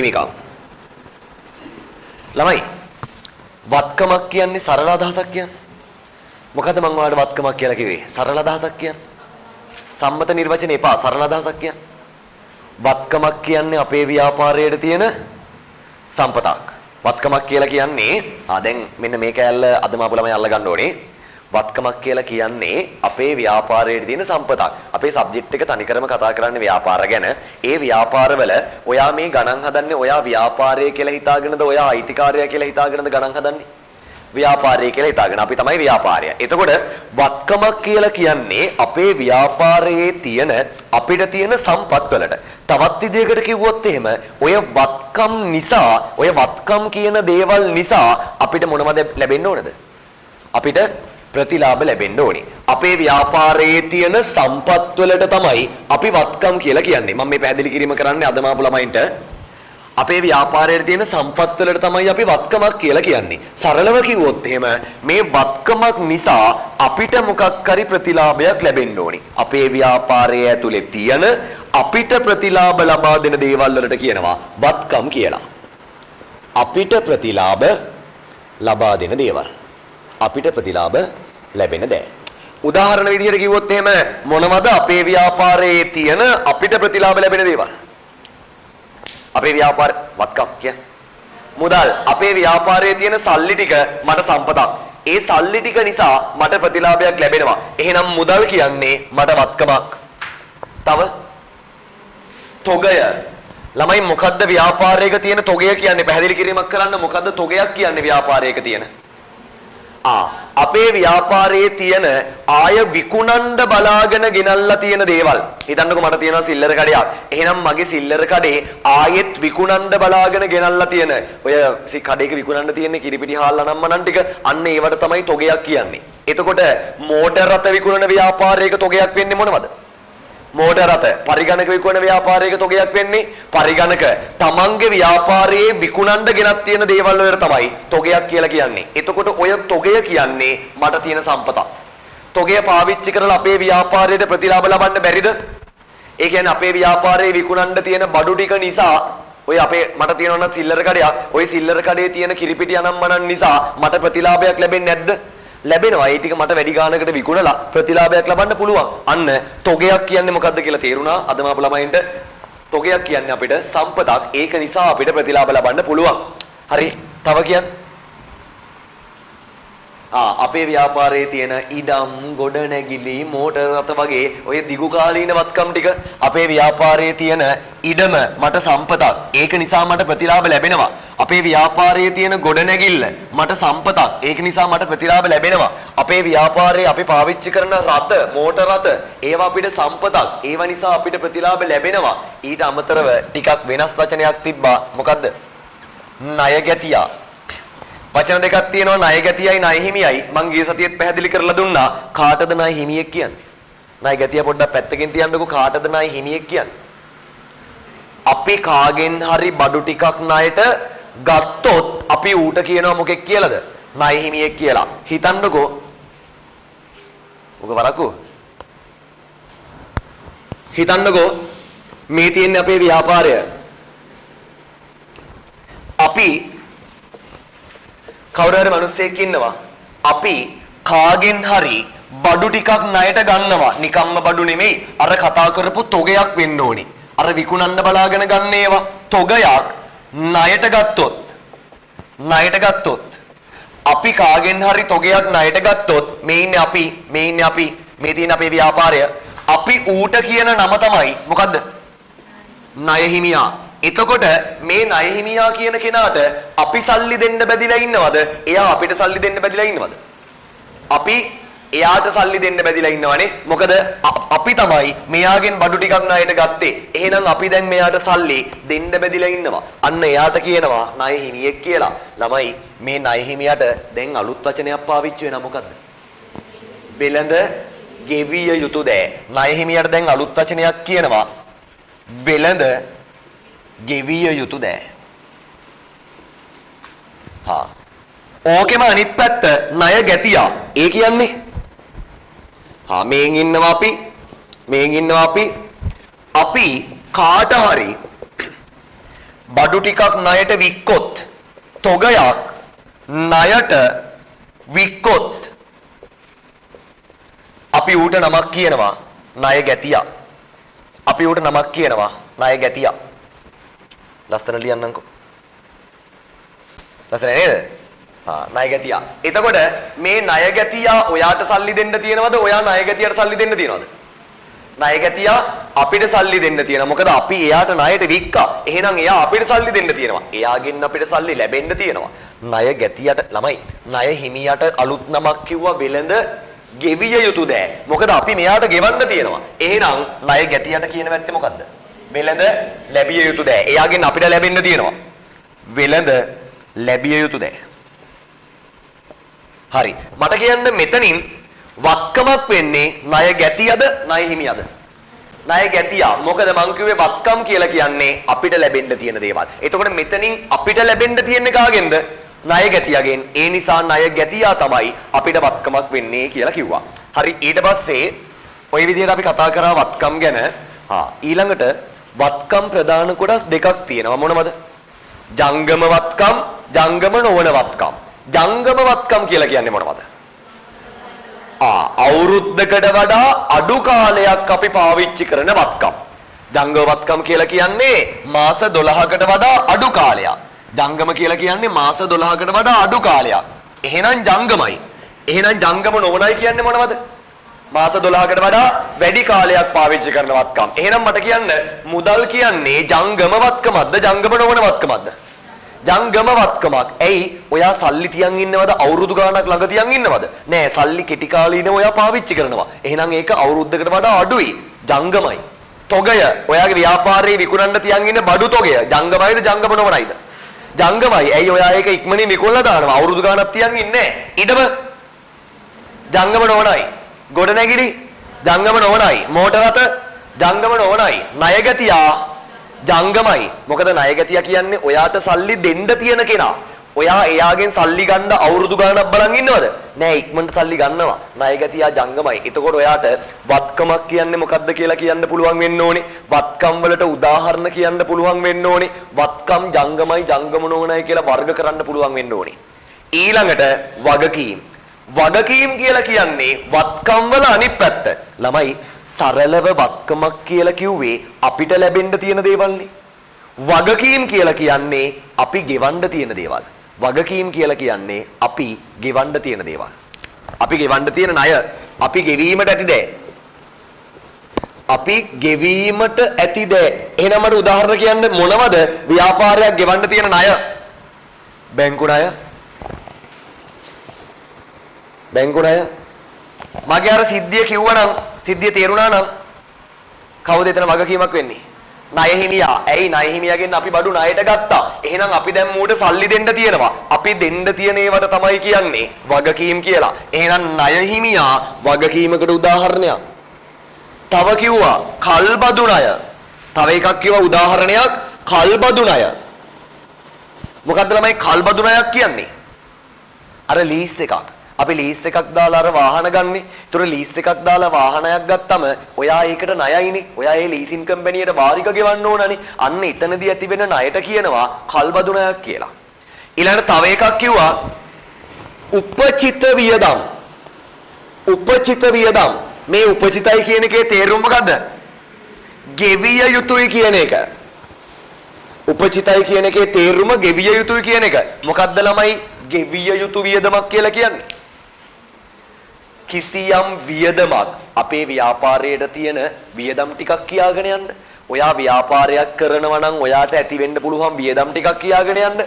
හිමිකම්. ළමයි වත්කමක් කියන්නේ සරල අදහසක් කියන්නේ. මොකද මම ඔයාලට වත්කමක් කියලා කිව්වේ? සරල අදහසක් කියන්නේ. සම්මත නිර්වචන එපා සරල අදහසක් කියන්නේ. වත්කමක් කියන්නේ අපේ ව්‍යාපාරයේ තියෙන සම්පතක්. වත්කමක් කියලා කියන්නේ දැන් මෙන්න මේ කෑල්ල අද මාපු ළමයි අල්ල ගන්න ඕනේ. වත්කමක් කියලා කියන්නේ අපේ ව්‍යාපාරයේ තියෙන සම්පතක්. අපේ සබ්ජෙක්ට් එක තනිකරම කතා කරන්නේ ව්‍යාපාර ගැන. ඒ ව්‍යාපාරවල ඔයා මේ ගණන් හදන්නේ ඔයා ව්‍යාපාරය කියලා හිතාගෙනද ඔයා අයිතිකාරය කියලා හිතාගෙනද ගණන් හදන්නේ? ව්‍යාපාරය කියලා හිතාගෙන අපි තමයි ව්‍යාපාරය. එතකොට වත්කමක් කියලා කියන්නේ අපේ ව්‍යාපාරයේ තියෙන අපිට තියෙන සම්පත් වලට. තවත් විදිහකට කිව්වොත් එහෙම ඔය වත්කම් නිසා ඔය වත්කම් කියන දේවල් නිසා අපිට මොනවද ලැබෙන්න ඕනද? අපිට ප්‍රතිලාභ ලැබෙන්න ඕනේ. අපේ ව්‍යාපාරයේ තියෙන සම්පත් වලට තමයි අපි වත්කම් කියලා කියන්නේ. මම මේ පැහැදිලි කිරීම කරන්නේ අද මාපු ළමයින්ට. අපේ ව්‍යාපාරයේ තියෙන සම්පත් වලට තමයි අපි වත්කමක් කියලා කියන්නේ. සරලව කිව්වොත් එහෙම මේ වත්කමක් නිසා අපිට මොකක් හරි ප්‍රතිලාභයක් ලැබෙන්න ඕනේ. අපේ ව්‍යාපාරයේ ඇතුලේ තියෙන අපිට ප්‍රතිලාභ ලබා දෙන දේවල් වලට කියනවා වත්කම් කියලා. අපිට ප්‍රතිලාභ ලබා දෙන දේවල්. අපිට ප්‍රතිලාභ ලැබෙන දේ. උදාහරණ විදිහට කිව්වොත් එහෙම මොනවද අපේ ව්‍යාපාරයේ තියෙන අපිට ප්‍රතිලාභ ලැබෙන දේවල්? අපේ ව්‍යාපාර වත්කම් කියන්නේ මුදල්. අපේ ව්‍යාපාරයේ තියෙන සල්ලි ටික මට සම්පතක්. ඒ සල්ලි ටික නිසා මට ප්‍රතිලාභයක් ලැබෙනවා. එහෙනම් මුදල් කියන්නේ මට වත්කමක්. තව තොගය. ළමයි මොකද්ද ව්‍යාපාරයක තියෙන තොගය කියන්නේ? පැහැදිලි කිරීමක් කරන්න. මොකද්ද තොගයක් කියන්නේ ව්‍යාපාරයක තියෙන? අපේ ව්‍යාපාරයේ තියෙන ආය විකුණන්න බලාගෙන ගෙනල්ලා තියෙන දේවල්. හිතන්නකෝ මට තියෙනවා සිල්ලර කඩයක්. එහෙනම් මගේ සිල්ලර කඩේ ආයෙත් විකුණන්න බලාගෙන ගෙනල්ලා තියෙන ඔය කඩේක විකුණන්න තියෙන කිරිපිටි හාල් අනම්මනන් ටික අන්න ඒවට තමයි තොගයක් කියන්නේ. එතකොට මෝටර රථ විකුණන ව්‍යාපාරයක තොගයක් වෙන්නේ මොනවද? මෝටර රථ පරිගණක විකුණන ව්‍යාපාරයක තොගයක් වෙන්නේ පරිගණක තමන්ගේ ව්‍යාපාරයේ විකුණන්න ගෙනත් තියෙන දේවල් වලට තමයි තොගයක් කියලා කියන්නේ. එතකොට ඔය තොගය කියන්නේ මට තියෙන සම්පතක්. තොගය පාවිච්චි කරලා අපේ ව්‍යාපාරයට ප්‍රතිලාභ ලබන්න බැරිද? ඒ කියන්නේ අපේ ව්‍යාපාරයේ විකුණන්න තියෙන බඩු ටික නිසා ඔය අපේ මට තියෙනවා නම් සිල්ලර කඩයක්. ওই සිල්ලර කඩේ තියෙන කිරිපිටි අනම්මනන් නිසා මට ප්‍රතිලාභයක් ලැබෙන්නේ නැද්ද? ලැබෙනවා. ඒ ටික මට වැඩි ගානකට විකුණලා ප්‍රතිලාභයක් ලබන්න පුළුවන්. අන්න තොගයක් කියන්නේ මොකද්ද කියලා තේරුණා අද මාපු ළමයින්ට. තොගයක් කියන්නේ අපිට සම්පතක්. ඒක නිසා අපිට ප්‍රතිලාභ ලබන්න පුළුවන්. හරි. තව කියන්නේ අපේ ව්‍යාපාරයේ තියෙන ඉඩම් ගොඩනැගිලි මෝටර රථ වගේ ඔය දිගු කාලීන වත්කම් ටික අපේ ව්‍යාපාරයේ තියෙන ඉඩම මට සම්පතක්. ඒක නිසා මට ප්‍රතිලාභ ලැබෙනවා. අපේ ව්‍යාපාරයේ තියෙන ගොඩනැගිල්ල මට සම්පතක්. ඒක නිසා මට ප්‍රතිලාභ ලැබෙනවා. අපේ ව්‍යාපාරයේ අපි පාවිච්චි කරන රථ මෝටර රථ ඒවා අපිට සම්පතක්. ඒවා නිසා අපිට ප්‍රතිලාභ ලැබෙනවා. ඊට අමතරව ටිකක් වෙනස් වචනයක් තිබ්බා. මොකද්ද? ණය ගැතියා. වචන දෙකක් තියෙනවා ණය ගැතියයි ණය හිමියයි. මං ගිය සතියේත් පැහැදිලි කරලා දුන්නා. කාටද ණය හිමියෙක් කියන්නේ? ණය ගැතිය පොඩ්ඩක් පැත්තකින් තියන්නකෝ. කාටද ණය හිමියෙක් කියන්නේ? අපි කාගෙන් හරි බඩු ටිකක් ණයට ගත්තොත් අපි ඌට කියනවා මොකෙක් කියලාද? ණය හිමියෙක් කියලා. හිතන්නකෝ. ඔක වරකෝ. හිතන්නකෝ මේ තියෙන්නේ අපේ ව්‍යාපාරය. අපි කවුරු හරි මිනිස්සෙක් ඉන්නවා. අපි කාගෙන් හරි බඩු ටිකක් ණයට ගන්නවා. නිකම්ම බඩු නෙමෙයි. අර කතා කරපු තොගයක් වෙන්න ඕනි. අර විකුණන්න බලාගෙන ගන්න ඒවා තොගයක් ණයට ගත්තොත් අපි කාගෙන් හරි තොගයක් ණයට ගත්තොත් මේ ඉන්නේ අපි මේ තියෙන අපේ ව්‍යාපාරය. අපි ඌට කියන නම තමයි මොකද්ද? ණය හිමියා. එතකොට මේ ණය හිමියා කියන කෙනාට අපි සල්ලි දෙන්න බැදිලා ඉන්නවද? එයා අපිට සල්ලි දෙන්න බැදිලා ඉන්නවද? අපි එයාට සල්ලි දෙන්න බැදිලා ඉන්නවනේ. මොකද අපි තමයි මෙයාගෙන් බඩු ටිකක් ණයට ගත්තේ. එහෙනම් අපි දැන් මෙයාට සල්ලි දෙන්න බැදිලා ඉන්නවා. අන්න එයාට කියනවා ණය හිමියෙක් කියලා. ළමයි මේ ණය හිමියාට දැන් අලුත් වචනයක් පාවිච්චි වෙනවා. මොකද්ද? වෙළඳ ගෙවිය යුතු දෑ. ණය හිමියාට දැන් අලුත් වචනයක් කියනවා. වෙළඳ ගෙවිය යුතු දෑ. ඕකෙම අනිත් පැත්ත ණය ගැතියා. ඒ කියන්නේ මේන් ඉන්නවා අපි කාට හරි බඩු ටිකක් ණයට වික්කොත් තොගයක් ණයට වික්කොත් අපි ඌට නමක් කියනවා ණය ගැතියා. අපි ඌට නමක් කියනවා ණය ගැතියා. ලස්සන ලියන්නම්කෝ. ලස්සන නේද? ණය ගැතියා. එතකොට මේ ණය ගැතියා ඔයාට සල්ලි දෙන්න තියෙනවද? ඔයා ණය ගැතියට සල්ලි දෙන්න තියෙනවද? ණය ගැතියා අපිට සල්ලි දෙන්න තියෙනවා. මොකද අපි එයාට ණයට වික්කා. එහෙනම් එයා අපිට සල්ලි දෙන්න තියෙනවා. එයාගෙන් අපිට සල්ලි ලැබෙන්න තියෙනවා. ණය ගැතියට ළමයි ණය හිමියට අලුත් නමක් කිව්වා වෙළඳ ගෙවිය යුතු දෑ. මොකද අපි මෙයාට ගෙවන්න තියෙනවා. එහෙනම් ණය ගැතියට කියන වැත්තේ මොකද්ද? වෙළඳ ලැබිය යුතු දෑ. එයාගෙන් අපිට ලැබෙන්න තියෙනවා. වෙළඳ ලැබිය යුතු දෑ. හරි. මට කියන්න මෙතනින් වත්කමක් වෙන්නේ ණය ගැතියද ණය හිමියද? ණය ගැතියා. මොකද මං කිව්වේ වත්කම් කියලා කියන්නේ අපිට ලැබෙන්න තියෙන දේවල්. එතකොට මෙතනින් අපිට ලැබෙන්න තියෙන්නේ කාගෙන්ද? ණය ගැතියගෙන්. ඒ නිසා ණය ගැතියා තමයි අපිට වත්කමක් වෙන්නේ කියලා කිව්වා. හරි. ඊට පස්සේ ওই විදිහට අපි කතා කරා වත්කම් ගැන. ඊළඟට වත්කම් ප්‍රධාන කොටස් දෙකක් තියෙනවා. මොනවද? ජංගම වත්කම්, ජංගම නොවන වත්කම්. ජංගම වත්කම් කියලා කියන්නේ මොනවද? අවුරුද්දකට වඩා අඩු කාලයක් අපි පාවිච්චි කරන වත්කම්. ජංගම වත්කම් කියලා කියන්නේ මාස 12කට වඩා අඩු කාලයක්. ජංගම කියලා කියන්නේ මාස 12කට වඩා අඩු කාලයක්. එහෙනම් ජංගමයි. එහෙනම් ජංගම නොවනයි කියන්නේ මොනවද? මාස 12කට වඩා වැඩි කාලයක් පාවිච්චි කරන වත්කම්. එහෙනම් මට කියන්න මුදල් කියන්නේ ජංගම වත්කමක්ද ජංගම නොවන වත්කමක්ද? ජංගම වත්කමක්. ඇයි? ඔයා සල්ලි තියන් ඉන්නවද? අවුරුදු ගාණක් ළඟ තියන් ඉන්නවද? නෑ, සල්ලි කෙටි කාලීනව ඔයා පාවිච්චි කරනවා. එහෙනම් ඒක අවුරුද්දකට වඩා අඩුයි. ජංගමයි. තොගය ඔයාගේ ව්‍යාපාරේ විකුණන්න තියන් ඉන්න බඩු තොගය ජංගමයිද ජංගම නොවනයිද? ජංගමයි. ඇයි? ඔයා ඒක ඉක්මනින් විකුණලා දානවා. අවුරුදු ගාණක් තියන් ඉන්නේ. ඉඩම ජංගම නොවනයි. ගොඩනැගිලි ජංගම නොවනයි. මෝටර රථ ජංගම නොවනයි. ණයගතියා ජංගමයි. මොකද ණයගතියා කියන්නේ ඔයාට සල්ලි දෙන්න තියෙන කෙනා. ඔයා එයාගෙන් සල්ලි ගන්න අවුරුදු ගාණක් බලන් ඉන්නවද? නෑ, ඉක්මනට සල්ලි ගන්නවා. ණයගතියා ජංගමයි. එතකොට ඔයාට වත්කමක් කියන්නේ මොකද්ද කියලා කියන්න පුළුවන් වෙන්න ඕනේ. වත්කම් වලට උදාහරණ කියන්න පුළුවන් වෙන්න ඕනේ. වත්කම් ජංගමයි ජංගම නොවනයි කියලා වර්ග කරන්න පුළුවන් වෙන්න ඕනේ. ඊළඟට වගකීම්. වගකීම් කියලා කියන්නේ වත්කම් වල අනිත් පැත්ත. ළමයි සරලව වත්කමක් කියලා කිව්වේ අපිට ලැබෙන්න තියෙන දේවල්නේ. වගකීම් කියලා කියන්නේ අපි ගෙවන්න තියෙන දේවල්. වගකීම් කියලා කියන්නේ අපි ගෙවන්න තියෙන දේවල්. අපි ගෙවන්න තියෙන ණය, අපි ගෙවීමට ඇති දේ. අපි ගෙවීමට ඇති දේ. එහෙනම් මට උදාහරණ කියන්න මොනවද ව්‍යාපාරයක් ගෙවන්න තියෙන ණය? බැංකු ණය. බැංකු ණය. මගේ අර සිද්ධිය කිව්වනම් සිද්ධිය තේරුණා නම් කවුද එතන වගකීමක් වෙන්නේ? ණය හිමියා. ඇයි? ණය හිමියාගෙන් අපි බඩු ණයට ගත්තා. එහෙනම් අපි දැන් මූට සල්ලි දෙන්න තියෙනවා. අපි දෙන්න තියෙන ඒවට තමයි කියන්නේ වගකීම් කියලා. එහෙනම් ණය හිමියා වගකීමකට උදාහරණයක්. තව කිව්වා කල්බදු ණය. තව එකක් කිව්වා උදාහරණයක් කල්බදු ණය. මොකද්ද ළමයි කල්බදු ණයක් කියන්නේ? අර ලීස් එකක්. අපි ලීස් එකක් දාලා අර වාහන ගන්නෙ. ඒතර ලීස් එකක් දාලා වාහනයක් ගත්තම ඔයා ඒකට ණයයිනේ. ඔයා ඒ ලීසින් කම්පැනියට වාරික ගෙවන්න ඕනනේ. අන්න එතනදී ඇති වෙන ණයට කියනවා කල්බදු ණයක් කියලා. ඊළඟට තව එකක් කිව්වා උපචිත වියදම්. උපචිත වියදම්. මේ උපචිතයි කියන එකේ තේරුම මොකද්ද? ගෙවිය යුතුයි කියන එක. උපචිතයි කියන එකේ තේරුම ගෙවිය යුතුයි කියන එක. මොකද්ද ළමයි ගෙවිය යුතු වියදමක් කියලා කියන්නේ? කිසියම් වියදමක් අපේ ව්‍යාපාරයට තියෙන වියදම් ටිකක් කියාගෙන යන්න. ඔයා ව්‍යාපාරයක් කරනවා නම් ඔයාට ඇති වෙන්න පුළුවන් වියදම් ටිකක් කියාගෙන යන්න.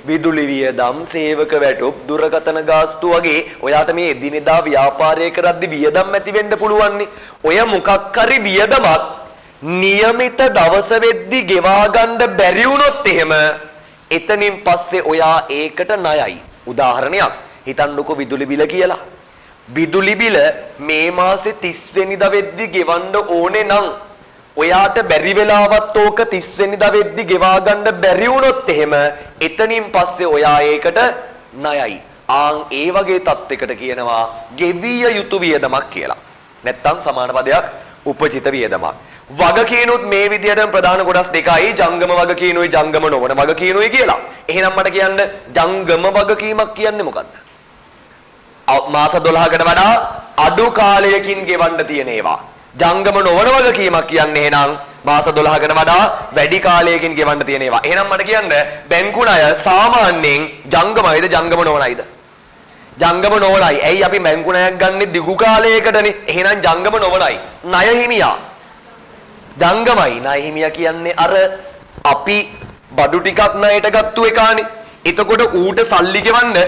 විදුලි වියදම්, සේවක වැටුප්, දුරකථන ගාස්තු වගේ ඔයාට මේ එදිනෙදා ව්‍යාපාරය කරද්දි වියදම් ඇති වෙන්න පුළුවන්නේ. ඔය මොකක් හරි වියදමක් નિયમિત දවස වෙද්දි ගෙවා ගන්න බැරි වුණොත් එහෙම එතනින් පස්සේ ඔයා ඒකට ණයයි. උදාහරණයක් හිතන්නකෝ විදුලි බිල කියලා. විදුලි බිල මේ මාසේ 30 වෙනිදා වෙද්දි ගෙවන්න ඕනේ නම් ඔයාට බැරි වෙලාවත් ඕක 30 වෙනිදා වෙද්දි ගෙවා ගන්න බැරි වුණොත් එහෙම එතනින් පස්සේ ඔයා ඒකට ණයයි. ආන් ඒ වගේ තත්යකට කියනවා ගෙවිය යුතු වියදමක් කියලා. නැත්තම් සමාන පදයක් උපචිත වියදමක්. වගකීනුත් මේ විදිහටම ප්‍රධාන කොටස් දෙකයි ජංගම වගකීනුයි ජංගම නොවන වගකීනුයි කියලා. එහෙනම් මට කියන්න ජංගම වගකීමක් කියන්නේ මොකද්ද? මාස 12කට වඩා අඩු කාලයකින් ගෙවන්න තියෙන ඒවා. ජංගම නොවන වගකීමක් කියන්නේ එහෙනම් මාස 12කට වඩා වැඩි කාලයකින් ගෙවන්න තියෙන ඒවා. එහෙනම් මට කියන්න බැංකු ණය සාමාන්‍යයෙන් ජංගමයිද ජංගම නොවනයිද? ජංගම නොවනයි. ඇයි අපි බැංකු ණයක් ගන්නෙ දිගු කාලයකටනේ. එහෙනම් ජංගම නොවනයි. ණය හිමියා ජංගමයි. ණය හිමියා කියන්නේ අර අපි බඩු ටිකක් ණයට ගත්තු එකානේ. එතකොට ඌට සල්ලි ගෙවන්න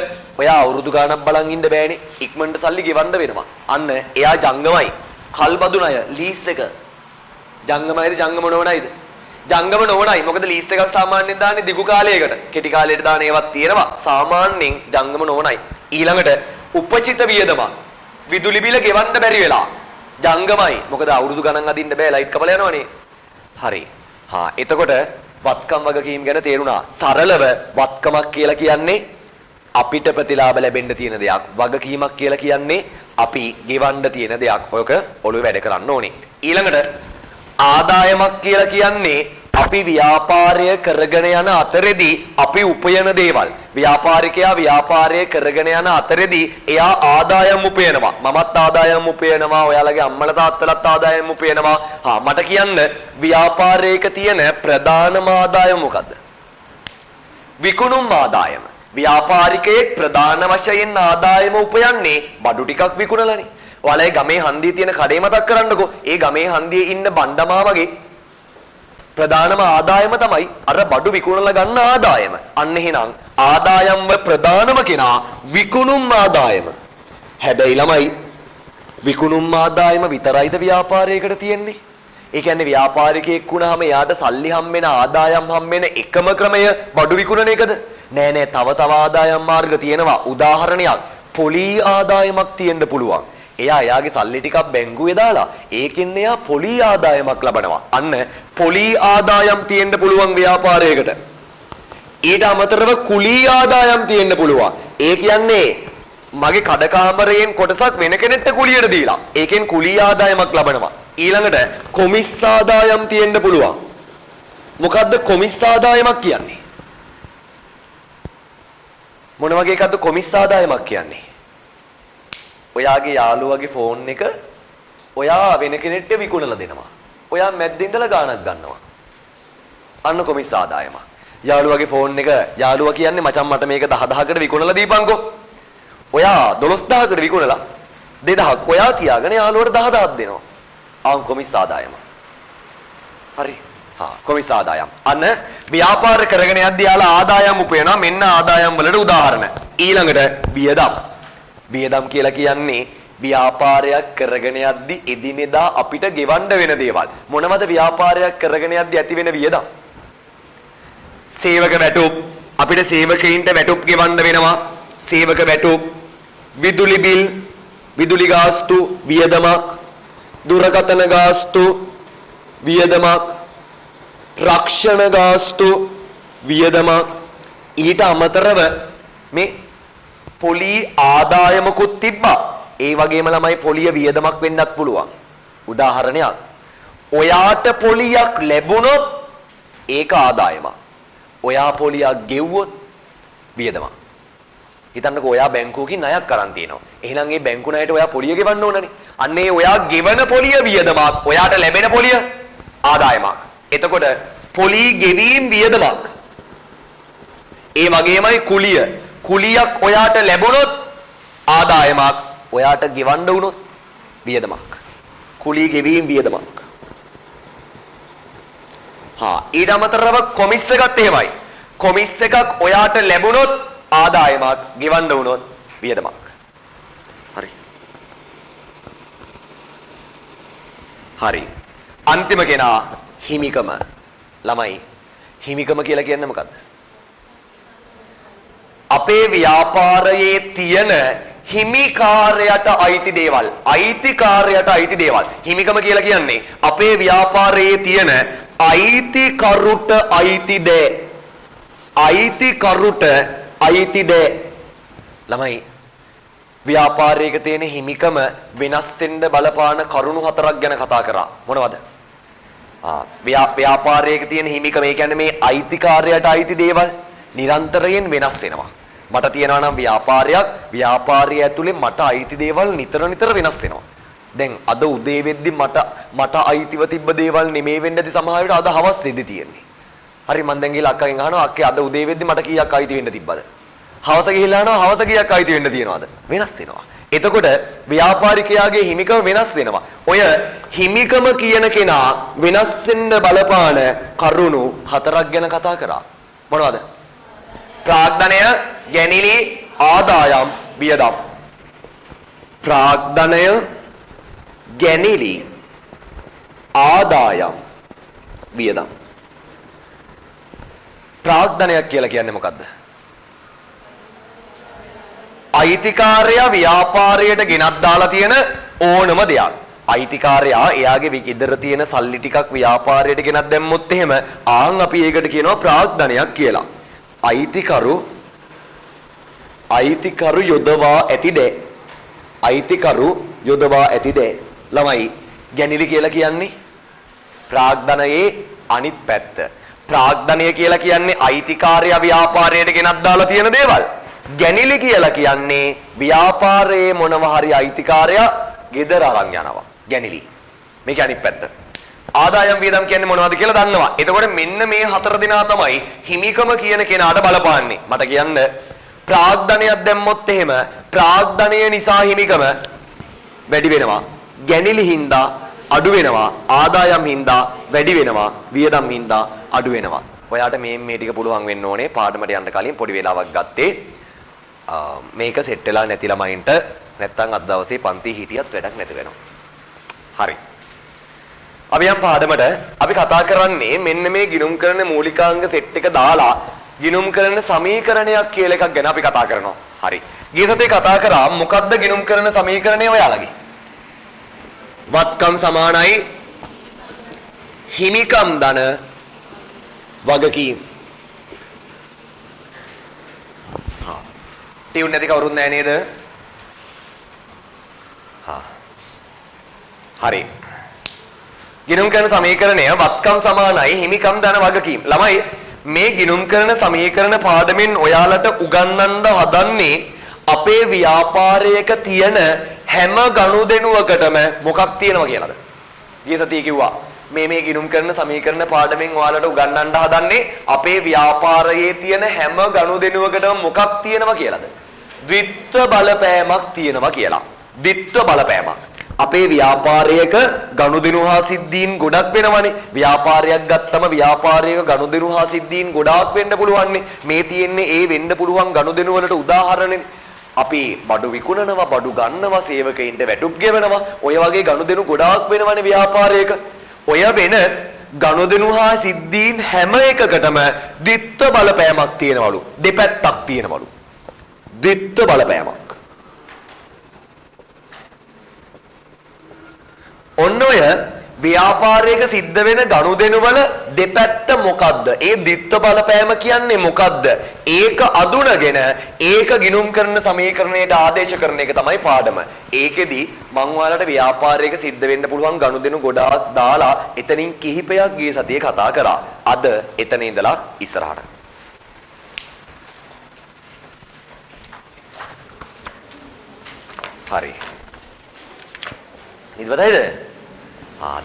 ඔයා අවුරුදු ගාණක් බලන් ඉන්න බෑනේ. ඉක්මනට සල්ලි ගෙවන්න වෙනවා. අන්න එයා ජංගමයි. කල්බදු ණය ලීස් එක ජංගමයිද ජංගම නොවනයිද? ජංගම නොවනයි. මොකද ලීස් එකක් සාමාන්‍යයෙන් දාන්නේ දිගු කාලයකට. කෙටි කාලයකට දාන ඒවත් තියෙනවා. සාමාන්‍යයෙන් ජංගම නොවනයි. ඊළඟට උපචිත වියදම විදුලි බිල ගෙවන්න බැරි වෙලා ජංගමයි. මොකද අවුරුදු ගණන් අදින්න බෑ ලයිට් කපලා යනවනේ. හරි. එතකොට වත්කම් වගකීම් ගැන තේරුණා. සරලව වත්කමක් කියලා කියන්නේ අපිට ප්‍රතිලාභ ලැබෙන්න තියෙන දෙයක්. වගකීමක් කියලා කියන්නේ අපි ගෙවන්න තියෙන දෙයක්. ඔයක ඔළුවේ වැඩ කරන්න ඕනේ. ඊළඟට ආදායමක් කියලා කියන්නේ අපි ව්‍යාපාරය කරගෙන යන අතරේදී අපි උපයන දේවල්. ව්‍යාපාරිකයා ව්‍යාපාරය කරගෙන යන අතරේදී එයා ආදායම් උපයනවා. මමත් ආදායම් උපයනවා. ඔයාලගේ අම්මලා තාත්තලාත් ආදායම් උපයනවා. මට කියන්න ව්‍යාපාරයක තියෙන ප්‍රධානම ආදායම මොකද්ද? විකුණුම් ආදායම. ව්‍යාපාරිකයෙක් ප්‍රධාන වශයෙන් ආදායම උපයන්නේ බඩු ටිකක් විකුණලානේ. ඔයාලගේ ගමේ හන්දියේ තියෙන කඩේ මතක් කරන්නකෝ. ඒ ගමේ හන්දියේ ඉන්න බණ්ඩමාමගේ ප්‍රධානම ආදායම තමයි අර බඩු විකුණලා ගන්න ආදායම. අන්න එහෙනම් ආදායම්ව ප්‍රධානම කෙනා විකුණුම් ආදායම. හැබැයි ළමයි විකුණුම් ආදායම විතරයිද ව්‍යාපාරයකට තියෙන්නේ? ඒ කියන්නේ ව්‍යාපාරිකයෙක් වුණාම එයාට සල්ලි හම්බෙන ආදායම් හම්බෙන එකම ක්‍රමය බඩු විකුණන එකද? නෑ තව ආදායම් මාර්ග තියෙනවා. උදාහරණයක් පොලී ආදායමක් තියෙන්න පුළුවන්. එයාගේ සල්ලි ටිකක් බැංකුවේ දාලා ඒකෙන් එයා පොලී ආදායමක් ලබනවා. අන්න පොලී ආදායම් තියෙන්න පුළුවන් ව්‍යාපාරයකට. ඊට අමතරව කුලී ආදායම් තියෙන්න පුළුවන්. ඒ කියන්නේ මගේ කඩකාමරයෙන් කොටසක් වෙන කෙනෙක්ට කුලියට දීලා ඒකෙන් කුලී ආදායමක් ලබනවා. ඊළඟට කොමිස් ආදායම් තියෙන්න පුළුවන්. මොකද්ද කොමිස් ආදායමක් කියන්නේ? මොන වගේ එකක්ද කොමිස් ආදායමක් කියන්නේ? ඔයාගේ යාළුවගේ ෆෝන් එක ඔයා වෙන කෙනෙක්ට විකුණලා දෙනවා. ඔයා මැද්දේ ඉඳලා ගාණක් ගන්නවා. අන්න කොමිස් ආදායම. යාළුවගේ ෆෝන් එක යාළුවා කියන්නේ මචං මට මේක 10000කට විකුණලා දීපන්කෝ. ඔයා 12000කට විකුණලා 2000ක් ඔයා තියාගෙන යාළුවට 10000ක් දෙනවා. කොමිස් ආදායම. හරි. කොමිස් ආදායම්. අන්න ව්‍යාපාර කරගෙන යද්දී යාලා ආදායම් උපයනවා. මෙන්න ආදායම් වලට උදාහරණ. ඊළඟට වියදම්. වියදම් කියලා කියන්නේ ව්‍යාපාරයක් කරගෙන යද්දී එදිනෙදා අපිට ගෙවන්න වෙන දේවල්. මොනවද ව්‍යාපාරයක් කරගෙන යද්දී ඇති වෙන වියදම්? සේවක වැටුප්. අපිට සේවකයින්ට වැටුප් ගෙවන්න වෙනවා. සේවක වැටුප්, විදුලි බිල්, විදුලි ගාස්තු වියදමක්, දුරකථන ගාස්තු වියදමක්, රක්ෂණ ගාස්තු වියදමක්. ඊට අමතරව මේ පොලී ආදායමකුත් තිබ්බා. ඒ වගේම ළමයි පොලිය වියදමක් වෙන්නත් පුළුවන්. උදාහරණයක් ඔයාට පොලියක් ලැබුණොත් ඒක ආදායමක්. ඔයා පොලියක් ගෙව්වොත් වියදමක්. හිතන්නකෝ ඔයා බැංකුවකින් ණයක් අරන් තියෙනවා. එහෙනම් ඒ බැංකු ණයට ඔයා පොලිය ගෙවන්න ඕනනේ. අන්න ඒ ඔයා ගෙවන පොලිය වියදමක්. ඔයාට ලැබෙන පොලිය ආදායමක්. එතකොට පොලී ගෙවීම වියදමක්. ඒ වගේමයි කුලිය. කුලියක් ඔයාට ලැබුණොත් ආදායමක්. ඔයාට ගෙවන්න වුණොත් වියදමක්. කුලී ගෙවීම වියදමක්. ඊට අමතරව කොමිස් එකත් එහෙමයි. කොමිස් එකක් ඔයාට ලැබුණොත් ආදායමක්, ගෙවන්න වුණොත් වියදමක්. හරි. හරි. අන්තිම කෙනා හිමිකම. ළමයි හිමිකම කියලා කියන්නේ මොකක්ද? අපේ ව්‍යාපාරයේ තියෙන හිමිකාරයට අයිති දේවල්, අයිතිකාරයට අයිති දේවල්. හිමිකම කියලා කියන්නේ අපේ ව්‍යාපාරයේ තියෙන අයිතිකරුට අයිති දේ. අයිතිකරුට අයිති දේ. ළමයි ව්‍යාපාරයක තියෙන හිමිකම වෙනස් වෙන්න බලපාන කරුණු හතරක් ගැන කතා කරා. මොනවද? ව්‍යාපාරයක තියෙන හිමිකම ඒ කියන්නේ මේ අයිතිකාරයට අයිති දේවල් නිරන්තරයෙන් වෙනස් වෙනවා. මට තියෙනවා නම් ව්‍යාපාරය ඇතුලේ මට අයිති දේවල් නිතර වෙනස් වෙනවා. දැන් අද උදේ වෙද්දි මට අයිතිව තිබ්බ දේවල් නෙමෙයි වෙන්නදී සමහර විට අද හවස් වෙද්දි තියෙන්නේ. හරි මම දැන් ගිහලා අක්කගෙන් අහනවා අක්කේ අද උදේ වෙද්දි මට කීයක් අයිති වෙන්න තිබ්බද? හවස ගිහලා අහනවා හවස කීයක් අයිති වෙන්න තියෙනවද? වෙනස් වෙනවා. එතකොට ව්‍යාපාරිකයාගේ හිමිකම වෙනස් වෙනවා. ඔය හිමිකම කියන කෙනා වෙනස් වෙන්න බලපාන කරුණු හතරක් ගැන කතා කරා. මොනවද? ප්‍රාග්ධනය, ගැනිලි, ආදායම්, වියදම්. ප්‍රාග්ධනය, ගැනිලි, ආදායම්, වියදම්. ප්‍රාග්ධනයක් කියලා කියන්නේ මොකද්ද? අයිතිකාරයා ව්‍යාපාරයට ගෙනත් දාලා තියෙන ඕනම දෙයක්. අයිතිකාරයා එයාගේ ගෙදර තියෙන සල්ලි ටිකක් ව්‍යාපාරයට ගෙනත් දැම්මොත් එහෙම ආන් අපි ඒකට කියනවා ප්‍රාග්ධනයක් කියලා. අයිතිකරු යොදවා ඇති දේ. අයිතිකරු යොදවා ඇති දේ. ළමයි ගැනිලි කියලා කියන්නේ ප්‍රාග්ධනයේ අනිත් පැත්ත. ප්‍රාග්ධනය කියලා කියන්නේ අයිතිකාරයා ව්‍යාපාරයට ගෙනත් දාලා තියෙන දේවල්. ගැනිලි කියලා කියන්නේ ව්‍යාපාරයේ මොනවා හරි අයිතිකාරයා ගෙදර අරන් යනවා. ගැනිලි. මේක අනිත් පැත්ත. ආදායම් වියදම් කියන්නේ මොනවද කියලා දන්නවා. එතකොට මෙන්න මේ හතර දෙනා තමයි හිමිකම කියන කෙනාට බලපාන්නේ. මට කියන්න ප්‍රාග්ධනයක් දැම්මොත් එහෙම ප්‍රාග්ධනය නිසා හිමිකම වැඩි වෙනවා. ගැනිලි හින්දා අඩු වෙනවා. ආදායම් හින්දා වැඩි වෙනවා. වියදම් හින්දා අඩු වෙනවා. ඔයාට මේ ටික පුළුවන් වෙන්න ඕනේ පාඩමට යන්න කලින් පොඩි වෙලාවක් ගත්තේ. මේක සෙට් වෙලා නැති ළමයින්ට නැත්තම් අද දවසේ පන්ති හිටියත් වැඩක් නැති වෙනවා. හරි. අපි යම් පාඩමට අපි කතා කරන්නේ මෙන්න මේ ගිණුම් කරන මූලිකාංග සෙට් එක දාලා ගිණුම් කරන සමීකරණයක් කියලා එකක් ගැන අපි කතා කරනවා. හරි. ගිය සතියේ කතා කරා මොකද්ද ගිණුම් කරන සමීකරණය ඔයාලගේ? වත්කම් සමානයි හිමිකම් ධන වගකීම්. ටියුන් නැති කවුරුත් නැහැ නේද? හරි. ගිණුම් කරන සමීකරණය වත්කම් සමානයි හිමිකම් ධන වගකීම්. ළමයි මේ ගිණුම් කරන සමීකරණ පාඩමෙන් ඔයාලට උගන්වන්න හදන්නේ අපේ ව්‍යාපාරයක තියෙන හැම ගනුදෙනුවකටම මොකක් තියෙනවා කියලාද? ගිය සතියේ කිව්වා මේ ගිණුම් කරන සමීකරණ පාඩමෙන් ඔයාලට උගන්වන්න හදන්නේ අපේ ව්‍යාපාරයේ තියෙන හැම ගනුදෙනුවකටම මොකක් තියෙනවා කියලාද? ද්විත්ව බලපෑමක් තියෙනවා කියලා. ද්විත්ව බලපෑමක්. අපේ ව්‍යාපාරයක ගනුදෙනු හා සිද්ධීන් ගොඩක් වෙනවනේ. ව්‍යාපාරයක් ගත්තම ව්‍යාපාරයක ගනුදෙනු හා සිද්ධීන් ගොඩාක් වෙන්න පුළුවන්නේ. මේ තියෙන්නේ ඒ වෙන්න පුළුවන් ගනුදෙනු වලට උදාහරණනේ. අපි බඩු විකුණනවා, බඩු ගන්නවා, සේවකයින්ට වැටුප් ගෙවනවා. ඔය වගේ ගනුදෙනු ගොඩාක් වෙනවනේ ව්‍යාපාරයක. ඔය වෙන ගනුදෙනු හා සිද්ධීන් හැම එකකටම ද්විත්ව බලපෑමක් තියෙනවලු. දෙපැත්තක් තියෙනවලු. ද්විත්ව බලපෑමක්. ඔන්න ඔය ව්‍යාපාරයක සිද්ධ වෙන ගනුදෙනු වල දෙපැත්ත මොකද්ද? ඒ ද්විත්ව බලපෑම කියන්නේ මොකද්ද? ඒක අඳුනගෙන ඒක ගිණුම් කරන සමීකරණයට ආදේශ කරන එක තමයි පාඩම. ඒකෙදි මම ඔයාලට ව්‍යාපාරයක සිද්ධ වෙන්න පුළුවන් ගනුදෙනු ගොඩාක් දාලා එතනින් කිහිපයක් ගිය සතියේ කතා කරා. අද එතන ඉඳලා ඉස්සරහට. හරි. නිදවතයිද?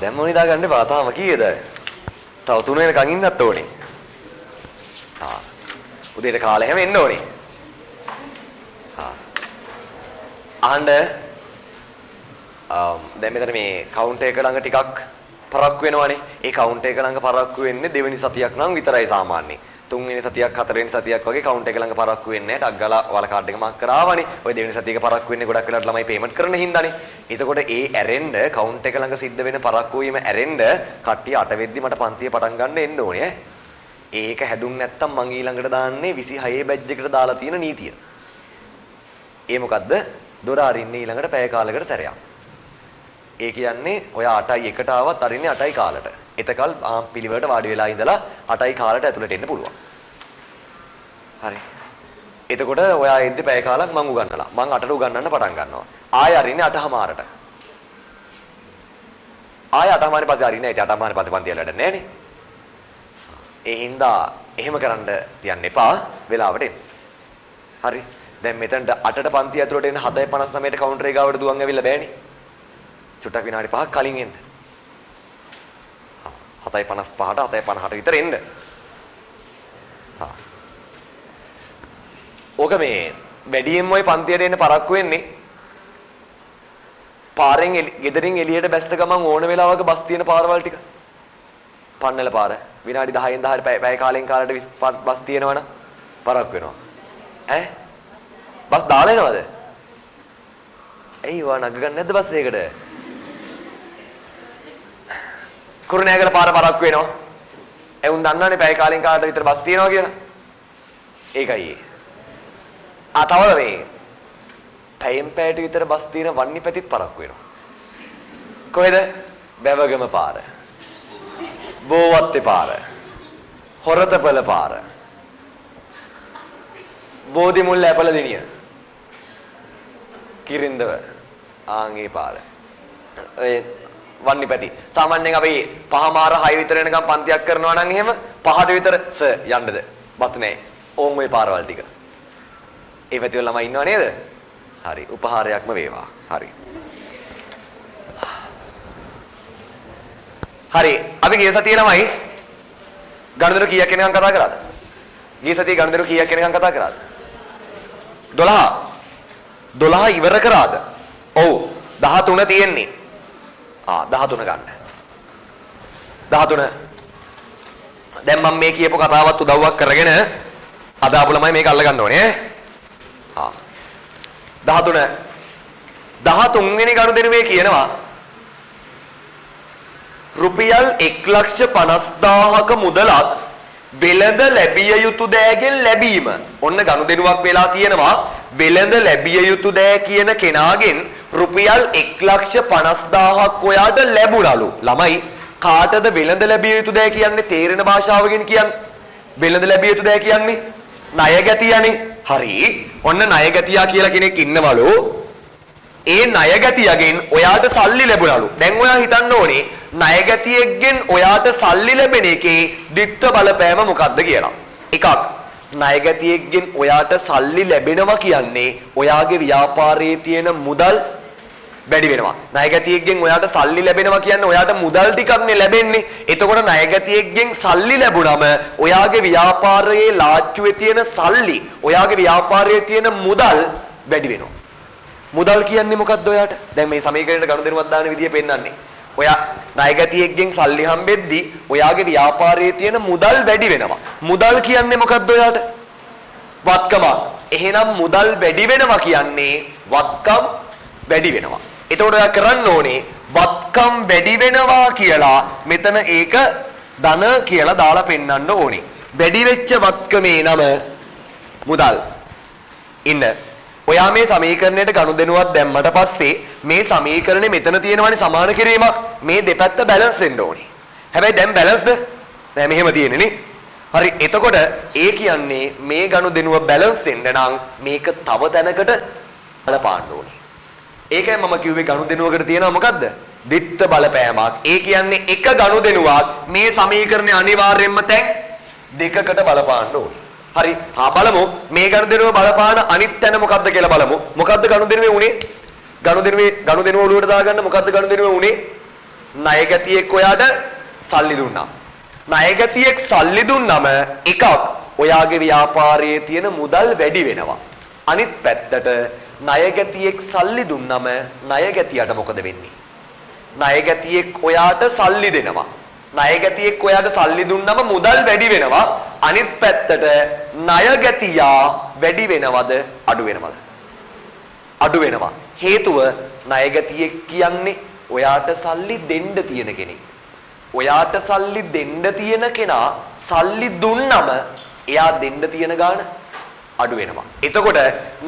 දැන් මොන ඉදා ගන්න එපා. තාම කීයද? තව 3 වෙනකන් ඉන්නත් ඕනේ. උදේට කාලේ හැම එන්න ඕනේ. අහන්න දැන් මෙතන මේ කවුන්ටර් එක ළඟ ටිකක් පරක්කු වෙනවනේ. ඒ කවුන්ටර් එක ළඟ පරක්කු වෙන්නේ දෙවෙනි සතියක් නම් විතරයි සාමාන්‍යයෙන්. තුන්වෙනි සතියක් හතරවෙනි සතියක් වගේ කවුන්ටර් එක ළඟ පරක්කු වෙන්නේ නැහැ. ටක් ගාලා වල කාඩ් එක මාක් කරාවනේ. ඔය දෙවෙනි සතියක පරක්කු වෙන්නේ ගොඩක් වෙලාවට ළමයි පේමන්ට් කරන හින්දානේ. එතකොට ඒ ඇරෙන්න කවුන්ටර් එක ළඟ සිද්ධ වෙන පරක්කු වීම ඇරෙන්න කට්ටිය 8 වෙද්දි මට පන්තිය පටන් ගන්න එන්න ඕනේ. ඒක හැදුන්නේ නැත්තම් මං ඊළඟට දාන්නේ 26 බැච් එකට දාලා තියෙන නීතිය. ඒ මොකද්ද? දොර අරින්නේ ඊළඟට පැය කාලයකට සැරයක්. ඒ කියන්නේ ඔය 8යි 1ට ආවත් අරින්නේ 8යි කාලට. එතකල් පිළිවෙලට වාඩි වෙලා ඉඳලා 8යි කාලට ඇතුළට එන්න පුළුවන්. හරි. එතකොට ඔයා එද්දි පැය කාලක් මං උගන්වලා. මං 8ට උගන්වන්න පටන් ගන්නවා. ආයෙ අරින්නේ 8:00මාරට. ආය අටමාරි පස්සේ හරිනේ. ඒ අටමාරි පස්සේ පන්ති වලට නෑනේ. ඒ හින්දා එහෙම කරන්න තියන්න එපා වෙලාවට එන්න. හරි. දැන් මෙතනට 8ට පන්ති ඇතුළට එන 7:59ට කවුන්ටර් එක ගාවට දුවන් ඇවිල්ලා බෑනේ. චුට්ටක් විනාඩි 5ක් කලින් එන්න. 7:55ට 7:50ට විතර එන්න. ඕක මේ වැඩියෙන්ම ওই පන්තියට එන්න පරක්කු වෙන්නේ පාරෙන් ගෙදරින් එළියට බැස්ස ගමන් ඕන වෙලාවක බස් තියෙන පාරවල් ටික. පන්නල පාර විනාඩි 10න් 10ට පැය කාලෙන් කාලට බස් තියෙනවනම් පරක්කු වෙනවා. ඈ බස් දාලා එනවද? ඇයි වා නග ගන්න නැද්ද බස් එකකට? කුරුණෑගල පාර පරක්කු වෙනවා. ඒ උන් දන්නවනේ පැය කාලෙන් කාලට විතර බස් තියෙනවා කියලා. ඒකයි. තව මේ පැයෙන් පැයට විතර බස් තියෙන වන්නි පැතිත් පරක්කු වෙනවා. කොහෙද? බැවගම පාර. බෝවත්තේ පාර. හොරතපල පාර. බෝධි මුල්ල ඇපල දිනිය. කිරින්දව ආන්ගේ පාර. ඒ වන්නි පැති. සාමාන්‍යයෙන් අපි පහමාර 6 විතර එනකම් පන්තියක් කරනවා නම් එහෙම 5ට විතර යන්නද? බත් නැහැ. ඕම් ওই පාරවල් ටික. ඒ පැති වල ළමයි ඉන්නව නේද? හරි. උපහාරයක්ම වේවා. හරි. හරි. අපි ගිය සතියේ ළමයි ගණිතය කීයක් වෙනකම් කතා කරාද? ගිය සතියේ ගණිතය කීයක් වෙනකම් කතා කරාද? 12. 12 ඉවර කරාද? ඔව්. 13 තියෙන්නේ. 13 ගන්න. 13. දැන් මම මේ කියපු කතාවත් උදව්වක් කරගෙන අද ආපු ළමයි මේක අල්ල ගන්න ඕනේ ඈ. 13 වෙනි ගනුදෙනුවේ කියනවා රුපියල් 1,50,000ක මුදලක් වෙළඳ ලැබිය යුතු දෑගෙන් ලැබීම. ඔන්න ගනුදෙනුවක් වෙලා තියෙනවා වෙළඳ ලැබිය යුතු දෑ කියන කෙනාගෙන් රුපියල් 1,50,000ක් ඔයාට ලැබුණලු. ළමයි කාටද වෙළඳ ලැබිය යුතු දෑ කියන්නේ? තේරෙන භාෂාවකින් කියන්නේ වෙළඳ ලැබිය යුතු දෑ කියන්නේ ණයගැතියනේ. හරි. ඔන්න ණයගැතියා කියලා කෙනෙක් ඉන්නවලු. ඒ ණයගැතියගෙන් ඔයාට සල්ලි ලැබුණලු. දැන් ඔයා හිතන්න ඕනේ ණයගැතියෙක්ගෙන් ඔයාට සල්ලි ලැබෙන එකේ දිත්ත බලපෑම මොකක්ද කියලා. එකක්, ණයගැතියෙක්ගෙන් ඔයාට සල්ලි ලැබෙනවා කියන්නේ ඔයාගේ ව්‍යාපාරයේ තියෙන මුදල් වැඩි වෙනවා. ණයගැතියෙක්ගෙන් ඔයාට සල්ලි ලැබෙනවා කියන්නේ ඔයාට මුදල් ටිකක් නේ ලැබෙන්නේ. එතකොට ණයගැතියෙක්ගෙන් සල්ලි ලැබුණම ඔයාගේ ව්‍යාපාරයේ ලාච්චුවේ තියෙන සල්ලි, ඔයාගේ ව්‍යාපාරයේ තියෙන මුදල් වැඩි වෙනවා. මුදල් කියන්නේ මොකක්ද ඔයාට? දැන් මේ සමීකරණයට ගනුදෙනුවක් දාන විදිය පෙන්නන්නේ. ඔයා ණයගැතියෙක්ගෙන් සල්ලි හම්බෙද්දී ඔයාගේ ව්‍යාපාරයේ තියෙන මුදල් වැඩි වෙනවා. මුදල් කියන්නේ මොකක්ද ඔයාට? වත්කම. එහෙනම් මුදල් වැඩි වෙනවා කියන්නේ වත්කම් වැඩි වෙනවා. එතකොට ඔයා කරන්න ඕනේ වත්කම් වැඩි වෙනවා කියලා මෙතන ඒක ධන කියලා දාලා පෙන්නන්න ඕනේ. වැඩි වෙච්ච වත්කමේ නම මුදල්. ඉන්න. ඔයා මේ සමීකරණයට ගනුදෙනුවක් දැම්මට පස්සේ මේ සමීකරණේ මෙතන තියෙනවනේ සමාන කිරීමක්. මේ දෙපැත්ත බැලන්ස් වෙන්න ඕනේ. හැබැයි දැන් බැලන්ස්ද? නෑ මෙහෙම තියෙන්නේ නේ. හරි. එතකොට ඒ කියන්නේ මේ ගනුදෙනුව බැලන්ස් වෙන්න නම් මේක තව තැනකට බලපාන්න ඕනේ. ඒකයි මම කිව්වේ ගනුදෙනුවකට තියෙනවා මොකද්ද? දිත්ත බලපෑමක්. ඒ කියන්නේ එක ගනුදෙනුවක් මේ සමීකරණේ අනිවාර්යයෙන්ම තැන් දෙකකට බලපාන්න ඕනේ. හරි. බලමු මේ ගනුදෙනුව බලපාන අනිත් තැන මොකද්ද කියලා බලමු. මොකද්ද ගනුදෙනුවේ උනේ? ගනුදෙනුව ඔලුවට දාගන්න මොකද්ද ගනුදෙනුවේ උනේ? ණයගැතියෙක් ඔයාට සල්ලි දුන්නා. ණයගැතියෙක් සල්ලි දුන්නම එකක් ඔයාගේ ව්‍යාපාරයේ තියෙන මුදල් වැඩි වෙනවා. අනිත් පැත්තට ණයගැතියෙක් සල්ලි දුන්නම ණයගැතියට මොකද වෙන්නේ? ණයගැතියෙක් ඔයාට සල්ලි දෙනවා. ණයගැතියෙක් ඔයාට සල්ලි දුන්නම මුදල් වැඩි වෙනවා. අනිත් පැත්තට ණයගැතියා වැඩි වෙනවද අඩු වෙනවද? අඩු වෙනවා. හේතුව ණයගැතියෙක් කියන්නේ ඔයාට සල්ලි දෙන්න තියෙන කෙනෙක්. ඔයාට සල්ලි දෙන්න තියෙන කෙනා සල්ලි දුන්නම එයා දෙන්න තියෙන ගාණ අඩු වෙනවා. එතකොට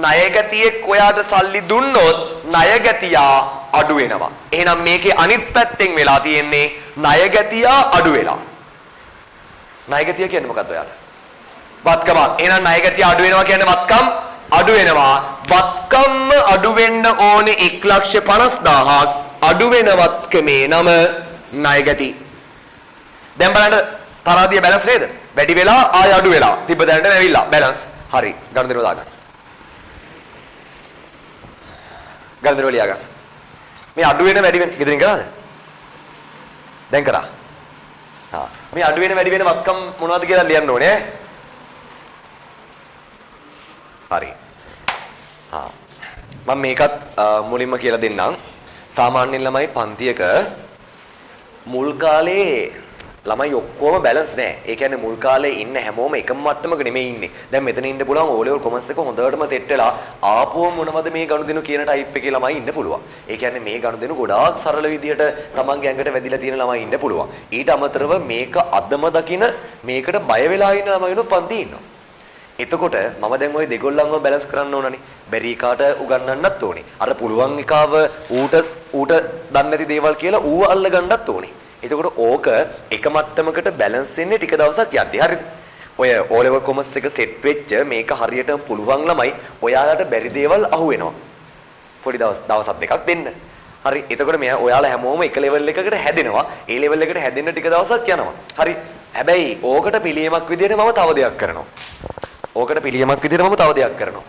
ණයගැතියෙක් ඔයාට සල්ලි දුන්නොත් ණයගැතියා අඩු වෙනවා. එහෙනම් මේකේ අනිත් පැත්තෙන් වෙලා තියෙන්නේ ණයගැතියා අඩු වෙලා. ණයගැතිය කියන්නේ මොකද්ද ඔයාට? වත්කම. එහෙනම් ණයගැතියා අඩු වෙනවා කියන්නේ වත්කම් අඩු වෙනවා. වත්කම්ම අඩු වෙන්න ඕනේ 1,50,000ක්. අඩු වෙන වත්කමේ නම ණය ගති. දැන් බලන්න තරහදිය බැලන්ස් නේද? වැඩි වෙලා ආය අඩු වෙලා. තිබ්බ දැනට නැවිලා බැලන්ස්. හරි. ගණන් දාගන්න. ගණන් ලියා ගන්න. මේ අඩු වෙන වැඩි වෙන ගෙදරින් කරාද? දැන් කරා. හා. මේ අඩු වෙන වැඩි වෙන වත්කම් මොනවද කියලා ලියන්න ඕනේ. හරි. හා. මම මේකත් මුලින්ම කියලා දෙන්නම්. සාමාන්‍යයෙන් ළමයි පන්තියක මුල් කාලේ ළමයි ඔක්කොම බැලන්ස් නැහැ. ඒ කියන්නේ මුල් කාලේ ඉන්න හැමෝම එකම මට්ටමක නෙමෙයි ඉන්නේ. දැන් මෙතන ඉන්න පුළුවන් O level කොමර්ස් එක හොඳටම සෙට් වෙලා ආපුවම මොනවද මේ ගනුදෙනු කියන ටයිප් එකේ ළමයි ඉන්න පුළුවන්. ඒ කියන්නේ මේ ගනුදෙනු ගොඩාක් සරල විදියට තමන්ගේ ඇඟට වැදිලා තියෙන ළමයි ඉන්න පුළුවන්. ඊට අමතරව මේක අදම දකින මේකට බය වෙලා ඉන්න ළමයිනොත් පන්ති ඉන්නවා. එතකොට මම දැන් ওই දෙගොල්ලන්ව බැලන්ස් කරන්න ඕනනේ. බැරි කාට උගන්වන්නත් ඕනේ. අර පුළුවන් එකාව ඌට දන්නේ නැති දේවල් කියලා ඌව අල්ල ගන්නත් ඕනේ. එතකොට ඕක එක මට්ටමකට බැලන්ස් වෙන්නේ ටික දවසක් යද්දි. හරිද? ඔය O level commerce එක සෙට් වෙච්ච මේක හරියටම පුළුවන් ළමයි ඔයාලට බැරි දේවල් අහු වෙනවා. පොඩි දවසක් දෙකක් දෙන්න. හරි. එතකොට මෙයා ඔයාලා හැමෝම එක ලෙවල් එකකට හැදෙනවා. ඒ ලෙවල් එකට හැදෙන්න ටික දවසක් යනවා. හරි. හැබැයි ඕකට පිළියමක් විදියට මම තව දෙයක් කරනවා. ඕකට පිළියමක් විදියට මම තව දෙයක් කරනවා.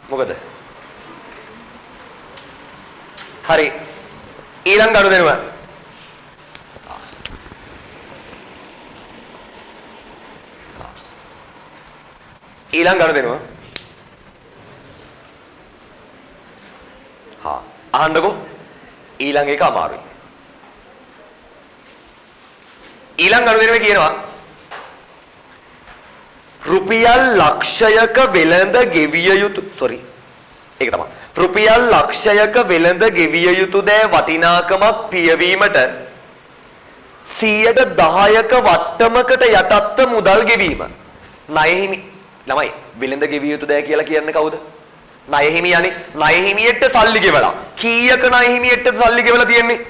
මොකද? හරි. ඊළඟ ගනුදෙනුව. ඊළඟ ගනුදෙනුව. අහන්නකෝ. ඊළඟ එක අමාරුයි. ඊළඟ ගනුදෙනුවේ කියනවා රුපියල් ලක්ෂයක වෙළඳ ගෙවිය යුතු ඒක තමයි. රුපියල් ලක්ෂයක වෙළඳ ගෙවිය යුතු දෑ වටිනාකමක් පියවීමට 10%ක වට්ටමකට යටත්ව මුදල් ගෙවීම. ණය ළමයි වෙළඳ ගෙවිය යුතු දෑ කියලා කියන්නේ කවුද? ණය හිමියනේ. ණය හිමියට සල්ලි ගෙවලා. කීයක ණය හිමියට සල්ලි ගෙවලා තියෙන්නේ?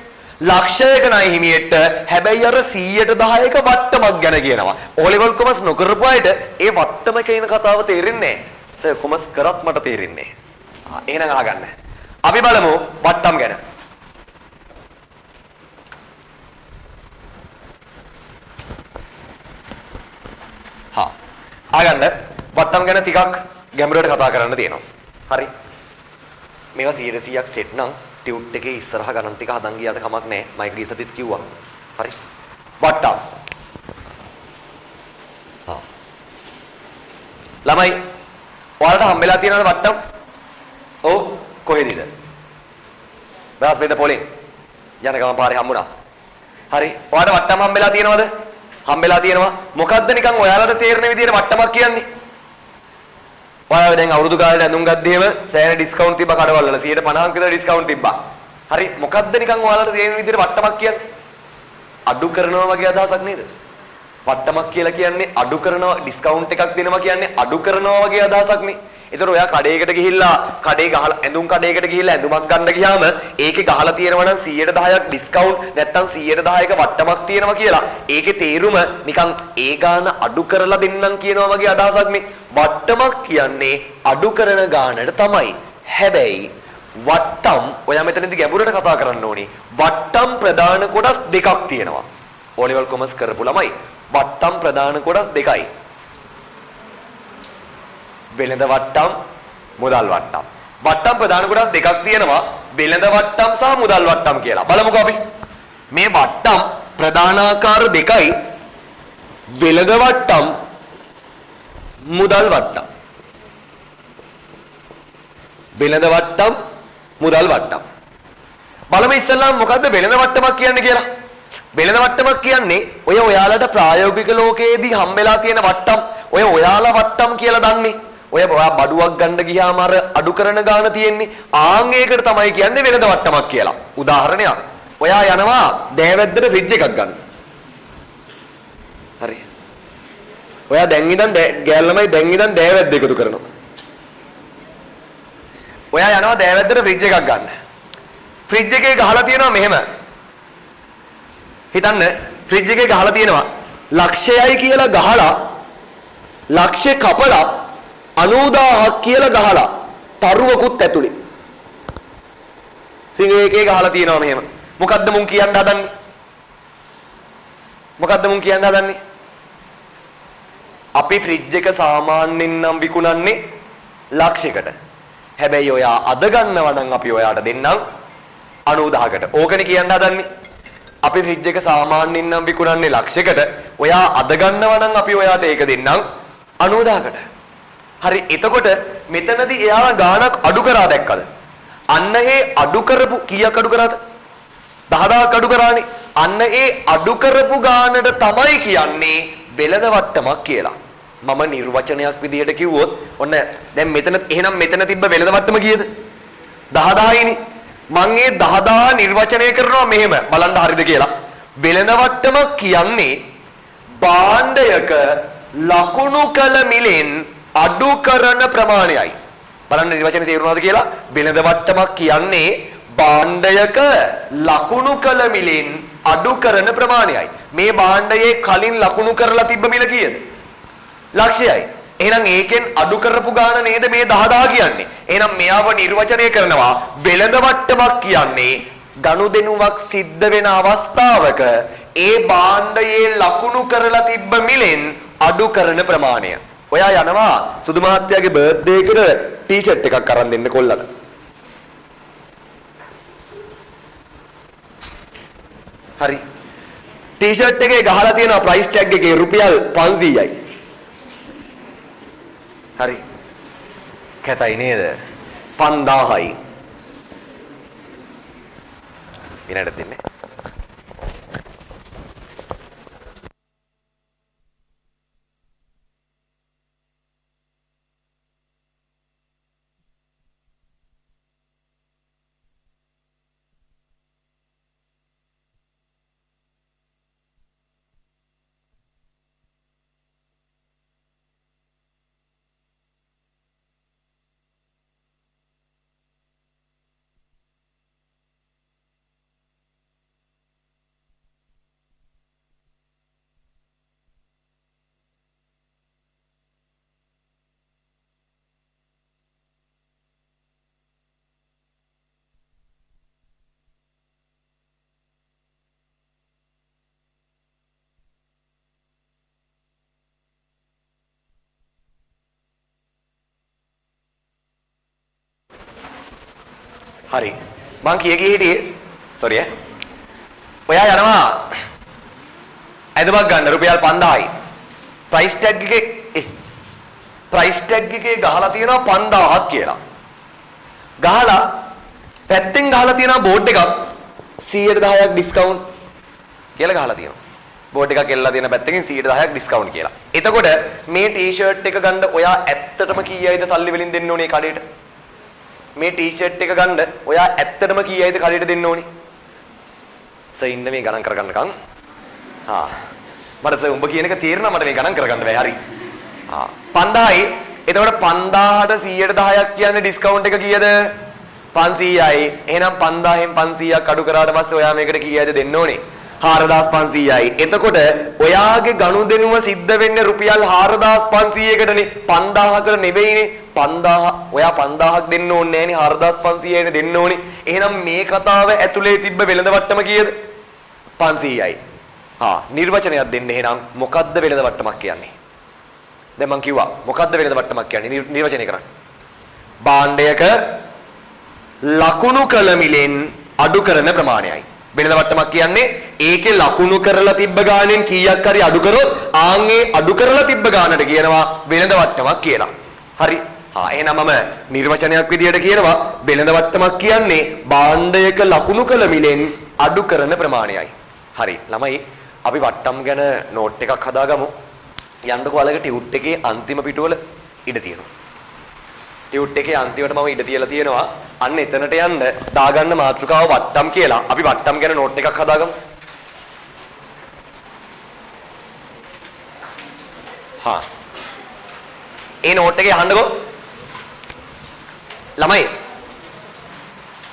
ලක්ෂයක ණය හිමියට. හැබැයි අර 110ක වට්ටමක් ගැන කියනවා. O level කොමර්ස් නොකරපු අයට ඒ වට්ටම කියන කතාව තේරෙන්නේ නැහැ. සර් කොමර්ස් කරත් මට තේරෙන්නේ නැහැ. එහෙනම් අහගන්න. අපි බලමු වට්ටම් ගැන. අහගන්න. වට්ටම් ගැන ටිකක් ගැඹුරට කතා කරන්න තියෙනවා. හරි. මේවා 100%ක් සෙට් නම් ටියුට් එකේ ඉස්සරහ ගණන් ටික හදන් ගියාට කමක් නැහැ. මයික් ගීසතිත් කිව්වා. හරි. වට්ටම්. ළමයි ඔයාලට හම්බෙලා තියෙනවද වට්ටම්? ඔව් කොහෙදද? බස් බෙද පොලේ. යන ගමන් පාරේ හම්බුණා. හරි. ඔයාලට වට්ටම් හම්බෙලා තියෙනවද? හම්බෙලා තියෙනවා. මොකද්ද නිකන් ඔයාලට තේරෙන විදිහට වට්ටමක් කියන්නේ? ඔයාලා දැන් අවුරුදු කාලේ ඇඳුම් ගත්තේම සෑහෙන ඩිස්කවුන්ට් තිබ්බා කඩවල වල 150ක් විතර ඩිස්කවුන්ට් තිබ්බා. හරි මොකද්ද නිකන් ඔයාලට තේරෙන විදිහට වට්ටමක් කියන්නේ? අඩු කරනවා වගේ අදහසක් නේද? වට්ටමක් කියලා කියන්නේ අඩු කරනවා ඩිස්කවුන්ට් එකක් දෙනවා කියන්නේ අඩු කරනවා වගේ අදහසක් නේ. ඒතර ඔයා කඩේකට ගිහිල්ලා කඩේ ගහලා ඇඳුම් කඩේකට ගිහිල්ලා ඇඳුමක් ගන්න ගියාම ඒකේ ගහලා තියෙනවා නම් 110ක් ඩිස්කවුන්ට් නැත්නම් 110ක වට්ටමක් තියෙනවා කියලා. ඒකේ තේරුම නිකන් ඒ ගාන අඩු කරලා දෙන්නම් කියනවා වගේ අදහසක් නේ. වට්ටමක් කියන්නේ අඩු කරන ගානට තමයි. හැබැයි වට්ටම් ඔයා මෙතනදී ගැඹුරට කතා කරන්න ඕනේ. වට්ටම් ප්‍රධාන කොටස් දෙකක් තියෙනවා. O level commerce කරපු ළමයි වට්ටම් ප්‍රධාන කොටස් දෙකයි. වෙළඳ වට්ටම් මුදල් වට්ටම්. වට්ටම් ප්‍රධාන කොටස් දෙකක් තියෙනවා. වෙළඳ වට්ටම් සහ මුදල් වට්ටම් කියලා. බලමුකෝ අපි. මේ වට්ටම් ප්‍රධානාකාර දෙකයි. වෙළඳ වට්ටම් මුදල් වට්ටම්. වෙළඳ වට්ටම් මුදල් වට්ටම්. බලමු ඉස්සෙල්ලාම මොකද්ද වෙළඳ වට්ටමක් කියන්නේ කියලා. වෙළඳ වට්ටමක් කියන්නේ ඔය ඔයාලට ප්‍රායෝගික ලෝකයේදී හම්බෙලා තියෙන වට්ටම්. ඔය ඔයාලා වට්ටම් කියලා දන්නේ. ඔයා බඩුවක් ගන්න ගියාම අර අඩු කරන ගාන තියෙන්නේ. ආන් ඒකට තමයි කියන්නේ වෙළඳ වට්ටමක් කියලා. උදාහරණයක්. ඔයා යනවා දෑවැද්දට ෆ්‍රිජ් එකක් ගන්න. හරි. ඔයා දැන් ඉඳන් ගෑල්ලමයි දැන් ඉඳන් දෑවැද්ද එකතු කරනවා. ඔයා යනවා දෑවැද්දට ෆ්‍රිජ් එකක් ගන්න. ෆ්‍රිජ් එකේ ගහලා තියෙනවා මෙහෙම. හිතන්න ෆ්‍රිජ් එකේ ගහලා තියෙනවා ලක්ෂයයි කියලා ගහලා ලක්ෂ කපලා 90000ක් කියලා ගහලා තරුවකුත් ඇතුලේ. සිංහ එකේ ගහලා තියෙනවා මෙහෙම. මොකද්ද මුන් කියන්න හදන්නේ? මොකද්ද මුන් කියන්න හදන්නේ? අපි ෆ්‍රිජ් එක සාමාන්‍යයෙන් නම් විකුණන්නේ ලක්ෂයකට. හැබැයි ඔයා අද ගන්නවා නම් අපි ඔයාට දෙන්නම් 90000කට. ඕකනේ කියන්න හදන්නේ. අපි ෆ්‍රිජ් එක සාමාන්‍යයෙන් නම් විකුණන්නේ ලක්ෂයකට. ඔයා අද ගන්නවා නම් අපි ඔයාට ඒක දෙන්නම් 90000කට. හරි එතකොට මෙතනදී එයාලා ගාණක් අඩු කරා දැක්කද? අන්න ඒ අඩු කරපු කීයක් අඩු කරාද? 10000ක් අඩු කරානේ. අන්න ඒ අඩු කරපු ගාණට තමයි කියන්නේ වෙළඳ වට්ටමක් කියලා. මම නිර්වචනයක් විදිහට කිව්වොත් ඔන්න දැන් මෙතන එහෙනම් මෙතන තිබ්බ වෙළඳ වට්ටම කීයද? 10000යිනේ. මම ඒ 10000 නිර්වචනය කරනවා මෙහෙම බලන්න හරිද කියලා. වෙළඳ වට්ටම කියන්නේ භාණ්ඩයක ලකුණු කළ මිලෙන් අඩු කරන ප්‍රමාණයයි. බලන්න නිර්වචනේ තේරුණාද කියලා? වෙළඳ වට්ටමක් කියන්නේ භාණ්ඩයක ලකුණු කළ මිලෙන් අඩු කරන ප්‍රමාණයයි. මේ භාණ්ඩයේ කලින් ලකුණු කරලා තිබ්බ මිල කීයද? ලක්ෂයයි. එහෙනම් ඒකෙන් අඩු කරපු ගාන නේද මේ 10000 කියන්නේ. එහෙනම් මෙයාව නිර්වචනය කරනවා වෙළඳ වට්ටමක් කියන්නේ ගනුදෙනුවක් සිද්ධ වෙන අවස්ථාවක ඒ භාණ්ඩයේ ලකුණු කරලා තිබ්බ මිලෙන් අඩු කරන ප්‍රමාණය. ඔයා යනවා සුදු මහත්තයාගේ බර්ත්ඩේ එකට ටී-ෂර්ට් එකක් අරන් දෙන්න කොල්ලට. හරි. ටී-ෂර්ට් එකේ ගහලා තියෙනවා ප්‍රයිස් ටැග් එකේ රුපියල් 500යි. හරි. කැතයි නේද? 5000යි. ඊනට දෙන්නේ. හරි. මං කිය හිටියේ sorry ඈ. ඔයා යනවා ඇඳුමක් ගන්න රුපියල් 5000යි. ප්‍රයිස් ටැග් එකේ ගහලා තියෙනවා 5000ක් කියලා. ගහලා පැත්තෙන් ගහලා තියෙනවා බෝඩ් එකක් 110ක් ඩිස්කවුන්ට් කියලා ගහලා තියෙනවා. බෝඩ් එකක් එල්ලලා තියෙන පැත්තකින් 110ක් ඩිස්කවුන්ට් කියලා. එතකොට මේ ටී-ෂර්ට් එක ගන්න ඔයා ඇත්තටම කීයයිද සල්ලි වලින් දෙන්න ඕනේ කඩේට? මේ ටී-ෂර්ට් එක ගන්න ඔයා ඇත්තටම කීයයිද කඩේට දෙන්න ඕනේ? සර් ඉන්න මේ ගණන් කරගන්නකම්. මට සර් උඹ කියන එක තේරෙනවා මට මේ ගණන් කරගන්න බෑ. හරි. 5000යි. එතකොට 5000ට 110ක් කියන්නේ ඩිස්කවුන්ට් එක කීයද? 500යි. එහෙනම් 5000න් 500ක් අඩු කරාට පස්සේ ඔයා මේකට කීයද දෙන්න ඕනේ? 4500යි. එතකොට ඔයාගේ ගනුදෙනුව සිද්ධ වෙන්නේ රුපියල් 4500කටනේ. 5000කට නෙවෙයිනේ. 5000 ඔයා 5000ක් දෙන්න ඕනේ නෑනේ 4500යිනේ දෙන්න ඕනේ. එහෙනම් මේ කතාව ඇතුලේ තිබ්බ වෙළඳ වට්ටම කීයද? 500යි. නිර්වචනයක් දෙන්න එහෙනම් මොකද්ද වෙළඳ වට්ටමක් කියන්නේ? දැන් මං කිව්වා මොකද්ද වෙළඳ වට්ටමක් කියන්නේ නිර්වචනය කරන්න. භාණ්ඩයක ලකුණු කළ මිලෙන් අඩු කරන ප්‍රමාණයයි. වෙළඳ වට්ටමක් කියන්නේ ඒකේ ලකුණු කරලා තිබ්බ ගාණෙන් කීයක් හරි අඩු කරොත් ආන්ගේ අඩු කරලා තිබ්බ ගාණට කියනවා වෙළඳ වට්ටමක් කියලා. හරි. එහෙනම් මම නිර්වචනයක් විදියට කියනවා වෙළඳ වට්ටමක් කියන්නේ භාණ්ඩයක ලකුණු කළ මිලෙන් අඩු කරන ප්‍රමාණයයි. හරි. ළමයි අපි වට්ටම් ගැන නෝට් එකක් හදාගමු. යන්නකෝ අලක ටියුට් එකේ අන්තිම පිටුවල ඉඩ තියෙනවා. ටියුට් එකේ අන්තිමට මම ඉඩ තියලා තියෙනවා. අන්න එතනට යන්න දාගන්න මාතෘකාව වට්ටම් කියලා. අපි වට්ටම් ගැන නෝට් එකක් හදාගමු. ඒ නෝට් එකේ අහන්නකෝ. ළමයි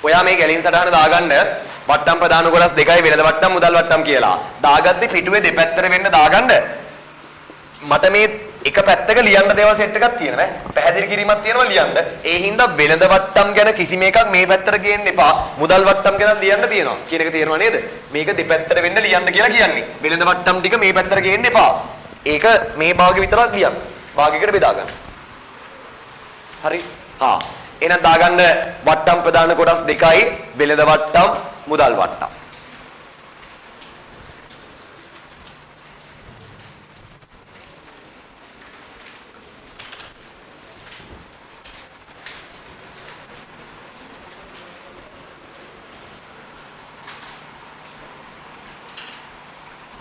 ඔයා මේ ගැලින් සටහන දාගන්න වට්ටම් ප්‍රධාන කොටස් දෙකයි වෙළඳ වට්ටම් මුදල් වට්ටම් කියලා. දාගද්දි පිටුවේ දෙපැත්තට වෙන්න දාගන්න. මට මේ එක පැත්තක ලියන්න දේවල් සෙට් එකක් තියෙනවා. පැහැදිලි කිරීමක් තියෙනවා ලියන්න. ඒ හින්දා වෙළඳ වට්ටම් ගැන කිසිම එකක් මේ පැත්තට ගේන්න එපා. මුදල් වට්ටම් ගැන ලියන්න තියෙනවා. කියන එක තේරෙනව නේද? මේක දෙපැත්තට වෙන්න ලියන්න කියලා කියන්නේ. වෙළඳ වට්ටම් ටික මේ පැත්තට ගේන්න එපා. ඒක මේ භාගෙ විතරක් ලියන්න. භාගයකට බෙදා ගන්න. හරි? එහෙනම් දාගන්න වට්ටම් ප්‍රධාන කොටස් දෙකයි වෙළඳ වට්ටම් මුදල් වට්ටම්.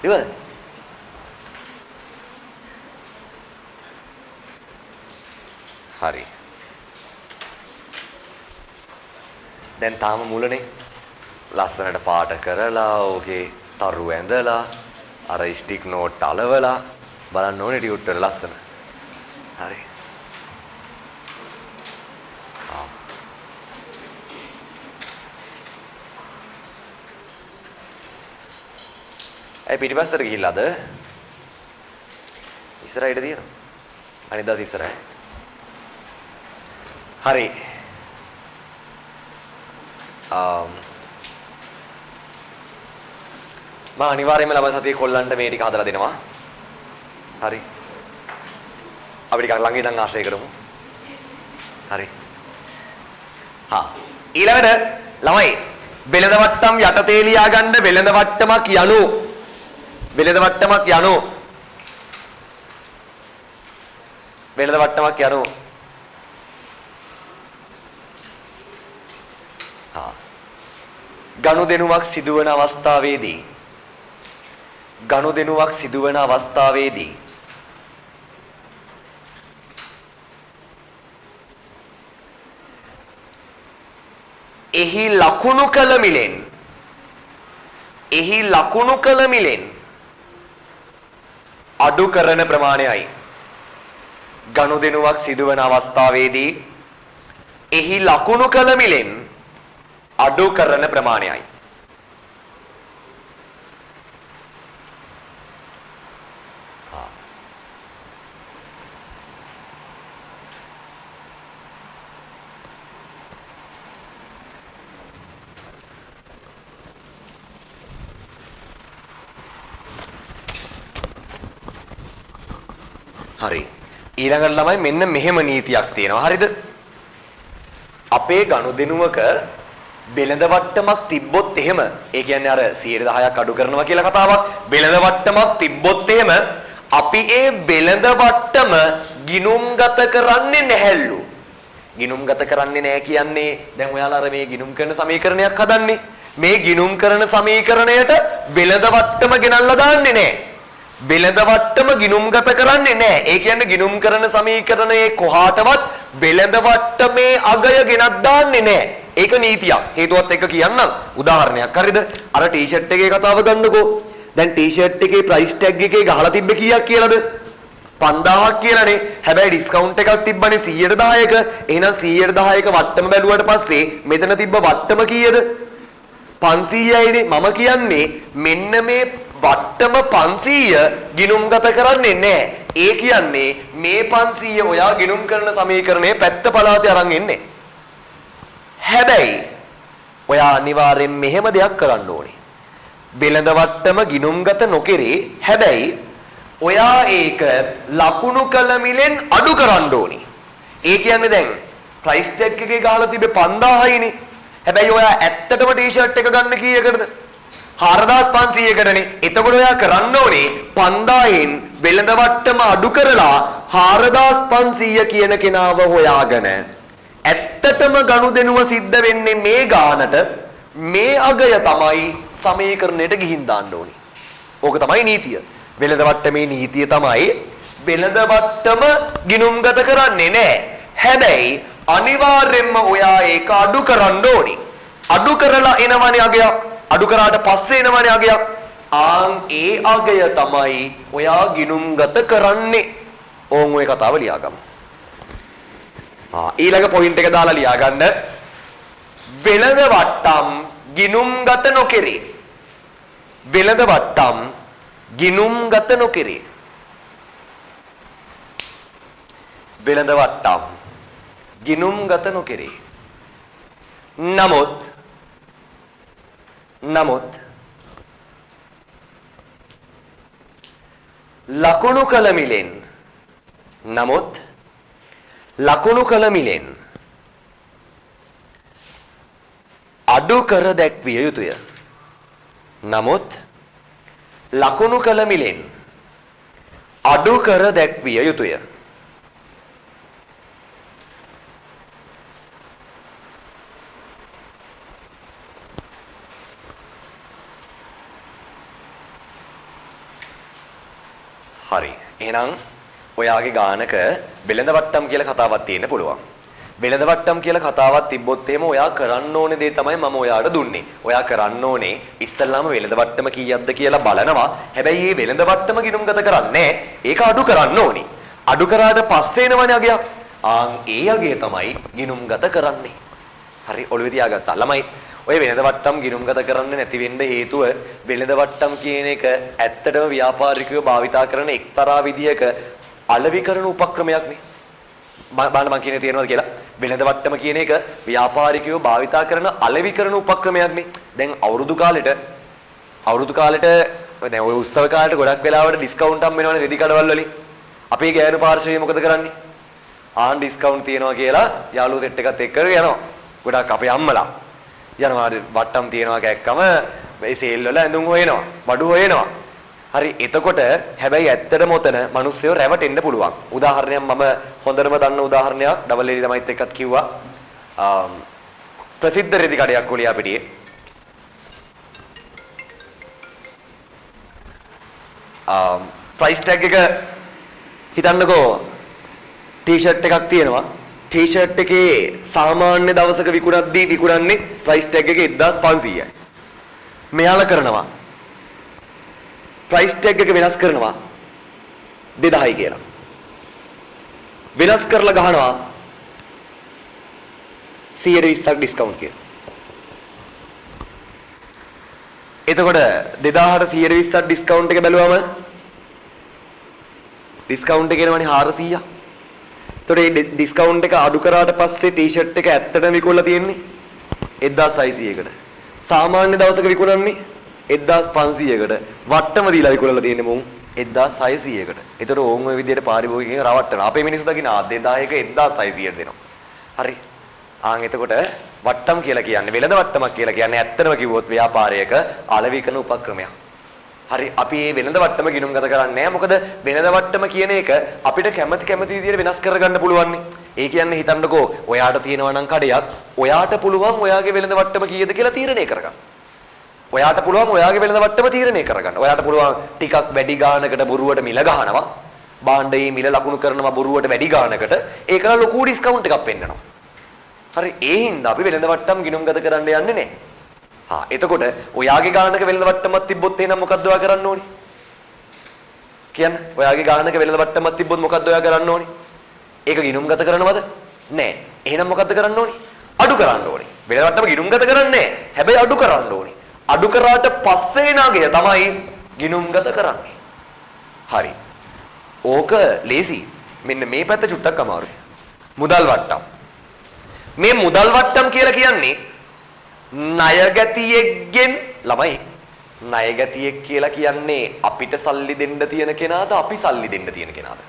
ඉවරද? හරි. දැන් තාම මුලනේ. ලස්සනට පාට කරලා ඕකේ තරු ඇඳලා අර ස්ටික් නෝට් අලවලා බලන්න ඕනේ ටියුට් වල ලස්සන. හරි. පිටිපස්සට ගිහිල්ලාද? ඉස්සරහට තියෙනවා. අනිද්දාස් ඉස්සරහ. හරි. මම අනිවාර්යයෙන්ම ළම සතියේ කොල්ලන්ට මේ ටික හදලා දෙනවා. හරි. අපි ටිකක් ළඟ ඉඳන් ආශ්‍රය කරමු. හරි. හා ඊළඟට ළමයි වෙළඳ වට්ටම් යටතේ ලියා ගන්න වෙළඳ වට්ටමක් යනු වෙළඳ වට්ටමක් යනු වෙළඳ වට්ටමක් යනු හා ගනුදෙනුවක් සිදුවන අවස්ථාවේදී ගනුදෙනුවක් සිදුවන අවස්ථාවේදී එහි ලකුණු කළ මිලෙන් අඩු කරන ප්‍රමාණයයි ගනුදෙනුවක් සිදුවන අවස්ථාවේදී එහි ලකුණු කළ මිලෙන් අඩු කරන ප්‍රමාණයයි හරි ඊළඟට ළමයි මෙන්න මෙහෙම නීතියක් තියෙනවා හරිද අපේ ගනුදෙනුවක වෙළඳ වට්ටමක් තිබ්බොත් එහෙම ඒ කියන්නේ අර 10%ක් අඩු කරනවා කියලා කතාවක් වෙළඳ වට්ටමක් තිබ්බොත් එහෙම අපි ඒ වෙළඳ වට්ටම ගිණුම්ගත කරන්නේ නැහැලු ගිණුම්ගත කරන්නේ නැහැ කියන්නේ දැන් ඔයාලා අර මේ ගිණුම් කරන සමීකරණයක් හදන්නේ මේ ගිණුම් කරන සමීකරණයට වෙළඳ වට්ටම ගෙනල්ලා දාන්නේ නැහැ වෙළඳ වට්ටම ගිණුම්ගත කරන්නේ නැහැ. ඒ කියන්නේ ගිණුම් කරන සමීකරණයේ කොහාටවත් වෙළඳ වට්ටමේ අගය ගෙනත් දාන්නේ නැහැ. ඒක නීතියක්. හේතුවත් එක කියන්නම්. උදාහරණයක් හරිද? අර ටී-ෂර්ට් එකේ කතාව ගන්නකෝ. දැන් ටී-ෂර්ට් එකේ ප්‍රයිස් ටැග් එකේ ගහලා තිබ්බේ කීයක් කියලාද? 5000ක් කියලානේ. හැබැයි ඩිස්කවුන්ට් එකක් තිබ්බනේ 110ක. එහෙනම් 110ක වට්ටම බැලුවට පස්සේ මෙතන තිබ්බ වට්ටම කීයද? 500යිනේ. මම කියන්නේ මෙන්න මේ වට්ටම 500 ගිණුම්ගත කරන්නේ නැහැ. ඒ කියන්නේ මේ 500 ඔයා ගිණුම් කරන සමීකරණයේ පැත්ත පළාතේ අරන් එන්නේ. හැබැයි ඔයා අනිවාර්යෙන් මෙහෙම දෙයක් කරන්න ඕනේ. වෙළඳ වට්ටම ගිණුම්ගත නොකරේ. හැබැයි ඔයා ඒක ලකුණු කළ මිලෙන් අඩු කරන්න ඕනේ. ඒ කියන්නේ දැන් ප්‍රයිස් ටැග් එකේ ගහලා තිබ්බේ 5000යිනේ. හැබැයි ඔයා ඇත්තටම ටී-ෂර්ට් එක ගන්න කීයකටද? 4500කටනේ. එතකොට ඔයා කරන්න ඕනේ 5000න් වෙළඳ වට්ටම අඩු කරලා 4500 කියන කෙනාව හොයාගෙන ඇත්තටම ගනුදෙනුව සිද්ධ වෙන්නේ මේ ගානට මේ අගය තමයි සමීකරණයට ගිහින් දාන්න ඕනේ. ඕක තමයි නීතිය. වෙළඳ වට්ටමේ නීතිය තමයි වෙළඳ වට්ටම ගිණුම්ගත කරන්නේ නැහැ. හැබැයි අනිවාර්යෙන්ම ඔයා ඒක අඩු කරන්න ඕනේ. අඩු කරලා එනවනේ අගයක්. අඩු කරාට පස්සේ එනවනේ අගයක්. ආන් ඒ අගය තමයි ඔයා ගිණුම්ගත කරන්නේ. ඕන් ඔය කතාව ලියාගමු. ඊළඟ පොයින්ට් එක දාලා ලියා ගන්න. වෙළඳ වට්ටම් ගිණුම්ගත නොකෙරේ. වෙළඳ වට්ටම් ගිණුම්ගත නොකෙරේ. වෙළඳ වට්ටම් ගිණුම්ගත නොකෙරේ. නමුත් ලකුණු කළ මිලෙන් අඩු කර දැක්විය යුතුය. නමුත් ලකුණු කළ මිලෙන් අඩු කර දැක්විය යුතුය. හරි. එහෙනම් ඔයාගේ ගානක වෙළඳ වට්ටම් කියලා කතාවක් තියෙන්න පුළුවන්. වෙළඳ වට්ටම් කියලා කතාවක් තිබ්බොත් එහෙම ඔයා කරන්න ඕනේ දේ තමයි මම ඔයාට දුන්නේ. ඔයා කරන්න ඕනේ ඉස්සල්ලාම වෙළඳ වට්ටම කීයක්ද කියලා බලනවා. හැබැයි මේ වෙළඳ වට්ටම ගිණුම්ගත කරන්නේ ඒක අඩු කරන්න ඕනේ. අඩු කරාට පස්සේ එනවනේ අගයක්. ආන් ඒ අගය තමයි ගිණුම්ගත කරන්නේ. හරි ඔළුවේ තියාගත්තා. ළමයි ඔය වෙළඳ වට්ටම් ගිණුම්ගත කරන්න නැති වෙන්න හේතුව වෙළඳ වට්ටම් කියන එක ඇත්තටම ව්‍යාපාරිකයෝ භාවිතා කරන එක්තරා විදියක අලෙවිකරන උපක්‍රමයක් නේ. බලන්න මම කියන්නේ තේරෙනවද කියලා? වෙළඳ වට්ටම කියන එක ව්‍යාපාරිකයෝ භාවිතා කරන අලෙවිකරන උපක්‍රමයක් නේ. දැන් අවුරුදු කාලෙට දැන් ඔය උත්සව කාලෙට ගොඩක් වෙලාවට ඩිස්කවුන්ට් හම් වෙනවනේ රෙදි කඩවල් වලින්. අපේ ගෑනු පාර්ශවය මොකද කරන්නේ? ආන් ඩිස්කවුන්ට් තියනවා කියලා යාළුවෝ සෙට් එකත් එක්ක යනවා. ගොඩක් අපේ අම්මලා යනවා වට්ටම් තියනවා කැක්කම මේ සේල් වල ඇඳුම් හොයනවා, බඩු හොයනවා. හරි එතකොට හැබැයි ඇත්තටම ඔතන මිනිස්සුયો රැවටෙන්න පුළුවන්. උදාහරණයක් මම හොඳටම දන්න උදාහරණයක් ඩබල් එලි ළමයිත් එක්කත් කිව්වා. ප්‍රසිද්ධ රෙදි කඩයක් කොලියාපිටියේ. ප්‍රයිස් ටැග් එක හිතන්නකෝ ටී-ෂර්ට් එකක් තියෙනවා. ටී-ෂර්ට් එකේ සාමාන්‍ය දවසක විකුණන්නේ ප්‍රයිස් ටැග් එක 1500යි. මෙයාලා කරනවා ප්‍රයිස් ටැග් එක වෙනස් කරනවා 2000යි කියලා. වෙනස් කරලා ගහනවා 120ක් ඩිස්කවුන්ට් කියලා. එතකොට 2000ට 120ක් ඩිස්කවුන්ට් එක බැලුවම ඩිස්කවුන්ට් එක එනවනේ 400ක්. එතකොට මේ ඩිස්කවුන්ට් එක අඩු කරාට පස්සේ ටී-ෂර්ට් එක ඇත්තටම විකුණලා තියෙන්නේ 1600කට. සාමාන්‍ය දවසක විකුණන්නේ 1500කට. වට්ටම දීලා විකුණලා තියෙන්නේ මොන් 1600කට. ඒතර ඕන් ඔය විදිහට පාරිභෝගිකයන් රවට්ටනවා. අපේ මිනිස්සු දකින්න 2000ක 1600ට දෙනවා. හරි. එතකොට වට්ටම් කියලා කියන්නේ වෙළඳ වට්ටමක් කියලා කියන්නේ ඇත්තටම කිව්වොත් ව්‍යාපාරයක අලෙවිකන උපක්‍රමයක්. හරි අපි මේ වෙළඳ වට්ටම ගිණුම් ගත කරන්නේ නැහැ. මොකද වෙළඳ වට්ටම කියන එක අපිට කැමති විදිහට වෙනස් කරගන්න පුළුවන්. ඒ කියන්නේ හිතන්නකෝ ඔයාට තියෙනවා නම් කඩයක් ඔයාට පුළුවන් ඔයාගේ වෙළඳ වට්ටම කීයද කියලා තීරණය කරගන්න. ඔයාට පුළුවන් ඔයාගේ වෙළඳ වට්ටම තීරණය කරගන්න. ඔයාට පුළුවන් ටිකක් වැඩි ගාණකට බොරුවට මිල ගහනවා. භාණ්ඩයේ මිල ලකුණු කරනවා බොරුවට වැඩි ගාණකට. ඒකට ලොකු ඩිස්කවුන්ට් එකක් පෙන්නනවා. හරි ඒ හින්දා අපි වෙළඳ වට්ටම් ගිණුම් ගත කරන්න යන්නේ නැහැ. එතකොට ඔයාගේ ගානක වෙළඳ වට්ටමක් තිබ්බොත් එහෙනම් මොකද්ද ඔයා කරන්න ඕනේ? කියන්න. ඔයාගේ ගානක වෙළඳ වට්ටමක් තිබ්බොත් මොකද්ද ඔයා කරන්න ඕනේ? ඒක ගිණුම් ගත කරනවද? නැහැ. එහෙනම් මොකද්ද කරන්න ඕනේ? අඩු කරන්න ඕනේ. වෙළඳ වට්ටම ගිණුම් ගත කරන්නේ නැහැ. හැබැයි අඩු කරන්න ඕනේ. අඩු කරාට පස්සේ නාගය තමයි ගිණුම් ගත කරන්නේ. හරි. ඕක ලේසි. මෙන්න මේ පැත්ත චුට්ටක් අමාරුයි. මුදල් වට්ටම්. මේ මුදල් වට්ටම් කියලා කියන්නේ ණයගැතියෙක්ගෙන් ළමයි ණයගැතියෙක් කියලා කියන්නේ අපිට සල්ලි දෙන්න තියෙන කෙනාද අපි සල්ලි දෙන්න තියෙන කෙනාද?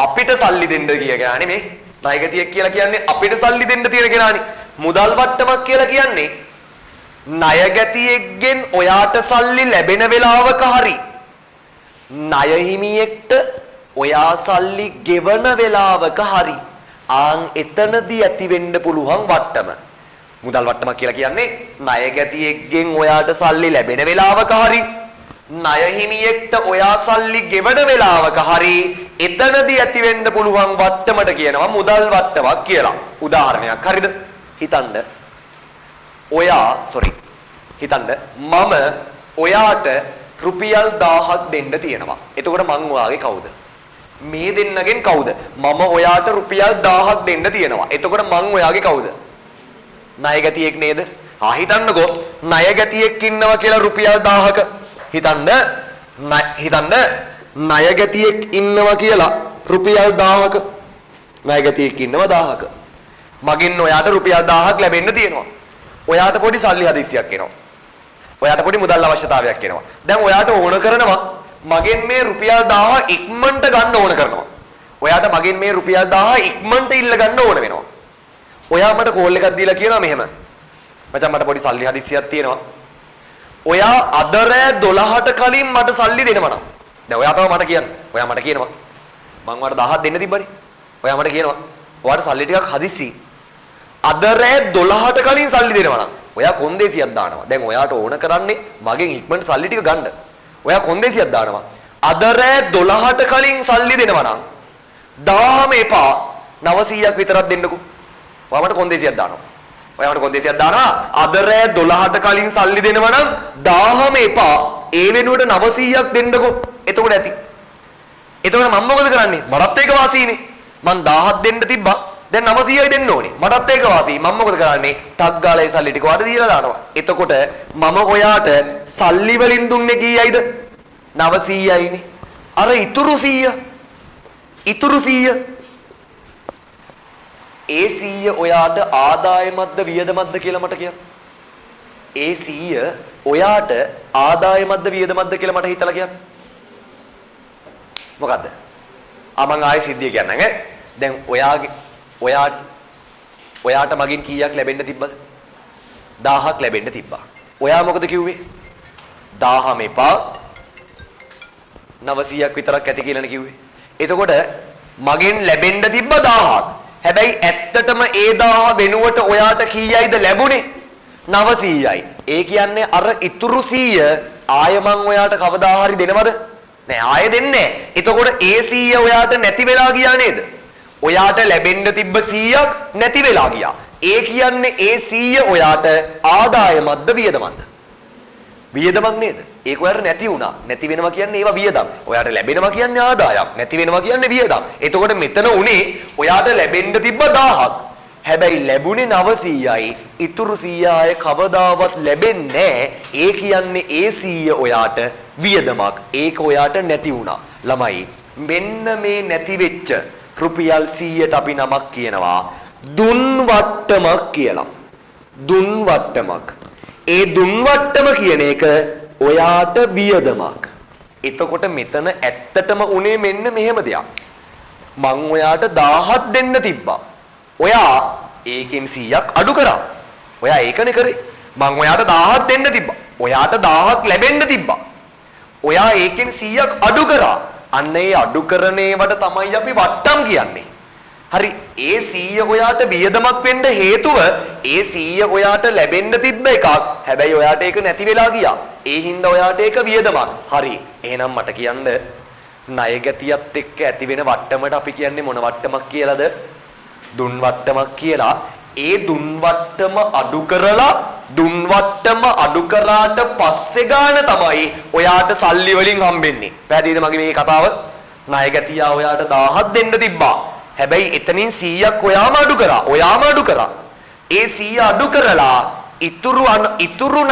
අපිට සල්ලි දෙන්න කියන්නේ මේ ණයගැතියෙක් කියලා කියන්නේ අපිට සල්ලි දෙන්න තියෙන කෙනානේ. මුදල් වට්ටමක් කියලා කියන්නේ ණයගැතියෙක්ගෙන් ඔයාට සල්ලි ලැබෙන වෙලාවක හරි ණය හිමියෙක්ට ඔයා සල්ලි ගෙවන වෙලාවක හරි එතනදී ඇති වෙන්න පුළුවන් වට්ටම. මුදල් වට්ටමක් කියලා කියන්නේ ණයගැතියෙක්ගෙන් ඔයාට සල්ලි ලැබෙන වෙලාවක හරි ණය හිමියෙක්ට ඔයා සල්ලි ගෙවන වෙලාවක හරි එතනදී ඇති වෙන්න පුළුවන් වට්ටමට කියනවා මුදල් වට්ටමක් කියලා. උදාහරණයක් හරිද? හිතන්න මම ඔයාට රුපියල් 1000ක් දෙන්න තියෙනවා. එතකොට මං ඔයාගේ කවුද? මේ දෙන්නගෙන් කවුද? මම ඔයාට රුපියල් 1000ක් දෙන්න තියෙනවා. එතකොට මං ඔයාගේ කවුද? ණයගැතියෙක් නේද? හිතන්නකෝ ණයගැතියෙක් ඉන්නවා කියලා රුපියල් 1000ක. හිතන්න ණයගැතියෙක් ඉන්නවා කියලා රුපියල් 1000ක. ණයගැතියෙක් ඉන්නවා 1000ක. මගෙන් ඔයාට රුපියල් 1000ක් ලැබෙන්න තියෙනවා. ඔයාට පොඩි සල්ලි හදිස්සියක් එනවා. ඔයාට පොඩි මුදල් අවශ්‍යතාවයක් එනවා. දැන් ඔයාට ඕන කරනවා මගෙන් මේ රුපියල් 1000 ඉක්මනට ගන්න ඕන කරනවා. ඔයාට මගෙන් මේ රුපියල් 1000 ඉක්මනට ඉල්ල ගන්න ඕන වෙනවා. ඔයා මට කෝල් එකක් දීලා කියනවා මෙහෙම. මචං මට පොඩි සල්ලි හදිස්සියක් තියෙනවා. ඔයා අද රෑ 12ට කලින් මට සල්ලි දෙනවා නම්. දැන් ඔයා තමයි මට කියන්නේ. ඔයා මට කියනවා මං ඔයාට 1000ක් දෙන්න තිබ්බනේ. ඔයා මට කියනවා ඔයාට සල්ලි ටිකක් හදිස්සි. අද රෑ 12ට කලින් සල්ලි දෙනවා නම්. ඔයා කොන්දේසියක් දානවා. දැන් ඔයාට ඕන කරන්නේ මගෙන් ඉක්මනට සල්ලි ටික ගන්න. ඔයා කොන්දේසියක් දානවා. අද රෑ 12ට කලින් සල්ලි දෙනවා නම් 1000ම එපා 900ක් විතරක් දෙන්නකෝ. ඔයා මට කොන්දේසියක් දානවා. ඔයා මට කොන්දේසියක් දානවා. අද රෑ 12ට කලින් සල්ලි දෙනවා නම් 1000ම එපා. ඒ වෙනුවට 900ක් දෙන්නකෝ. එතකොට ඇති. එතකොට මම මොකද කරන්නේ? මටත් ඒක වාසීනේ. මං 1000ක් දෙන්න තිබ්බා. දැන් 900යි දෙන්න ඕනේ. මටත් ඒක වාසී. මම මොකද කරන්නේ? ටක් ගාලා ඒ සල්ලි ටික ඔයාට දීලා දානවා. එතකොට මම ඔයාට සල්ලි වලින් දුන්නේ කීයයිද? 900යිනේ. අර ඉතුරු 100 ඒ 100 ඔයාට ආදායමක්ද වියදමක්ද කියලා මට කියන්න. ඒ 100 ඔයාට ආදායමක්ද වියදමක්ද කියලා මට හිතලා කියන්න. මොකද්ද? මං ආයෙ සිද්ධිය කියන්නම් ඈ. දැන් ඔයාට ඔයාට මගෙන් කීයක් ලැබෙන්න තිබ්බද? 1000ක් ලැබෙන්න තිබ්බා. ඔයා මොකද කිව්වේ? 1000 මෙපා 900ක් විතරක් ඇති කියලානේ කිව්වේ. එතකොට මගෙන් ලැබෙන්න තිබ්බ 1000ක්. හැබැයි ඇත්තටම ඒ 1000 වෙනුවට ඔයාට කීයයිද ලැබුණේ? 900යි. ඒ කියන්නේ අර ඉතුරු 100 ආය මං ඔයාට කවදා හරි දෙනවද? නෑ ආය දෙන්නේ නෑ. එතකොට ඒ 100 ඔයාට නැති වෙලා ගියා නේද? ඔයාට ලැබෙන්න තිබ්බ 100ක් නැති වෙලා ගියා. ඒ කියන්නේ ඒ 100 ඔයාට ආදායමක්ද වියදමක්ද? වියදමක් නේද? ඒක ඔයාට නැති වුණා. නැති වෙනවා කියන්නේ ඒවා වියදම්. ඔයාට ලැබෙනවා කියන්නේ ආදායම්. නැති වෙනවා කියන්නේ වියදම්. එතකොට මෙතන උනේ ඔයාට ලැබෙන්න තිබ්බ 1000ක්. හැබැයි ලැබුණේ 900යි. ඉතුරු 100 ආය කවදාවත් ලැබෙන්නේ නැහැ. ඒ කියන්නේ ඒ 100 ඔයාට වියදමක්. ඒක ඔයාට නැති වුණා. ළමයි මෙන්න මේ නැති වෙච්ච රුපියල් 100ට අපි නමක් කියනවා දුන් වට්ටමක් කියලා. දුන් වට්ටමක්. ඒ දුන් වට්ටම කියන එක ඔයාට වියදමක්. එතකොට මෙතන ඇත්තටම උනේ මෙන්න මෙහෙම දෙයක්. මං ඔයාට 1000ක් දෙන්න තිබ්බා. ඔයා ඒකෙන් 100ක් අඩු කරා. ඔයා ඒකනේ කරේ. මං ඔයාට 1000ක් දෙන්න තිබ්බා. ඔයාට 1000ක් ලැබෙන්න තිබ්බා. ඔයා ඒකෙන් 100ක් අඩු කරා. අන්න ඒ අඩු කරන ඒවට තමයි අපි වට්ටම් කියන්නේ. හරි ඒ 100 ඔයාට වියදමක් වෙන්න හේතුව ඒ 100 ඔයාට ලැබෙන්න තිබ්බ එකක්. හැබැයි ඔයාට ඒක නැති වෙලා ගියා. ඒ හින්දා ඔයාට ඒක වියදමක්. හරි එහෙනම් මට කියන්න ණය ගැතියත් එක්ක ඇති වෙන වට්ටමට අපි කියන්නේ මොන වට්ටමක් කියලාද? දුන් වට්ටමක් කියලා. ඒ දුන් වට්ටම අඩු කරලා දුන් වට්ටම අඩු කරාට පස්සේ ගාන තමයි ඔයාට සල්ලි වලින් හම්බෙන්නේ. පැහැදිලිද මගේ මේ කතාව? ණය ගැතියා ඔයාට 1000ක් දෙන්න තිබ්බා. හැබැයි එතනින් 100ක් ඔයාම අඩු කරා. ඔයාම අඩු කරා. ඒ 100 අඩු කරලා ඉතුරු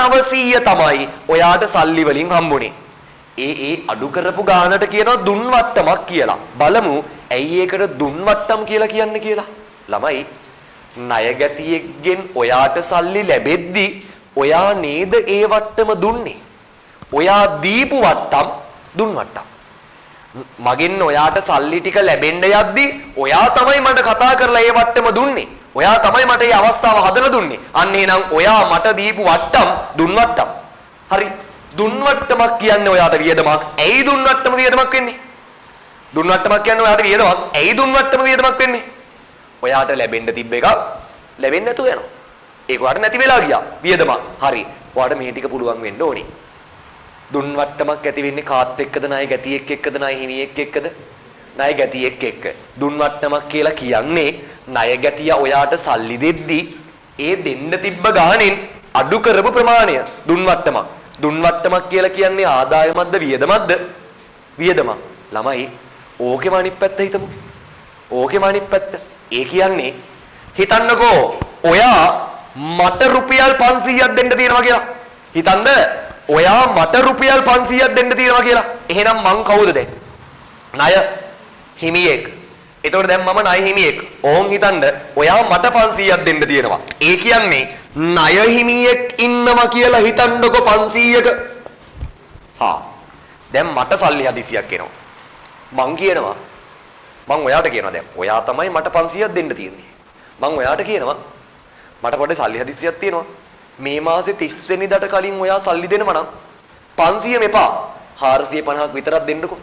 900 තමයි ඔයාට සල්ලි වලින් හම්බුනේ. ඒ අඩු කරපු ගානට කියනවා දුන් වට්ටමක් කියලා. බලමු ඇයි ඒකට දුන් වට්ටම් කියලා කියන්නේ කියලා. ළමයි ණය ගැතියෙක්ගෙන් ඔයාට සල්ලි ලැබෙද්දි ඔයා නේද ඒ වට්ටම දුන්නේ? ඔයා දීපු වට්ටම් දුන් වට්ටම්. මගෙන් ඔයාට සල්ලි ටික ලැබෙන්න යද්දි ඔයා තමයි මට කතා කරලා ඒ වට්ටම දුන්නේ. ඔයා තමයි මට මේ අවස්ථාව හදලා දුන්නේ. අන්න එහෙනම් ඔයා මට දීපු වට්ටම් දුන් වට්ටම්. හරි දුන් වට්ටමක් කියන්නේ ඔයාට වියදමක්. ඇයි දුන් වට්ටම වියදමක් වෙන්නේ? දුන් වට්ටමක් කියන්නේ ඔයාට වියදමක්. ඇයි දුන් වට්ටම වියදමක් වෙන්නේ? ඔයාට ලැබෙන්න තිබ්බ එක ලැබෙන්නේ නැතුව යනවා. ඒක ඔයාට නැති වෙලා ගියා. වියදමක්. හරි. ඔයාට මේ ටික පුළුවන් වෙන්න ඕනේ. දුන් වට්ටමක් ඇති වෙන්නේ කාත් එක්කද ණය ගැතියෙක් එක්කද ණය හිමියෙක් එක්කද? ණය ගැතියෙක් එක්ක. දුන් වට්ටමක් කියලා කියන්නේ ණය ගැතියා ඔයාට සල්ලි දෙද්දි ඒ දෙන්න තිබ්බ ගාණෙන් අඩු කරපු ප්‍රමාණය දුන් වට්ටමක්. දුන් වට්ටමක් කියලා කියන්නේ ආදායමක්ද වියදමක්ද? වියදමක්. ළමයි ඕකේම අනිත් පැත්ත හිතමු. ඕකේම අනිත් පැත්ත. ඒ කියන්නේ හිතන්නකෝ ඔයා මට රුපියල් 500ක් දෙන්න තියෙනවා කියලා. හිතන්න ඔයා මට රුපියල් 500ක් දෙන්න තියෙනවා කියලා. එහෙනම් මං කවුද දැන්? ණය හිමියෙක්. එතකොට දැන් මම ණය හිමියෙක්. ඕන් හිතන්න ඔයා මට 500ක් දෙන්න තියෙනවා. ඒ කියන්නේ ණය හිමියෙක් ඉන්නවා කියලා හිතන්නකො 500ක. දැන් මට සල්ලි හදිසියක් එනවා. මං කියනවා මං ඔයාට කියනවා දැන් ඔයා තමයි මට 500ක් දෙන්න තියෙන්නේ. මං ඔයාට කියනවා මට පොඩි සල්ලි හදිස්සියක් තියෙනවා. මේ මාසේ 30 වෙනිදාට කලින් ඔයා සල්ලි දෙනවා නම් 500 මෙපා 450ක් විතරක් දෙන්නකෝ.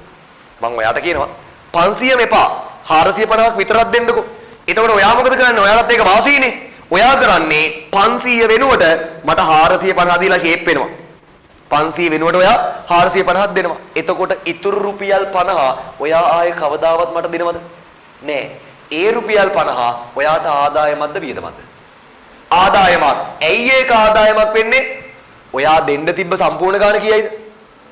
මං ඔයාට කියනවා 500 මෙපා 450ක් විතරක් දෙන්නකෝ. එතකොට ඔයා මොකද කරන්නේ? ඔයාලත් ඒක වාසීනේ. ඔයා කරන්නේ 500 වෙනුවට මට 450 දීලා ෂේප් වෙනවා. 500 වෙනුවට ඔයා 450ක් දෙනවා. එතකොට ඉතුරු රුපියල් 50 ඔයා ආයේ කවදාවත් මට දෙනවද? නෑ. ඒ රුපියල් 50 ඔයාට ආදායමක්ද වියදමක්ද? ආදායමක්. ඇයි ඒක ආදායමක් වෙන්නේ? ඔයා දෙන්න තිබ්බ සම්පූර්ණ ගාණ කීයයිද?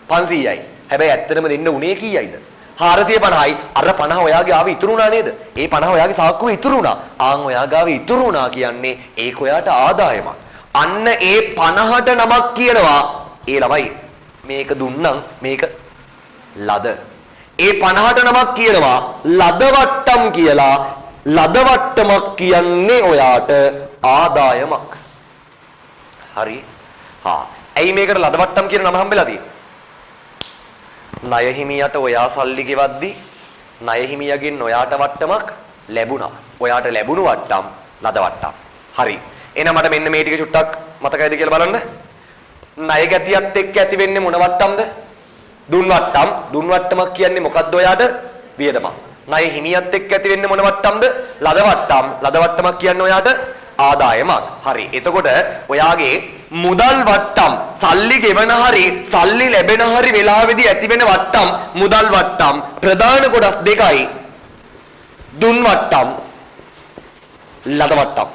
500යි. හැබැයි ඇත්තටම දෙන්න උනේ කීයයිද? 450යි. අර 50 ඔයාගේ ආවේ ඉතුරු වුණා නේද? ඒ 50 ඔයාගේ සාක්කුවේ ඉතුරු වුණා. ආන් ඔයා ගාවේ ඉතුරු වුණා කියන්නේ ඒක ඔයාට ආදායමක්. අන්න ඒ 50ට නමක් කියනවා. ඒ ළමයි මේක දුන්නම් මේක ලද. ඒ 50ට නමක් කියනවා ලද වට්ටම් කියලා. ලද වට්ටමක් කියන්නේ ඔයාට ආදායමක්. හරි. ඇයි මේකට ලද වට්ටම් කියන නම හම්බෙලා තියෙන්නේ? ණය හිමියට ඔයා සල්ලි ගෙවද්දි ණය හිමියගෙන් ඔයාට වට්ටමක් ලැබුණා. ඔයාට ලැබුණු වට්ටම් ලද වට්ටම්. හරි. එහෙනම් මට මෙන්න මේ ටික චුට්ටක් මතකයිද කියලා බලන්න. ණය ගැතියත් එක්ක ඇති වෙන්නේ මොන වට්ටම්ද? දුන් වට්ටම්. දුන් වට්ටමක් කියන්නේ මොකද්ද ඔයාට? වියදමක්. ණය හිමියත් එක්ක ඇති වෙන්නේ මොන වට්ටම්ද? ලද වට්ටම්. ලද වට්ටමක් කියන්නේ ඔයාට ආදායමක්. හරි. එතකොට ඔයාගේ මුදල් වට්ටම් සල්ලි ගෙවන හරි සල්ලි ලැබෙන හරි වෙලාවේදී ඇති වෙන වට්ටම් මුදල් වට්ටම් ප්‍රධාන කොටස් දෙකයි. දුන් වට්ටම් ලද වට්ටම්.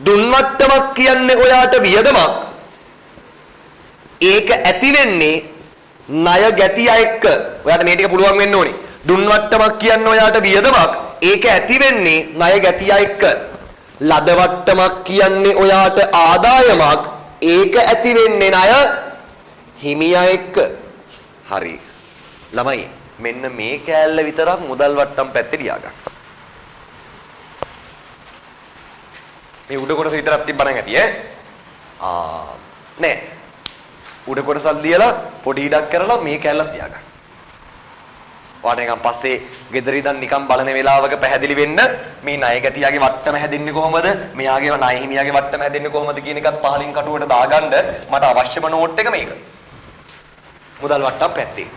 දුන් වට්ටමක් කියන්නේ ඔයාට වියදමක්. ඒක ඇති වෙන්නේ ණය ගැතිය එක්ක. ඔයාට මේ ටික පුළුවන් වෙන්න ඕනේ. දුන් වට්ටමක් කියන්නේ ඔයාට වියදමක්. ඒක ඇති වෙන්නේ ණය ගැතිය එක්ක. ලද වට්ටමක් කියන්නේ ඔයාට ආදායමක්. ඒක ඇති වෙන්නේ ණය හිමියා එක්ක. හරි. ළමයි මෙන්න මේ කෑල්ල විතරක් මුදල් වට්ටම් පැත්තේ ලියාගන්න. මේ උඩ කොටස විතරක් තිබ්බනම් ඇති නෑ. උඩ කොටසක් ලියලා පොඩි ඉඩක් කරලා මේ කෑල්ලක් තියාගන්න. වාට නිකන් පස්සේ ගෙදර ඉඳන් නිකන් බලන වෙලාවක පැහැදිලි වෙන්න මේ ණය ගැතියාගේ වට්ටම හැදෙන්නේ කොහොමද? මෙයාගේ ණය හිමියාගේ වට්ටම හැදෙන්නේ කොහොමද කියන එකත් පහලින් කටුවට දාගන්න මට අවශ්‍යම නෝට් එක මේක. මුදල් වට්ටම් පැත්තේ.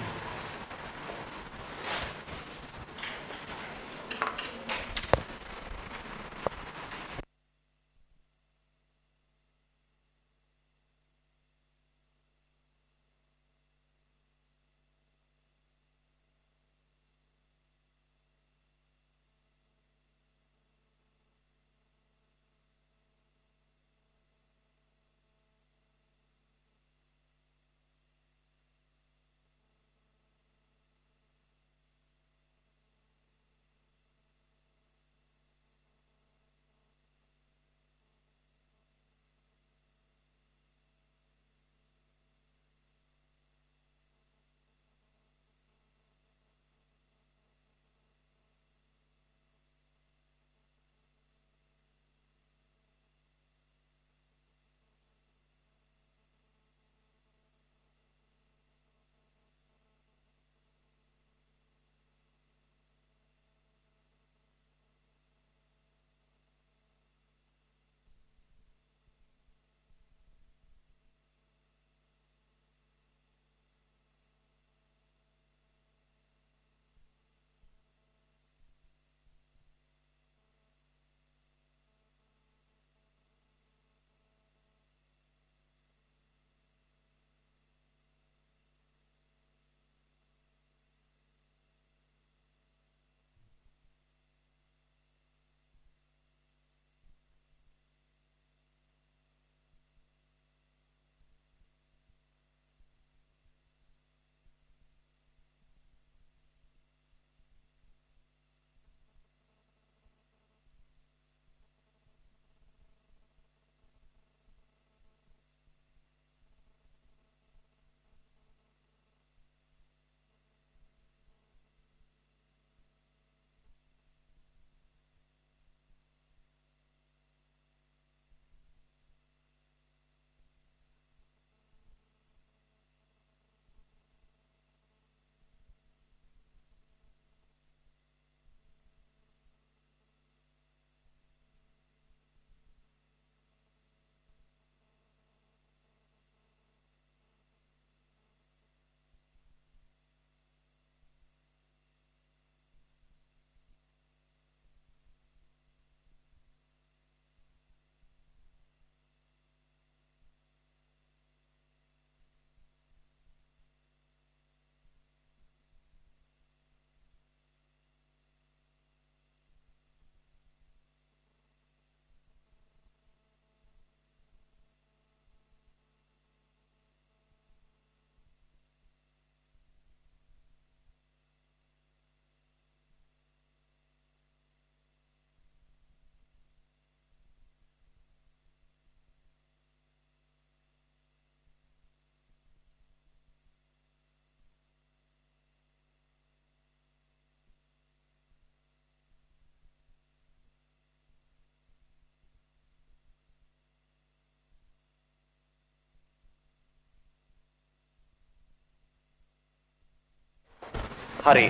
හරි.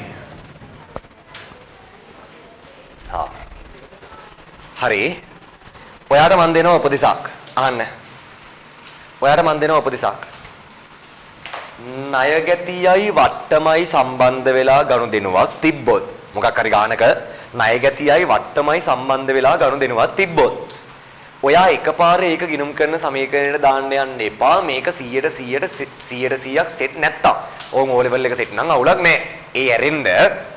හා. හරි. ඔයාට මන් දෙනවා උපදෙසක්. අහන්න. ඔයාට මන් දෙනවා උපදෙසක්. ණය ගැතියයි වට්ටමයි සම්බන්ධ වෙලා ගනුදෙනුවක් තිබ්බොත් මොකක් හරි ගානක ණය ගැතියයි වට්ටමයි සම්බන්ධ වෙලා ගනුදෙනුවක් තිබ්බොත් ඔයා එකපාරේ ඒක ගිණුම් කරන සමීකරණයට දාන්න යන්න එපා. මේක 100ක් සෙට් නැත්තම්. ඕන් ඕ ලෙවල් එක සෙට් නම් අවුලක් නැහැ. ඒ ඇරෙන්න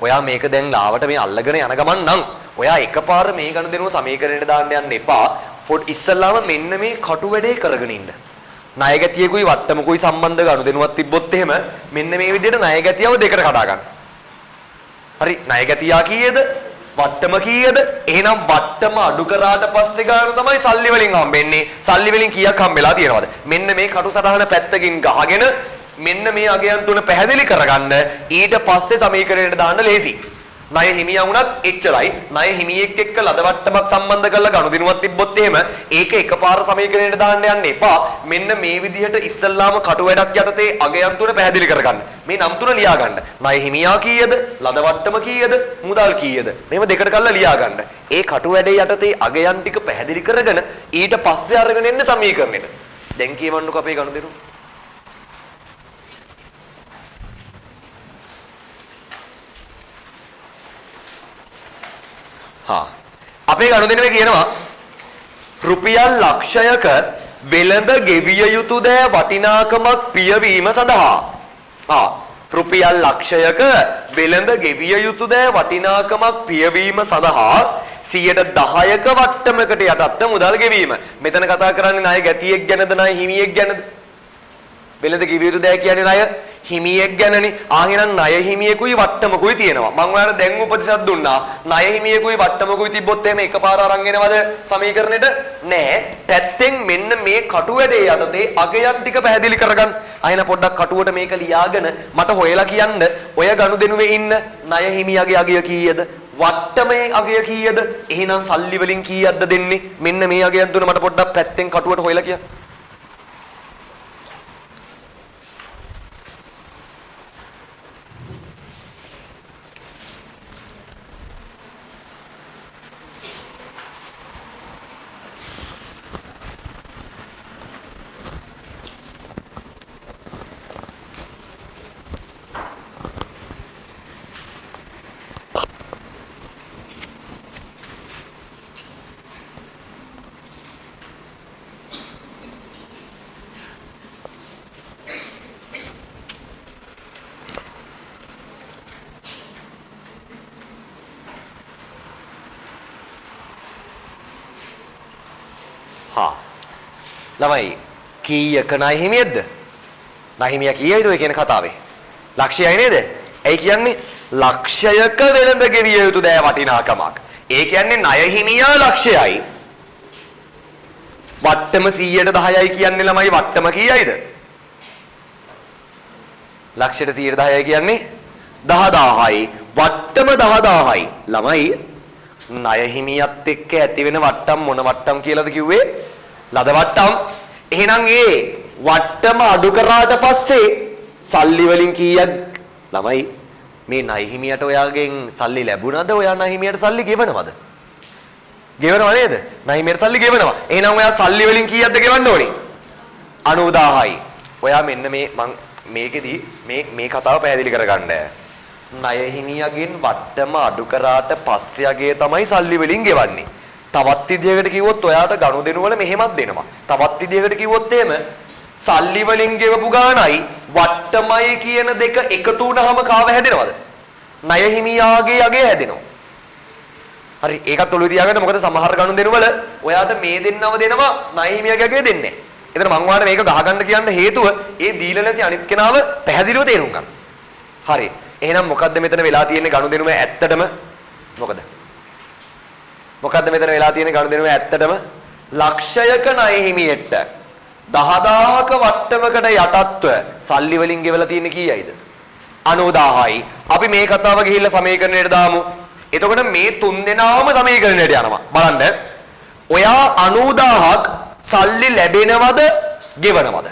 ඔයා මේක දැන් ලාවට මේ අල්ලගෙන යන ගමන් නම් ඔයා එකපාර මේ ගනුදෙනුව සමීකරණයට දාන්න යන්න එපා. පොඩ් ඉස්සල්ලාම මෙන්න මේ කටු වැඩේ කරගෙන ඉන්න. ණය ගැතියකුයි වට්ටමකුයි සම්බන්ධ ගනුදෙනුවක් තිබ්බොත් එහෙම මෙන්න මේ විදිහට ණය ගැතියව දෙකට කඩා ගන්න. හරි ණය ගැතියා කීයද? වට්ටම කීයද? එහෙනම් වට්ටම අඩු කරාට පස්සේ ගන්න තමයි සල්ලි වලින් හම්බෙන්නේ. සල්ලි වලින් කීයක් හම්බෙලා තියෙනවද? මෙන්න මේ කටු සටහන පැත්තකින් ගහගෙන මෙන්න මේ අගයන් තුන පැහැදිලි කරගන්න. ඊට පස්සේ සමීකරණයට දාන්න ලේසි. ණය හිමියා වුණත් එච්චරයි. ණය හිමියෙක් එක්ක ලද වට්ටමක් සම්බන්ධ කරලා ගනුදෙනුවක් තිබ්බොත් එහෙම ඒක එකපාර සමීකරණයට දාන්න යන්න එපා. මෙන්න මේ විදිහට ඉස්සල්ලාම කටු වැඩක් යටතේ අගයන් තුන පැහැදිලි කරගන්න. මේ නම් තුන ලියා ගන්න. ණය හිමියා කීයද? ලද වට්ටම කීයද? මුදල් කීයද? මේව දෙකට කරලා ලියා ගන්න. ඒ කටු වැඩේ යටතේ අගයන් ටික පැහැදිලි කරගෙන ඊට පස්සේ අරගෙන එන්න සමීකරණයට. දැන් කියවන්නකෝ අපේ ගනුදෙනුව. අපේ ගනුදෙනුවේ කියනවා රුපියල් ලක්ෂයක වෙළඳ ගෙවිය යුතු දෑ වටිනාකමක් පියවීම සඳහා රුපියල් ලක්ෂයක වෙළඳ ගෙවිය යුතු දෑ වටිනාකමක් පියවීම සඳහා 10%ක වට්ටමකට යටත්ව මුදල් ගෙවීම. මෙතන කතා කරන්නේ ණය ගැතියෙක් ගැනද ණය හිමියෙක් ගැනද? වෙළඳ ගෙවිය යුතු දෑ කියන්නේ ණය හිමියෙක් ගැනනේ. ආහෙනම් ණය හිමියෙකුයි වට්ටමකුයි තියෙනවා. මම ඔයාලට දැන් උපදෙසක් දුන්නා. ණය හිමියෙකුයි වට්ටමකුයි තිබ්බොත් එහෙම එකපාර අරන් එනවද සමීකරණෙට? නෑ. පැත්තෙන් මෙන්න මේ කටු වැඩේ යටතේ අගයන් ටික පැහැදිලි කරගන්න. ආයෙන පොඩ්ඩක් කටුවට මේක ලියාගෙන මට හොයලා කියන්න ඔය ගනුදෙනුවේ ඉන්න ණය හිමියාගේ අගය කීයද? වට්ටමේ අගය කීයද? එහෙනම් සල්ලි වලින් කීයක්ද දෙන්නේ? මෙන්න මේ අගයන් තුන මට පොඩ්ඩක් පැත්තෙන් කටුවට හොයලා කියන්න. ළමයි කීයක ණය හිමියද? ණය හිමියා කීයද ඔය කියන කතාවේ? ලක්ෂයයි නේද? ඇයි කියන්නේ? ලක්ෂයක වෙළඳ ගෙවිය යුතු දෑ වටිනාකමක්. ඒ කියන්නේ ණය හිමියා ලක්ෂයයි. වට්ටම 100ට 10යි කියන්නේ ළමයි වට්ටම කීයයිද? ලක්ෂයට 110යි කියන්නේ 10000යි. වට්ටම 10000යි. ළමයි ණය හිමියත් එක්ක ඇති වෙන වට්ටම් මොන වට්ටම් කියලාද කිව්වේ? ලද වට්ටම්. එහෙනම් ඒ වට්ටම අඩු කරාට පස්සේ සල්ලි වලින් කීයක්? ළමයි මේ ණය හිමියට ඔයාගෙන් සල්ලි ලැබුණාද? ඔයා ණය හිමියට සල්ලි ගෙවනවද? ගෙවනව නේද? ණය හිමියට සල්ලි ගෙවනවා. එහෙනම් ඔයා සල්ලි වලින් කීයක්ද ගෙවන්න ඕනේ? 90000යි. ඔයා මෙන්න මං මේකෙදි මේ කතාව පැහැදිලි කරගන්න. ණය හිමියගෙන් වට්ටම අඩු කරාට පස්සේ අගේ තමයි සල්ලි වලින් ගෙවන්නේ. තවත් විදියකට කිව්වොත් ඔයාට ගනුදෙනු වල මෙහෙමත් දෙනවා. තවත් විදියකට කිව්වොත් එහෙම සල්ලි වලින් ගෙවපු ගාණයි වට්ටමයි කියන දෙක එකතු වුණාම කාව හැදෙනවද? ණය හිමියාගේ අගේ හැදෙනවා. හරි ඒකත් ඔළුවේ තියාගන්න. මොකද සමහර ගනුදෙනු වල ඔයාට මේ දෙන්නව දෙනවා ණය හිමියාගේ අගේ දෙන්නේ නැහැ. එතන මං වාට මේක ගහගන්න කියන්න හේතුව ඒ දීලා නැති අනිත් කෙනාව පැහැදිලිව තේරුම් ගන්න. හරි. එහෙනම් මොකද්ද මෙතන වෙලා තියෙන්නේ ගනුදෙනුව ඇත්තටම? මොකද්ද මෙතන වෙලා තියෙන ගනුදෙනුව ඇත්තටම? ලක්ෂයක ණය හිමියෙට 10000ක වට්ටමකට යටත්ව සල්ලි වලින් ගෙවලා තියෙන්නේ කීයයිද? 90000යි. අපි මේ කතාව ගිහිල්ලා සමීකරණයට දාමු. එතකොට මේ තුන් දෙනාම සමීකරණයට යනවා. බලන්න. ඔයා 90000ක් සල්ලි ලැබෙනවද ගෙවනවද?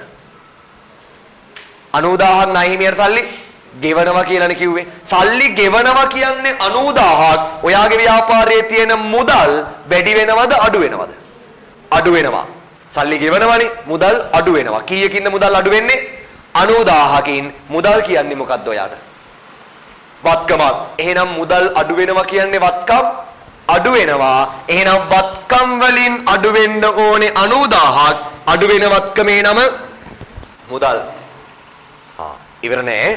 90000ක් ණය හිමියට සල්ලි ගෙවනවා කියලානේ කිව්වේ. සල්ලි ගෙවනවා කියන්නේ 90000ක්. ඔයාගේ ව්‍යාපාරයේ තියෙන මුදල් වැඩි වෙනවද අඩු වෙනවද? අඩු වෙනවා. සල්ලි ගෙවනවනේ මුදල් අඩු වෙනවා. කීයකින්ද මුදල් අඩු වෙන්නේ? 90000කින්. මුදල් කියන්නේ මොකද්ද ඔයාට? වත්කමක්. එහෙනම් මුදල් අඩු වෙනවා කියන්නේ වත්කම් අඩු වෙනවා. එහෙනම් වත්කම් වලින් අඩු වෙන්න ඕනේ 90000ක්. අඩු වෙන වත්කමේ නම මුදල්. ඉවර නෑ.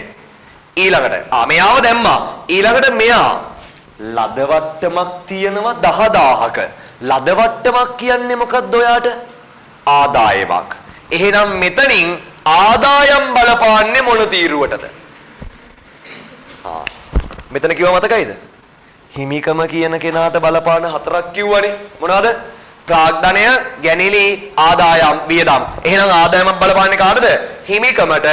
ඊළඟට මෙයාව දැම්මා. ඊළඟට මෙයා ලද වට්ටමක් තියෙනවා 10000ක. ලද වට්ටමක් කියන්නේ මොකද්ද ඔයාට? ආදායමක්. එහෙනම් මෙතනින් ආදායම් බලපාන්නේ මොන තීරුවටද? මෙතන කිව්ව මතකයිද? හිමිකම කියන කෙනාට බලපාන හතරක් කිව්වනේ. මොනවද? ප්‍රාග්ධනය, ගැනිලි, ආදායම්, වියදම්. එහෙනම් ආදායමක් බලපාන්නේ කාටද? හිමිකමට.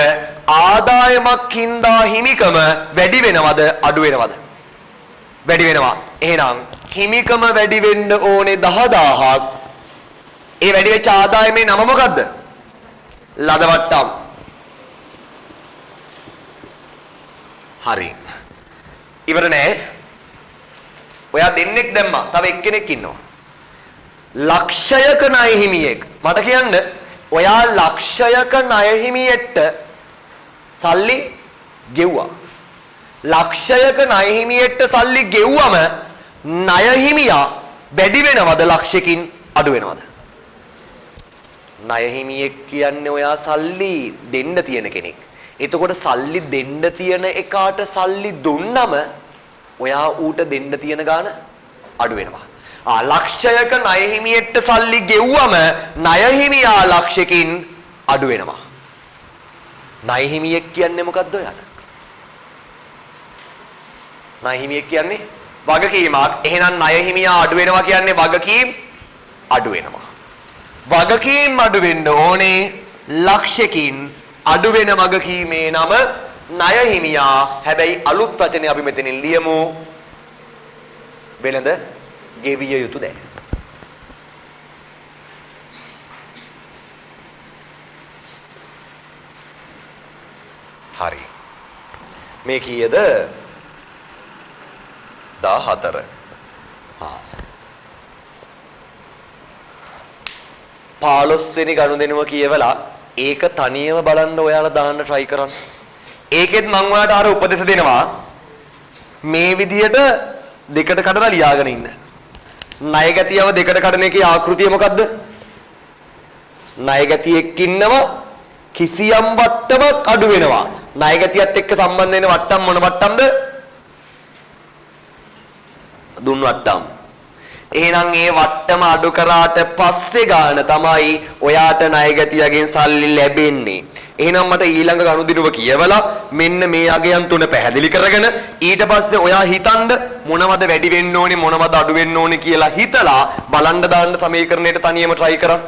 ආදායමක් හින්දා හිමිකම වැඩි වෙනවද අඩු වෙනවද? වැඩි වෙනවා. එහෙනම් හිමිකම වැඩි වෙන්න ඕනේ 10000ක්. ඒ වැඩි වෙච්ච ආදායමේ නම මොකද්ද? ලද වට්ටම්. හරි. ඉවර නෑ. ඔයා දෙන්නෙක් දැම්මා. තව එක්කෙනෙක් ඉන්නවා. ලක්ෂයක ණය හිමියෙක්. මට කියන්න ඔයා ලක්ෂයක ණය හිමියෙක්ට සල්ලි ගෙව්වා. ලක්ෂයක ණය හිමියෙක්ට සල්ලි ගෙව්වම ණය හිමියා වැඩි වෙනවද ලක්ෂයකින් අඩු වෙනවද? ණය හිමියෙක් කියන්නේ ඔයා සල්ලි දෙන්න තියෙන කෙනෙක්. එතකොට සල්ලි දෙන්න තියෙන එකාට සල්ලි දුන්නම ඔයා ඌට දෙන්න තියෙන ගාන අඩු වෙනවා. ලක්ෂයක ණය හිමියෙක්ට සල්ලි ගෙව්වම ණය හිමියා ලක්ෂයකින් අඩු වෙනවා. ණය හිමියෙක් කියන්නේ මොකද්ද ඔයාලා? ණය හිමියෙක් කියන්නේ වගකීමක්. එහෙනම් ණය හිමියා අඩු වෙනවා කියන්නේ වගකීම් අඩු වෙනවා. වගකීම් අඩු වෙන්න ඕනේ ලක්ෂයකින් අඩු වෙන වගකීමේ නම ණය හිමියා. හැබැයි අලුත් වචනේ අපි මෙතනින් ලියමු. වෙළඳ ගෙවිය යුතු දෑ. හරි. මේ කීයද? 14. 15 වෙනි ගනුදෙනුව කියවලා ඒක තනියම බලන්න ඔයාලා දාන්න try කරන්න. ඒකෙත් මම ඔයාලට අර උපදෙස් දෙනවා. මේ විදියට දෙකට කඩලා ලියාගෙන ඉන්න. ණය ගැතියව දෙකට කඩන එකේ ආකෘතිය මොකද්ද? ණය ගැතියෙක් ඉන්නවා කිසියම් වට්ටමක් අඩු වෙනවා. ණය ගැතියත් එක්ක සම්බන්ධ වෙන වට්ටම් මොන වට්ටම්ද? දුන් වට්ටම්. එහෙනම් ඒ වට්ටම අඩු කරාට පස්සේ ගාන තමයි ඔයාට ණය ගැතියගෙන් සල්ලි ලැබෙන්නේ. එහෙනම් මට ඊළඟ ගනුදෙනුව කියවලා මෙන්න මේ අගයන් තුන පැහැදිලි කරගෙන ඊට පස්සේ ඔයා හිතන්න මොනවද වැඩි වෙන්න ඕනේ මොනවද අඩු වෙන්න ඕනේ කියලා හිතලා බලන්න දාන්න සමීකරණයට තනියම try කරන්න.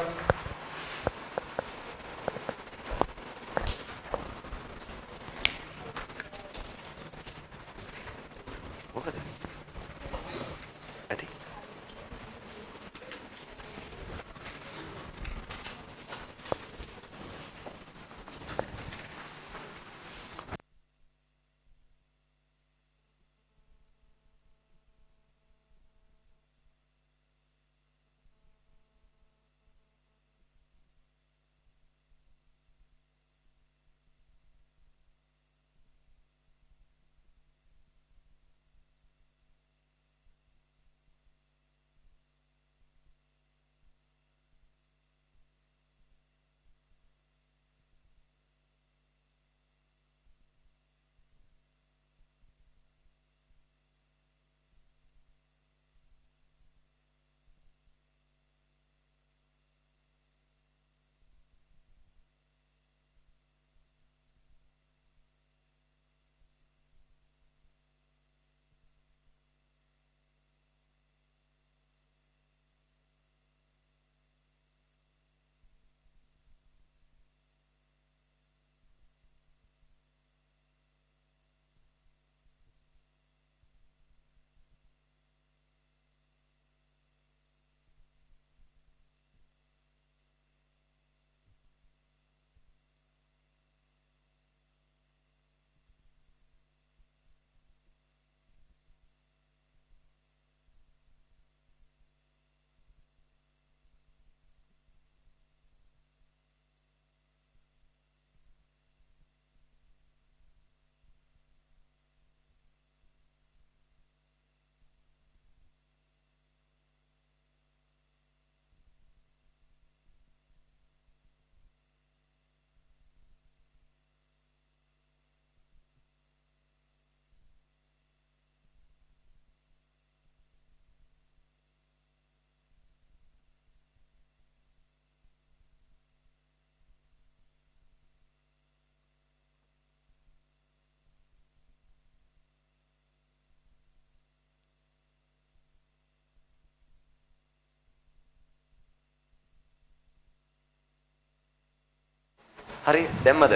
හරි දැම්මද?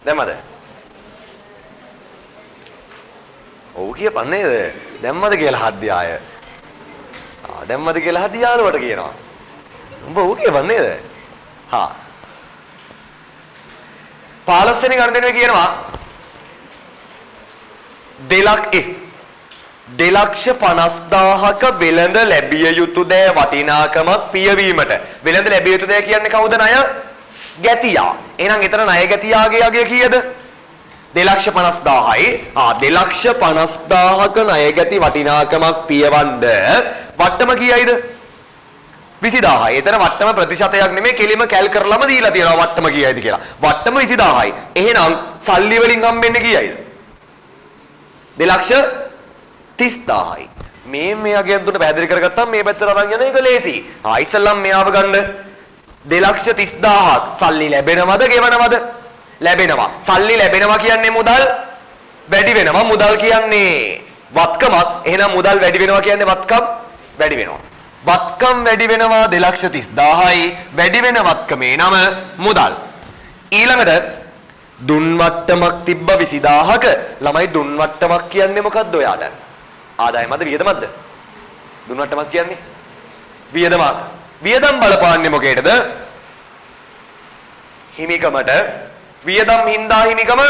දැම්මද? ඔව් කියපන්නේ දැම්මද කියලා හද්දි ආය. දැම්මද කියලා හද්දි යාළුවට කියනවා. උඹ ඔව් කියපන්නේද? හා 15 වෙනි ගණිතනේ කියනවා 2,50,000ක වෙළඳ ලැබිය යුතු දෑ වටිනාකමක් පියවීමට. වෙළඳ ලැබිය යුතු දෑ කියන්නේ කවුද? ණය ගැතියා. එහෙනම් එතන ණය ගැතියාගේ අගය කීයද? 2,50,000යි. 2,50,000ක ණය ගැති වටිනාකමක් පියවන්න වට්ටම කීයයිද? 20,000යි. එතන වට්ටම ප්‍රතිශතයක් නෙමෙයි කෙලිම කැල් කරලම දීලා තියෙනවා වට්ටම කීයයිද කියලා. වට්ටම 20,000යි. එහෙනම් සල්ලි වලින් හම්බෙන්නේ කීයයිද? 2,30,000යි. මේ අගයන් තුන පැහැදිලි කරගත්තාම මේ පැත්තට අරන් යන එක ලේසි. ඉස්සල්ලාම මෙයාව ගන්න 2,30,000ක් සල්ලි ලැබෙනවද ගෙවනවද? ලැබෙනවා. සල්ලි ලැබෙනවා කියන්නේ මුදල් වැඩි වෙනවා. මුදල් කියන්නේ වත්කමක්. එහෙනම් මුදල් වැඩි වෙනවා කියන්නේ වත්කම් වැඩි වෙනවා. වත්කම් වැඩි වෙනවා 2,30,000යි. වැඩි වෙන වත්කමේ නම මුදල්. ඊළඟට දුන් වට්ටමක් තිබ්බ 20,000ක ළමයි දුන් වට්ටමක් කියන්නේ මොකද්ද ඔයාට? ආදායමද වියදමක්ද? දුන් වට්ටමක් කියන්නේ වියදමක්. වියදම් බලපාන්නේ මොකේද? හිමිකමට. වියදම් හින්දා හිමිකම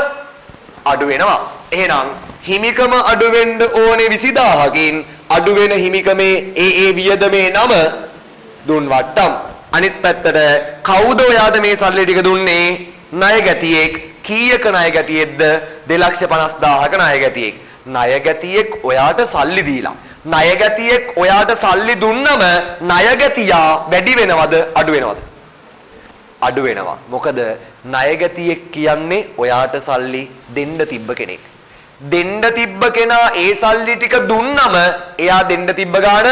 අඩු වෙනවා. එහෙනම් හිමිකම අඩු වෙන්න ඕනේ 20,000කින් අඩු වෙන හිමිකමේ ඒ වියදමේ නම දුන් වට්ටම්. අනිත් පැත්තට කවුද ඔයාට මේ සල්ලි ටික දුන්නේ? ණය ගැතියෙක්. කීයක ණය ගැතියෙක්ද? 2,50,000ක ණය ගැතියෙක්. ණය ගැතියෙක් ඔයාට සල්ලි දීලා ණය ගැතියෙක් ඔයාට සල්ලි දුන්නම ණය ගැතියා වැඩි වෙනවද අඩු වෙනවද? අඩු වෙනවා. මොකද ණය ගැතියෙක් කියන්නේ ඔයාට සල්ලි දෙන්න තිබ්බ කෙනෙක්. දෙන්න තිබ්බ කෙනා ඒ සල්ලි ටික දුන්නම එයා දෙන්න තිබ්බ ගාණ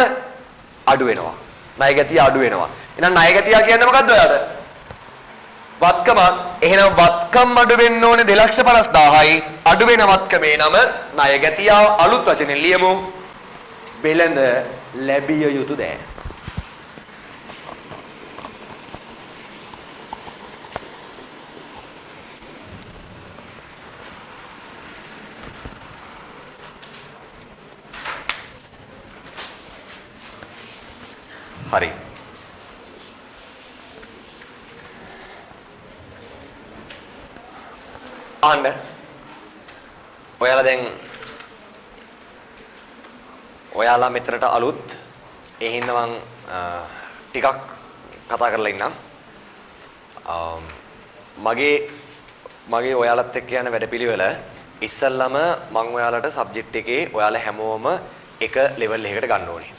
අඩු වෙනවා. ණය ගැතිය අඩු වෙනවා. එහෙනම් ණය ගැතියා කියන්නේ මොකද්ද ඔයාට? වත්කම. එහෙනම් වත්කම් අඩු වෙන්න ඕනේ 2,50,000යි. අඩු වෙන වත්කමේ නම ණය ගැතියා. අලුත් වචනෙන් ලියමු. වෙළඳ ලැබිය යුතු දෑ. හරි. අන්න ඔයාලා මෙතනට අලුත්. ඒ හින්දා මං ටිකක් කතා කරලා ඉන්නම්. මගේ ඔයාලත් එක්ක යන වැඩපිළිවෙල ඉස්සල්ලාම මං ඔයාලට සබ්ජෙක්ට් එකේ ඔයාලා හැමෝම එක ලෙවල් එකකට ගන්න ඕනේ.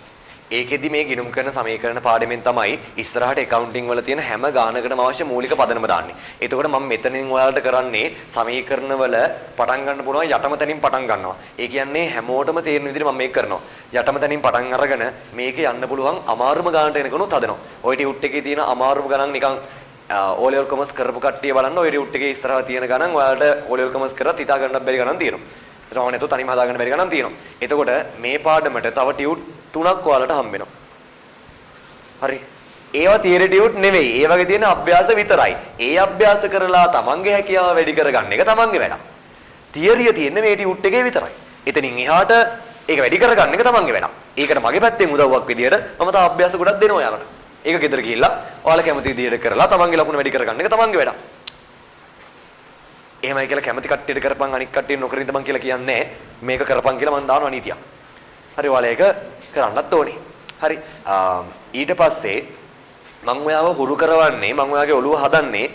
ඒකෙදි මේ ගිණුම් කරන සමීකරණ පාඩමෙන් තමයි ඉස්සරහට accounting වල තියෙන හැම ගානකටම අවශ්‍ය මූලික පදනම දාන්නේ. එතකොට මම මෙතනින් ඔයාලට කරන්නේ සමීකරණ වල පටන් ගන්න පුළුවන් යටම තැනින් පටන් ගන්නවා. ඒ කියන්නේ හැමෝටම තේරෙන විදිහට මම මේක කරනවා. යටම තැනින් පටන් අරගෙන මේකේ යන්න පුළුවන් අමාරුම ගානට එනකනුත් හදනවා. ඔය ටියුට් එකේ තියෙන අමාරුම ගණන් නිකන් O level commerce කරපු කට්ටිය බලන්න ඔය ටියුට් එකේ ඉස්සරහා තියෙන ගණන් ඔයාලට O level commerce කරලා හිතා ගන්නත් බැරි ගණන් තියෙනවා. ඒතරම නැතුව තනියම හදා ගන්න බැරි ගණන් තියෙනවා. එතකොට මේ පාඩමට තව ටියුට් 3ක් ඔයාලට හම්බ වෙනවා. හරි. ඒවා තියරි ටියුට් නෙවෙයි. ඒ වගේ තියෙන අභ්‍යාස විතරයි. ඒ අභ්‍යාස කරලා තමන්ගේ හැකියාව වැඩි කරගන්න එක තමන්ගේ වැඩක්. තියරිය තියෙන්නේ මේ ටියුට් එකේ විතරයි. එතනින් එහාට ඒක වැඩි කරගන්න එක තමන්ගේ වැඩක්. ඒකට මගේ පැත්තෙන් උදව්වක් විදියට මම තව අභ්‍යාස ගොඩක් දෙනවා ඔයාලට. ඒක ගෙදර ගිහිල්ලා ඔයාලා කැමති විදියට කරලා තමන්ගේ ලකුණු වැඩි කරගන්න එක තමන්ගේ වැඩක්. එහෙමයි කියලා කැමති කට්ටියට කරපන් අනික් කට්ටිය නොකර ඉඳපන් කියලා කියන්නේ මේක කරපන් කියලා මම දානවා නීතියක්. හරි ඔයාලා ඒක කරන්නත් ඕනේ. හරි. ඊට පස්සේ මම ඔයාව හුරු කරවන්නේ මම ඔයාගේ ඔළුව හදන්නේ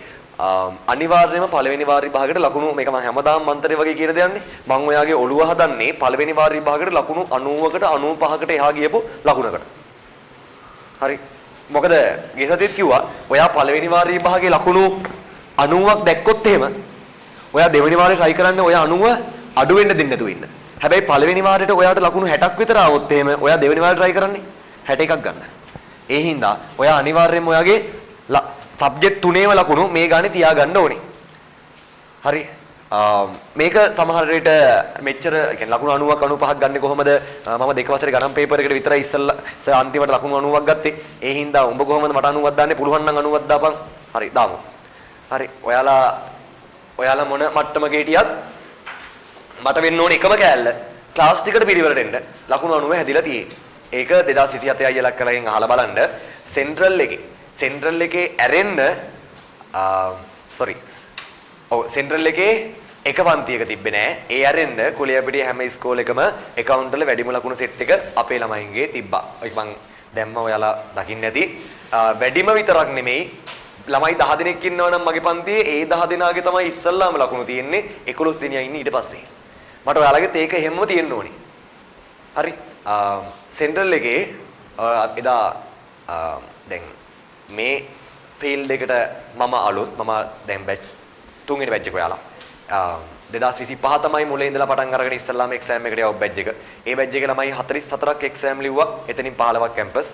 අනිවාර්යයෙන්ම පළවෙනි වාර විභාගයට ලකුණු මේක මම හැමදාම මන්තරේ වගේ කියන දෙයක් නේ. මම ඔයාගේ ඔළුව හදන්නේ පළවෙනි වාර විභාගයට ලකුණු 90කට 95කට එහා ගියපු ලකුණකට. හරි. මොකද ගෙසතිත් කිව්වා ඔයා පළවෙනි වාර විභාගයේ ලකුණු 90ක් දැක්කොත් එහෙම ඔයා දෙවෙනි වාරේ try කරන්න ඔයා 90 අඩු වෙන්න දෙන්න නැතුව ඉන්න. හැබැයි පළවෙනි වාරේට ඔයාට ලකුණු 60ක් විතර ආවොත් එහෙම ඔයා දෙවෙනි වාරේ try කරන්නේ 61ක් ගන්න. ඒ හින්දා ඔයා අනිවාර්යයෙන්ම ඔයාගේ සබ්ජෙක්ට් තුනේම ලකුණු මේ ගානේ තියාගන්න ඕනේ. හරි. මේක සමහර විට මෙච්චර කියන්නේ ලකුණු 90ක් 95ක් ගන්නේ කොහොමද? මම දෙක වසරේ ගණන් පේපර් එකට විතරයි ඉස්සෙල්ලා අන්තිමට ලකුණු 90ක් ගත්තේ. ඒ හින්දා උඹ කොහොමද මට 90ක් දාන්නේ? පුළුවන් නම් 90ක් දාපන්. හරි දාමු. හරි. ඔයාලා මොන මට්ටමක හිටියත් මට වෙන්න ඕනේ එකම කෑල්ල. ක්ලාස් ටිකට පිළිවෙලට එන්න. ලකුණු 90 හැදිලා තියෙයි. ඒක 2027 අයියලා කලකින් අහලා බලන්න. සෙන්ට්‍රල් එකේ ඇරෙන්න සෙන්ට්‍රල් එකේ එක පන්තියක තිබ්බේ නෑ. ඒ ඇරෙන්න කුලියපිටිය හැම ඉස්කෝලේකම account වල වැඩිම ලකුණු සෙට් එක අපේ ළමයින්ගේ තිබ්බා. ඒක මං දැම්ම ඔයාලා දකින්න ඇති. වැඩිම විතරක් නෙමෙයි ළමයි 10 දෙනෙක් ඉන්නවනම් මගේ පන්තියේ ඒ 10 දෙනාගේ තමයි ඉස්සල්ලාම ලකුණු තියෙන්නේ 11 දෙනියා ඉන්නේ ඊට පස්සේ. මට ඔයාලගෙත් ඒක හැමම තියෙන්න ඕනේ. හරි. සෙන්ට්‍රල් එකේ එදා දැන් මේ ෆීල්ඩ් එකට මම අලුත් දැන් බැච් 3 වෙනි බැච් එක ඔයාලා 2025 තමයි මුලින් ඉඳලා පටන් අරගෙන ඉස්සල්ලාම එක්සෑම් එකට යව බැච් එක. ඒ බැච් එකේ ළමයි 44ක් එක්සෑම් ලිව්වා. එතනින් 15ක් කැම්පස්.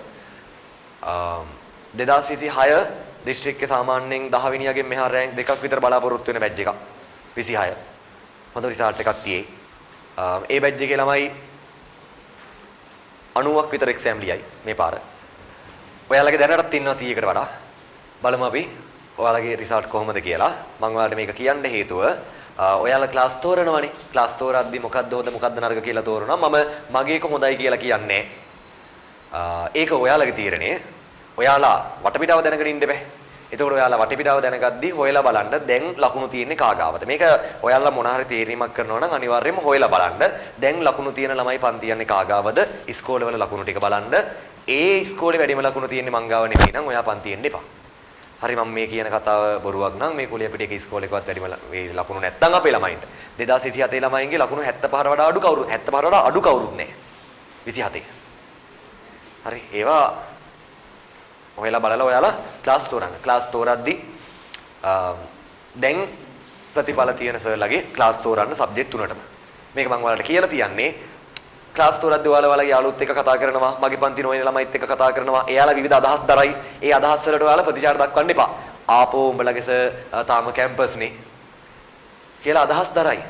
2026 දිස්ත්‍රික්කේ සාමාන්‍යයෙන් 10 වෙනියගෙන් මෙහා රෑන්ක් දෙකක් විතර බලාපොරොත්තු වෙන බැච් එකක්. 26. හොඳ රිසල්ට් එකක් තියෙයි. ඒ බැච් එකේ ළමයි 90ක් විතර එක්සෑම් ලියයි මේ පාර. ඔයාලගේ දැනටත් ඉන්නවා 100කට වඩා. බලමු අපි ඔයාලගේ රිසල්ට් කොහොමද කියලා. මම ඔයාලට මේක කියන්න හේතුව ඔයාලා ක්ලාස් තෝරනවනේ. ක්ලාස් තෝරද්දි මොකද්ද හොඳ මොකද්ද නරක කියලා තෝරනවා. මම මගේ එක හොඳයි කියලා කියන්නේ. ඒක ඔයාලගේ තීරණය. ඔයාලා වටපිටාව දැනගෙන ඉන්න බෑ. එතකොට ඔයාලා වටපිටාව දැනගද්දි හොයලා බලන්න දැන් ලකුණු තියෙන්නේ කාගාවද. මේක ඔයාලා මොන හරි තීරීමක් කරනවා නම් අනිවාර්යයෙන්ම හොයලා බලන්න. දැන් ලකුණු තියෙන ළමයි පන්ති යන්නේ කාගාවද? ඉස්කෝලේ වල ලකුණු ටික බලන්න. ඒ ඉස්කෝලේ වැඩිම ලකුණු තියෙන්නේ මං ගාව නෙමෙයි නම් ඔයා පන්ති එන්න එපා. හරි මම මේ කියන කතාව බොරුවක් නම් මේ කුලියපිටියක ඉස්කෝලේකවත් වැඩිම මේ ලකුණු නැත්තම් අපේ ළමයින්ට 2027 ළමයින්ගේ ලකුණු 75 වඩා අඩු කවුරුත් 75 වඩා අඩු කවුරුත් නැහැ 27. හරි ඒවා ඔයාලා බලලා ඔයාලා ක්ලාස් තෝරන්න. ක්ලාස් තෝරද්දි දැන් ප්‍රතිඵල තියෙන සර්ලගේ ක්ලාස් තෝරන්න සබ්ජෙක්ට් තුනටම. මේක මම ඔයාලට කියලා තියන්නේ ක්ලාස් තෝරද්දි ඔයාලා යාළුවොත් එක්ක කතා කරනවා, මගේ පන්ති නොයන ළමයිත් එක්ක කතා කරනවා. එයාලා විවිධ අදහස් දරයි. ඒ අදහස් වලට ඔයාලා ප්‍රතිචාර දක්වන්න එපා. ආපෝ උඹලගේ සර් තාම කැම්පස්නේ කියලා අදහස් දරයි.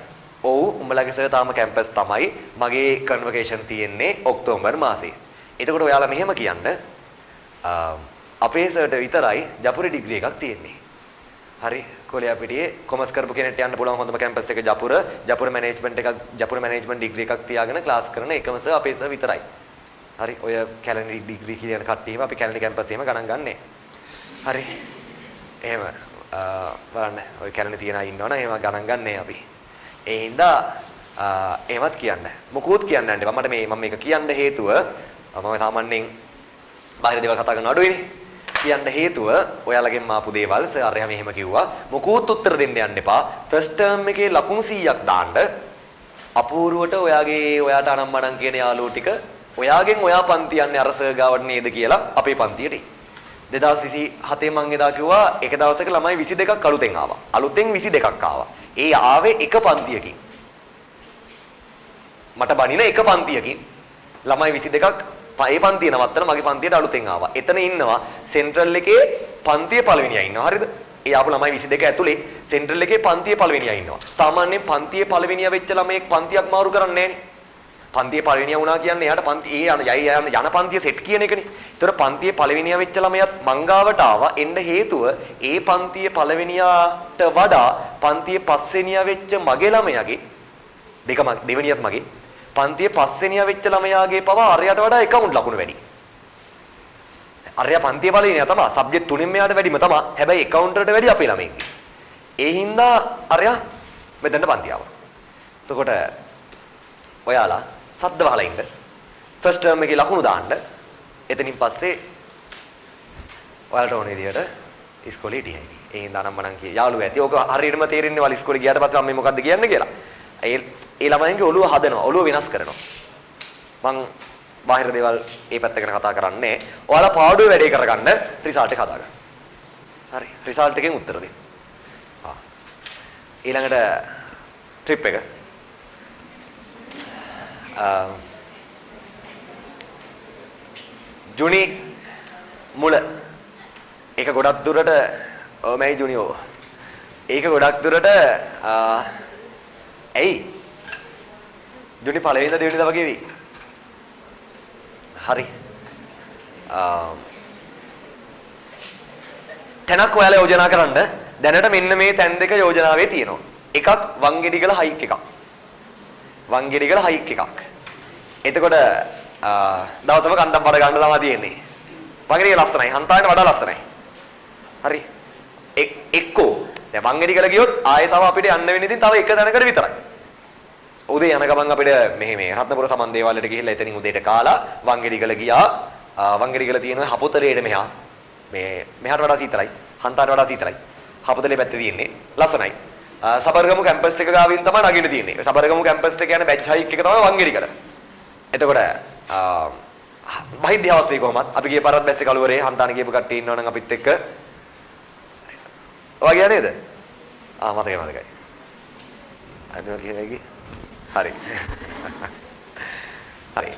ඔව් උඹලගේ සර් තාම කැම්පස් තමයි. මගේ කන්වර්සේෂන් තියෙන්නේ ඔක්තෝබර් මාසේ. එතකොට ඔයාලා මෙහෙම කියන්න අපේ සර්ට විතරයි ජපුරේ ඩිග්‍රී එකක් තියෙන්නේ. හරි කොලියාපිටියේ කොමර්ස් කරපු කෙනෙක්ට යන්න පුළුවන් හොඳම කැම්පස් එක ජපුර මැනේජ්මන්ට් ඩිග්‍රී එකක් තියාගෙන ක්ලාස් කරන එකම සර් අපේ සර් විතරයි. හරි ඔය කැලණි ඩිග්‍රී කියන කට්ටිය එහෙම අපි කැලණි කැම්පස් එහෙම ගණන් ගන්නෑ. හරි එහෙම බලන්න ඔය කැලණි තියන අය ඉන්නවනේ එහෙම ගණන් ගන්නෑ අපි. ඒ හින්දා එහෙමත් කියන්න. මොකුත් කියන්න යන්න එපා. මම මේක කියන්න හේතුව මම සාමාන්‍යයෙන් බාහිර දේවල් කතා කරන අඩුයිනේ. කියන්න හේතුව ඔයාලගෙන් මාපු දේවල් සර් අරයා මෙහෙම කිව්වා. මොකුත් උත්තර දෙන්න යන්න එපා. ෆස්ට් ටර්ම් එකේ ලකුණු 100ක් දාන්න. අපූර්වට ඔයාට අනම්මනම් කියන යාළුවෝ ටික ඔයාගෙන් ඔයා පන්ති යන්නේ අර සර් ගාවට නේද කියලා අපේ පන්තියට. 2027 මං එදා කිව්වා එක දවසක ළමයි 22ක් අලුතෙන් ආවා. අලුතෙන් 22ක් ආවා. ඒ ආවේ එක පන්තියකින්. මට බණින එක පන්තියකින් ළමයි 22ක් ඒ පන්තිය නවත්තලා මගේ පන්තියට අලුතෙන් ආවා. එතන ඉන්නවා සෙන්ට්‍රල් එකේ පන්තිය පළවෙනියා ඉන්නවා. හරිද? ඒ ආපු ළමයි 22 ඇතුලේ සෙන්ට්‍රල් එකේ පන්තිය පළවෙනියා ඉන්නවා. සාමාන්‍යයෙන් පන්තියේ පළවෙනියා වෙච්ච ළමයෙක් පන්තියක් මාරු කරන්නේ නැහනේ. පන්තියේ පළවෙනියා වුණා කියන්නේ එයාට පන්ති යන පන්තිය සෙට් කියන එකනේ. ඒතර පන්තියේ පළවෙනියා වෙච්ච ළමයාත් මංගාවට ආවා. එන්න හේතුව ඒ පන්තියේ පළවෙනියාට වඩා පන්තියේ පස්වෙනියා වෙච්ච මගේ ළමයාගේ දෙවෙනියත් මගේ පන්තියේ පස්වෙනියා වෙච්ච ළමයාගේ පවා අරයට වඩා එකවුන්ට් ලකුණු වැඩි. අරයා පන්තියේ පළවෙනියා තමයි. සබ්ජෙක්ට් තුනෙන් මෙයාට වැඩිම තමයි. හැබැයි එකවුන්ට් වලට වැඩි අපේ ළමයින්ගේ. ඒ හින්දා අරයා මෙතනට පන්ති ආවා. එතකොට ඔයාලා සද්ද වහලා ඉන්න. ෆස්ට් ටර්ම් එකේ ලකුණු දාන්න. එතනින් පස්සේ ඔයාලට ඕනේ විදියට ඉස්කෝලේ හිටියයි. ඒ හින්දා නම් මනම් කිය යාළුවෝ ඇති. ඕක හරියටම තේරෙන්නේ වල ඉස්කෝලේ ගියාට පස්සේ මම මේ මොකද්ද කියන්නේ කියලා. ඒ ළමයින්ගේ ඔළුව හදනවා. ඔළුව වෙනස් කරනවා. මං බාහිර දේවල් ඒ පැත්ත ගැන කතා කරන්නේ. ඔයාලා පාඩුවේ වැඩේ කරගන්න රිසල්ට් එක හදාගන්න. හරි. රිසල්ට් එකෙන් උත්තර දෙන්න. ඊළඟට ට්‍රිප් එක. ජුනි මුල. ඒක ගොඩක් දුරට මයි ජුනියෝ. ඒක ගොඩක් දුරට ඇයි ජුනි පළවෙනිද දෙවෙනිද වගේ වෙයි. හරි. තැනක් ඔයාලා යෝජනා කරන්න දැනට මෙන්න මේ තැන් දෙක යෝජනාවේ තියෙනවා. එකක් වංගෙඩිගල හයික් එකක්. වංගෙඩිගල හයික් එකක්. එතකොට දවසම කන්දම් බඩ ගන්න තමයි තියෙන්නේ. වංගෙඩිගල ලස්සනයි. හන්තාවට වඩා ලස්සනයි. හරි. එක්කෝ දැන් වංගෙඩිගල ගියොත් ආයෙ තව අපිට යන්න වෙන්නේ ඉතින් තව එක තැනකට විතරයි. උදේ යන ගමන් අපිට මේ රත්නපුර සමන් දේවාලයට ගිහිල්ලා එතනින් උදේට කාලා වංගෙඩිගල ගියා. වංගෙඩිගල තියෙන හපුතරේට මෙහාට වඩා සීතලයි. හන්තාවට වඩා සීතලයි. හපුතලේ පැත්තේ තියෙන්නේ ලස්සනයි. සබරගමු කැම්පස් එක ගාවින් තමයි නගින්න තියෙන්නේ. සබරගමු කැම්පස් එක යන බැච් හයික් එක තමයි වංගෙඩිගල. එතකොට මහින්ද හවසේ කොහමත් අපි ගිය පාරත් බැස්සේ කලුවරේ හන්තාන කියපු කට්ටිය ඉන්නවනම් අපිත් එක්ක ඔයා ගියා නේද? මතකයි. අදෝ කියලාගේ හරි. හරි.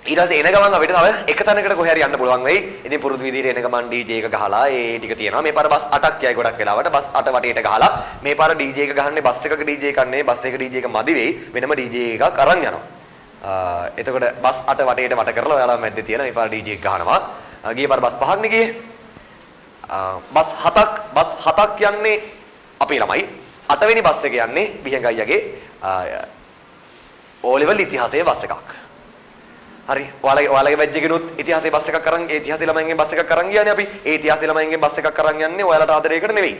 ඊට පස්සේ එන ගමන් අපිට තව එක තැනකට කොහේ හරි යන්න පුළුවන් වෙයි. ඉතින් පුරුදු විදිහට එන ගමන් DJ එක ගහලා ඒ ටික තියෙනවා. මේ පාර බස් 8ක් යයි ගොඩක් වෙලාවට බස් 8 වටේට ගහලා මේ පාර DJ එක ගහන්නේ බස් එකක DJ එකක් නෙවෙයි. බස් එකක DJ එක මදි වෙයි. වෙනම DJ එකක් අරන් යනවා. එතකොට බස් 8 වටේට වට කරලා ඔයාලා මැද්දේ තියෙන මේ පාර DJ එක ගහනවා. ගිය පාර බස් 5ක් නේ ගියේ. බස් 7ක් යන්නේ අපේ ළමයි. 8 වෙනි බස් එක යන්නේ විහඟයියගේ O level ඉතිහාසයේ බස් එකක්. හරි. ඔයාලගේ බැච් එකෙනුත් ඉතිහාසයේ බස් එකක් අරන් ඒ ඉතිහාසයේ ළමයින්ගේ බස් එකක් අරන් ගියානේ අපි. ඒ ඉතිහාසයේ ළමයින්ගේ බස් එකක් අරන් යන්නේ ඔයාලට ආදරයකට නෙවෙයි.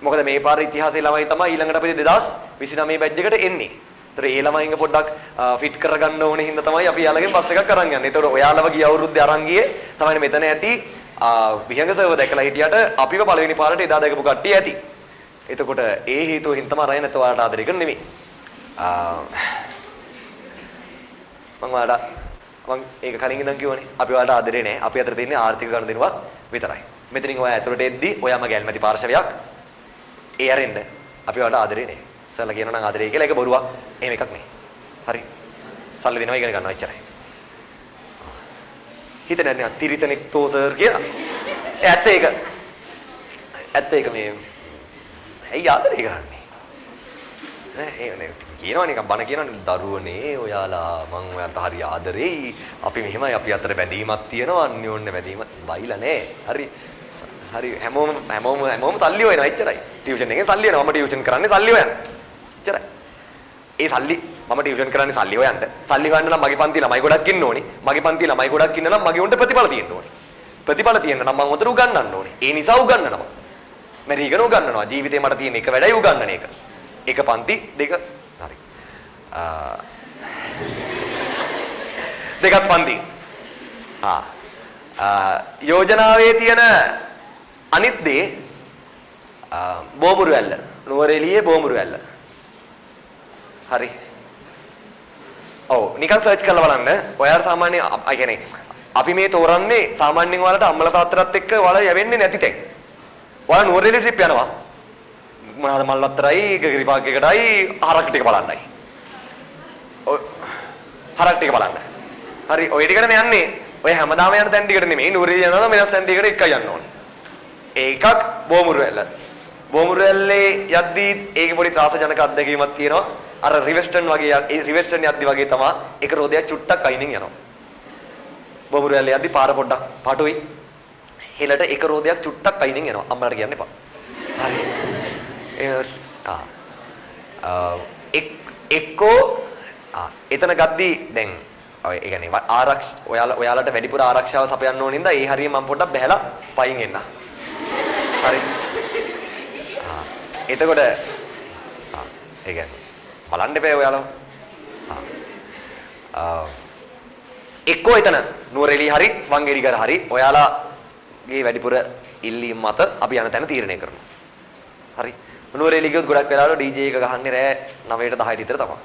මොකද මේ පාර ඉතිහාසයේ ළමයි තමයි ඊළඟට අපිට 2029 බැච් එකට එන්නේ. ඒතර ඒ ළමයින්ගේ පොඩ්ඩක් ෆිට කරගන්න ඕනේ හින්දා තමයි අපි යාළගේ බස් එකක් අරන් යන්නේ. ඒතර ඔයාලව ගිය අවුරුද්දේ අරන් ගියේ තමයි මෙතන ඇති විහඟ සර්ව දැකලා හිටියට අපිව පළවෙනි පාරට එදා දැකපු කට්ටිය ඇති. එතකොට ඒ හේතුව හින්දා තමයි අරන් නැත්නම් ඔයාලට ආදරයකට නෙවෙයි. මම ඒක කලින් ඉඳන් කිව්වනේ. අපි ඔයාලට ආදරේ නැහැ. අපි අතර තියෙන්නේ ආර්ථික ගනුදෙනුවක් විතරයි. මෙතනින් ඔයා ඇතුළට එද්දි ඔයාම ගැල්මැති පාර්ශවයක් ඒ අරින්න අපි ඔයාලට ආදරේ නැහැ. සල්ලා කියනවා නම් ආදරේ කියලා ඒක බොරුවක්. එහෙම එකක් නෙයි. හරි. සල්ලි දෙනවා ඉගෙන ගන්නවා එච්චරයි. හිතන්නේ නැහැ තිරිතනෙක්තෝ සර් කියලා. ඇත්ත ඒක මේ ඇයි ආදරේ කරන්නේ? නෑ ඒ නේ කියනවනේ නිකන් බන කියනවනේ දරුවනේ ඔයාලා මං ඔයාලට හරි ආදරෙයි. අපි මෙහෙමයි අපි අතර බැඳීමක් තියෙනවා අන්‍යෝන්‍ය බැඳීමක් බයිලා නෑ. හරි හැමෝම සල්ලි හොයනවා එච්චරයි. ටියුෂන් එකෙන් සල්ලි එනවා. මම ටියුෂන් කරන්නේ සල්ලි හොයන්න. එච්චරයි. ඒ සල්ලි මම ටියුෂන් කරන්නේ සල්ලි හොයන්න. සල්ලි ගන්න නම් මගේ පන්ති ළමයි ගොඩක් ඉන්න ඕනේ. මගේ පන්ති ළමයි ගොඩක් ඉන්න නම් මගේ උන්ට ප්‍රතිඵල තියෙන්න ඕනේ. ප්‍රතිඵල තියෙන්න නම් මම උතර උගන්වන්න ඕනේ. ඒ නිසා උගන්වනවා. මම රීගන උගන්වනවා. ජීවිතේ මට තියෙන එක වැඩයි උගන්වන එක. එක පන්ති දෙක හරි. දෙකක් පන්ති. යෝජනාවේ තියෙන අනිත් දේ බෝමුරු ඇල්ල. නුවරඑළියේ බෝමුරු ඇල්ල. හරි. ඔව් නිකන් සර්ච් කරලා බලන්න. ඔයාලා සාමාන්‍ය කියන්නේ අපි මේ තෝරන්නේ සාමාන්‍යයෙන් ඔයාලට අම්මලා තාත්තලාත් එක්ක ඔයාලා යවෙන්නේ නැති තැන්. ඔයාලා නුවරඑළිය ට්‍රිප් යනවා. මොනවාද මල්වත්තරයි ගිරිපාක් එකටයි හරක් ටික බලන්නයි. ඔය හරක් ටික බලන්න. හරි ඔය ටිකටම යන්නේ. ඔය හැමදාම යන තැන් ටිකට නෙමෙයි නුවරඑළිය යනවා නම් වෙනස් තැන් ටිකට එකයි යන්න ඕනේ. ඒකක් බෝමුරු ඇල්ල. බෝමුරු ඇල්ලේ යද්දී ඒකේ පොඩි ත්‍රාසජනක අත්දැකීමක් තියෙනවා. අර රිවෙස්ටන් යද්දි වගේ තමයි එක රෝදයක් චුට්ටක් අයිනින් යනවා. බෝමුරු ඇල්ලේ යද්දි පාර පොඩ්ඩක් පාටුයි. හෙලට එක රෝදයක් චුට්ටක් අයිනින් යනවා. අම්මලාට කියන්න එපා. හරි. එක්කෝ එතන ගද්දී දැන් ඔය ඒ කියන්නේ ඔයාලට වැඩිපුර ආරක්ෂාව සපයන්න ඕන හින්දා ඒ හරිය මම පොඩ්ඩක් බහැලා පයින් එන්න. හරි. එතකොට ඒ කියන්නේ බලන්න බෑ ඔයාලා. එක්කෝ එතන නුවරඑළිය හරි වංගෙඩිගල හරි ඔයාලාගේ වැඩිපුර ඉල්ලීම් මත අපි යන තැන තීරණය කරනවා. හරි. නුවරඑළිය ගියොත් ගොඩක් වෙලාවට DJ එක ගහන්නේ රෑ 9ට 10ට විතර තමයි.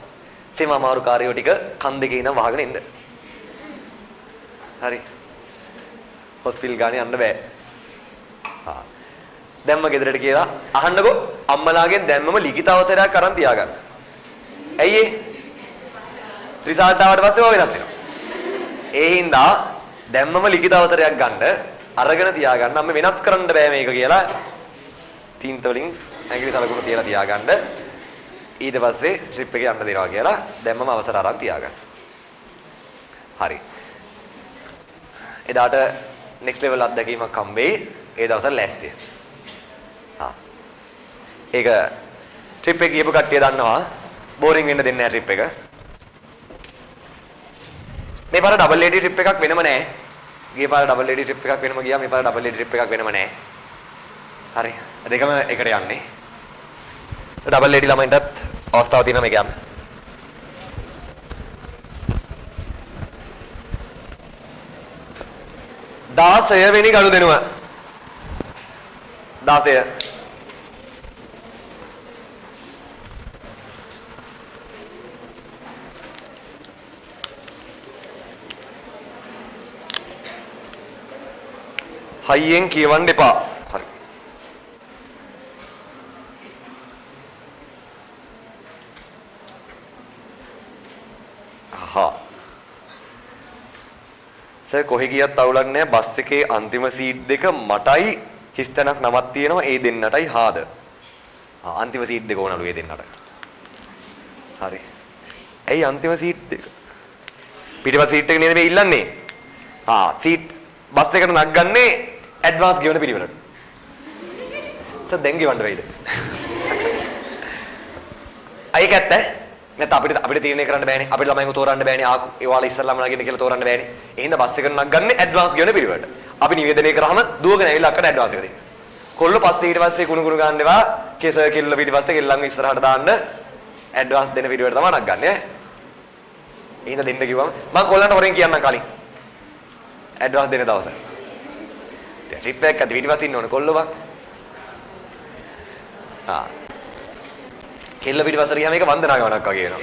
සීමා මාරු කාර්යෝ ටික කන් දෙකේ ඉඳන් වහගෙන ඉන්න. හරි. හොස්පිටල් ගානේ යන්න බෑ. දැම්ම ගෙදරට කියලා අහන්නකෝ අම්මලාගෙන් දැම්මම ලිඛිත අවසරයක් අරන් තියාගන්න. ඇයි ඒ? රිසල්ට් ආවට පස්සේ ඔය වෙනස් වෙනවා. ඒ හින්දා දැම්මම ලිඛිත අවසරයක් ගන්න අරගෙන තියාගන්න. අම්ම වෙනස් කරන්න බෑ මේක කියලා තීන්ත වලින් ඇඟිලි සලකුණු තියලා තියාගන්න. ඊට පස්සේ ට්‍රිප් එකේ යන්න දෙනවා කියලා දැම්මම අවසර අරන් තියාගන්න. හරි. එදාට next level අත්දැකීමක් හම්බෙයි. ඒ දවස්වල ලෑස්තිය. ඒක ට්‍රිප් එක ගියපු කට්ටිය දන්නවා බෝරින් වෙන්න දෙන්නේ නැහැ ට්‍රිප් එක. මේ පාර ඩබල් ලේඩි ට්‍රිප් එකක් වෙනම නැහැ. ගිය පාර ඩබල් ලේඩි ට්‍රිප් එකක් වෙනම ගියා. මේ පාර ඩබල් ලේඩි ට්‍රිප් එකක් වෙනම නැහැ. හරි. දෙකම එකට යන්නේ. ඩබල් ලේඩි ළමයින්ටත් අවස්ථාවක් තියෙනවා මේක යන්න. 16 වෙනි ගනුදෙනුව 16 හයියෙන් කියවන්න එපා. හරි. අහා. සර් කොහෙ ගියත් අවුලක් නැහැ. බස් එකේ අන්තිම සීට් දෙක මටයි හිස්තැනක් නමක් තියෙනවා. ඒ දෙන්නටයි හාද. අන්තිම සීට් දෙක ඕනලු ඒ දෙන්නට. හරි. ඇයි අන්තිම සීට් දෙක? පිටිපස්ස සීට් එක නේද මේ ඉල්ලන්නේ? සීට් බස් එකට නගන්නේ ඇඩ්වාන්ස් ගෙවන පිළිවෙලට. සර් දැන් ගෙවන්න වෙයිද? අයක ඇත්ත? නැත්නම් අපිට තීරණය කරන්න බෑනේ. අපිට ළමයින්ව තෝරන්න බෑනේ. ඒවාලා ඉස්සරළම නගින්න කියලා තෝරන්න බෑනේ. එහෙනම් බස් එකට නගන්නේ ඇඩ්වාන්ස් ගෙවන පිළිවෙලට. අපි නිවේදනය කරාම දුවගෙන ඇවිල්ලා අක්කට ඇඩ්වාන්ස් එක දෙන්න. කොල්ල පස්සේ ඊට පස්සේ කුණු ගන්න ඒවා කේස කෙල්ල පිටිපස්සේ කෙල්ලන් ඉස්සරහට දාන්න ඇඩ්වාන්ස් දෙන පිළිවෙලට තමයි නගන්නේ ඈ. එහෙනම් දෙන්න කිව්වම මම කොල්ලන්ට හොරෙන් කියන්නම් කලින්. ඇඩ්වාන්ස් දෙන දවස. ට්‍රිප් එකක් අද පිටිපස්සේ ඉන්න ඕනේ කොල්ලෝ බං. කෙල්ල පිටිපස්සට ගියාම ඒක වන්දනා ගමනක් වගේ වෙනවා.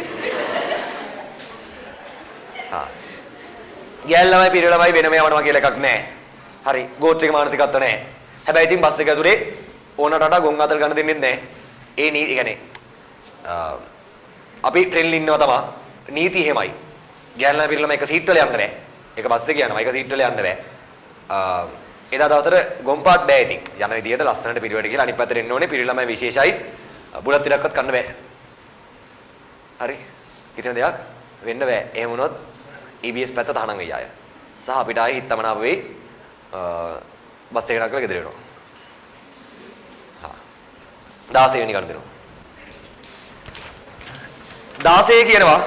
ගෑල් ළමයි පිරිමි ළමයි වෙනම යවනවා කියලා එකක් නැහැ. හරි ගෝත්‍රික මානසිකත්ව නැහැ. හැබැයි ඉතින් බස් එක ඇතුලේ ඕනට වඩා ගොන් අතල් ගන්න දෙන්නේ නැහැ. ඒ කියන්නේ අපි ට්‍රේන්වල ඉන්නවා තමයි. නීති එහෙමයි. ගෑල් ළමයි පිරිමි ළමයි එක සීට් වල යන්න බෑ. එක බස් එකේ යනවා. එක සීට් වල යන්න බෑ. එදා දවසට ගොම්පාත් බෑ ඉතින්. යන විදියට ලස්සනට පිරිවෙඩ කියලා අනිත් පැත්තට එන්න ඕනේ. පිරිමි ළමයි විශේෂයි. බුලත් ටිකක්වත් කන්න බෑ. හරි. කිසිම දෙයක් වෙන්න බෑ. එහෙම වුණොත් EBS පැත්ත තහනම් වෙයි ආය. සහ අපිට ආයේ හිතමනාප වෙයි. බස් එක නගලා ගෙදර එනවා. 16 වෙනි ගන්න දෙනවා. 16 කියනවා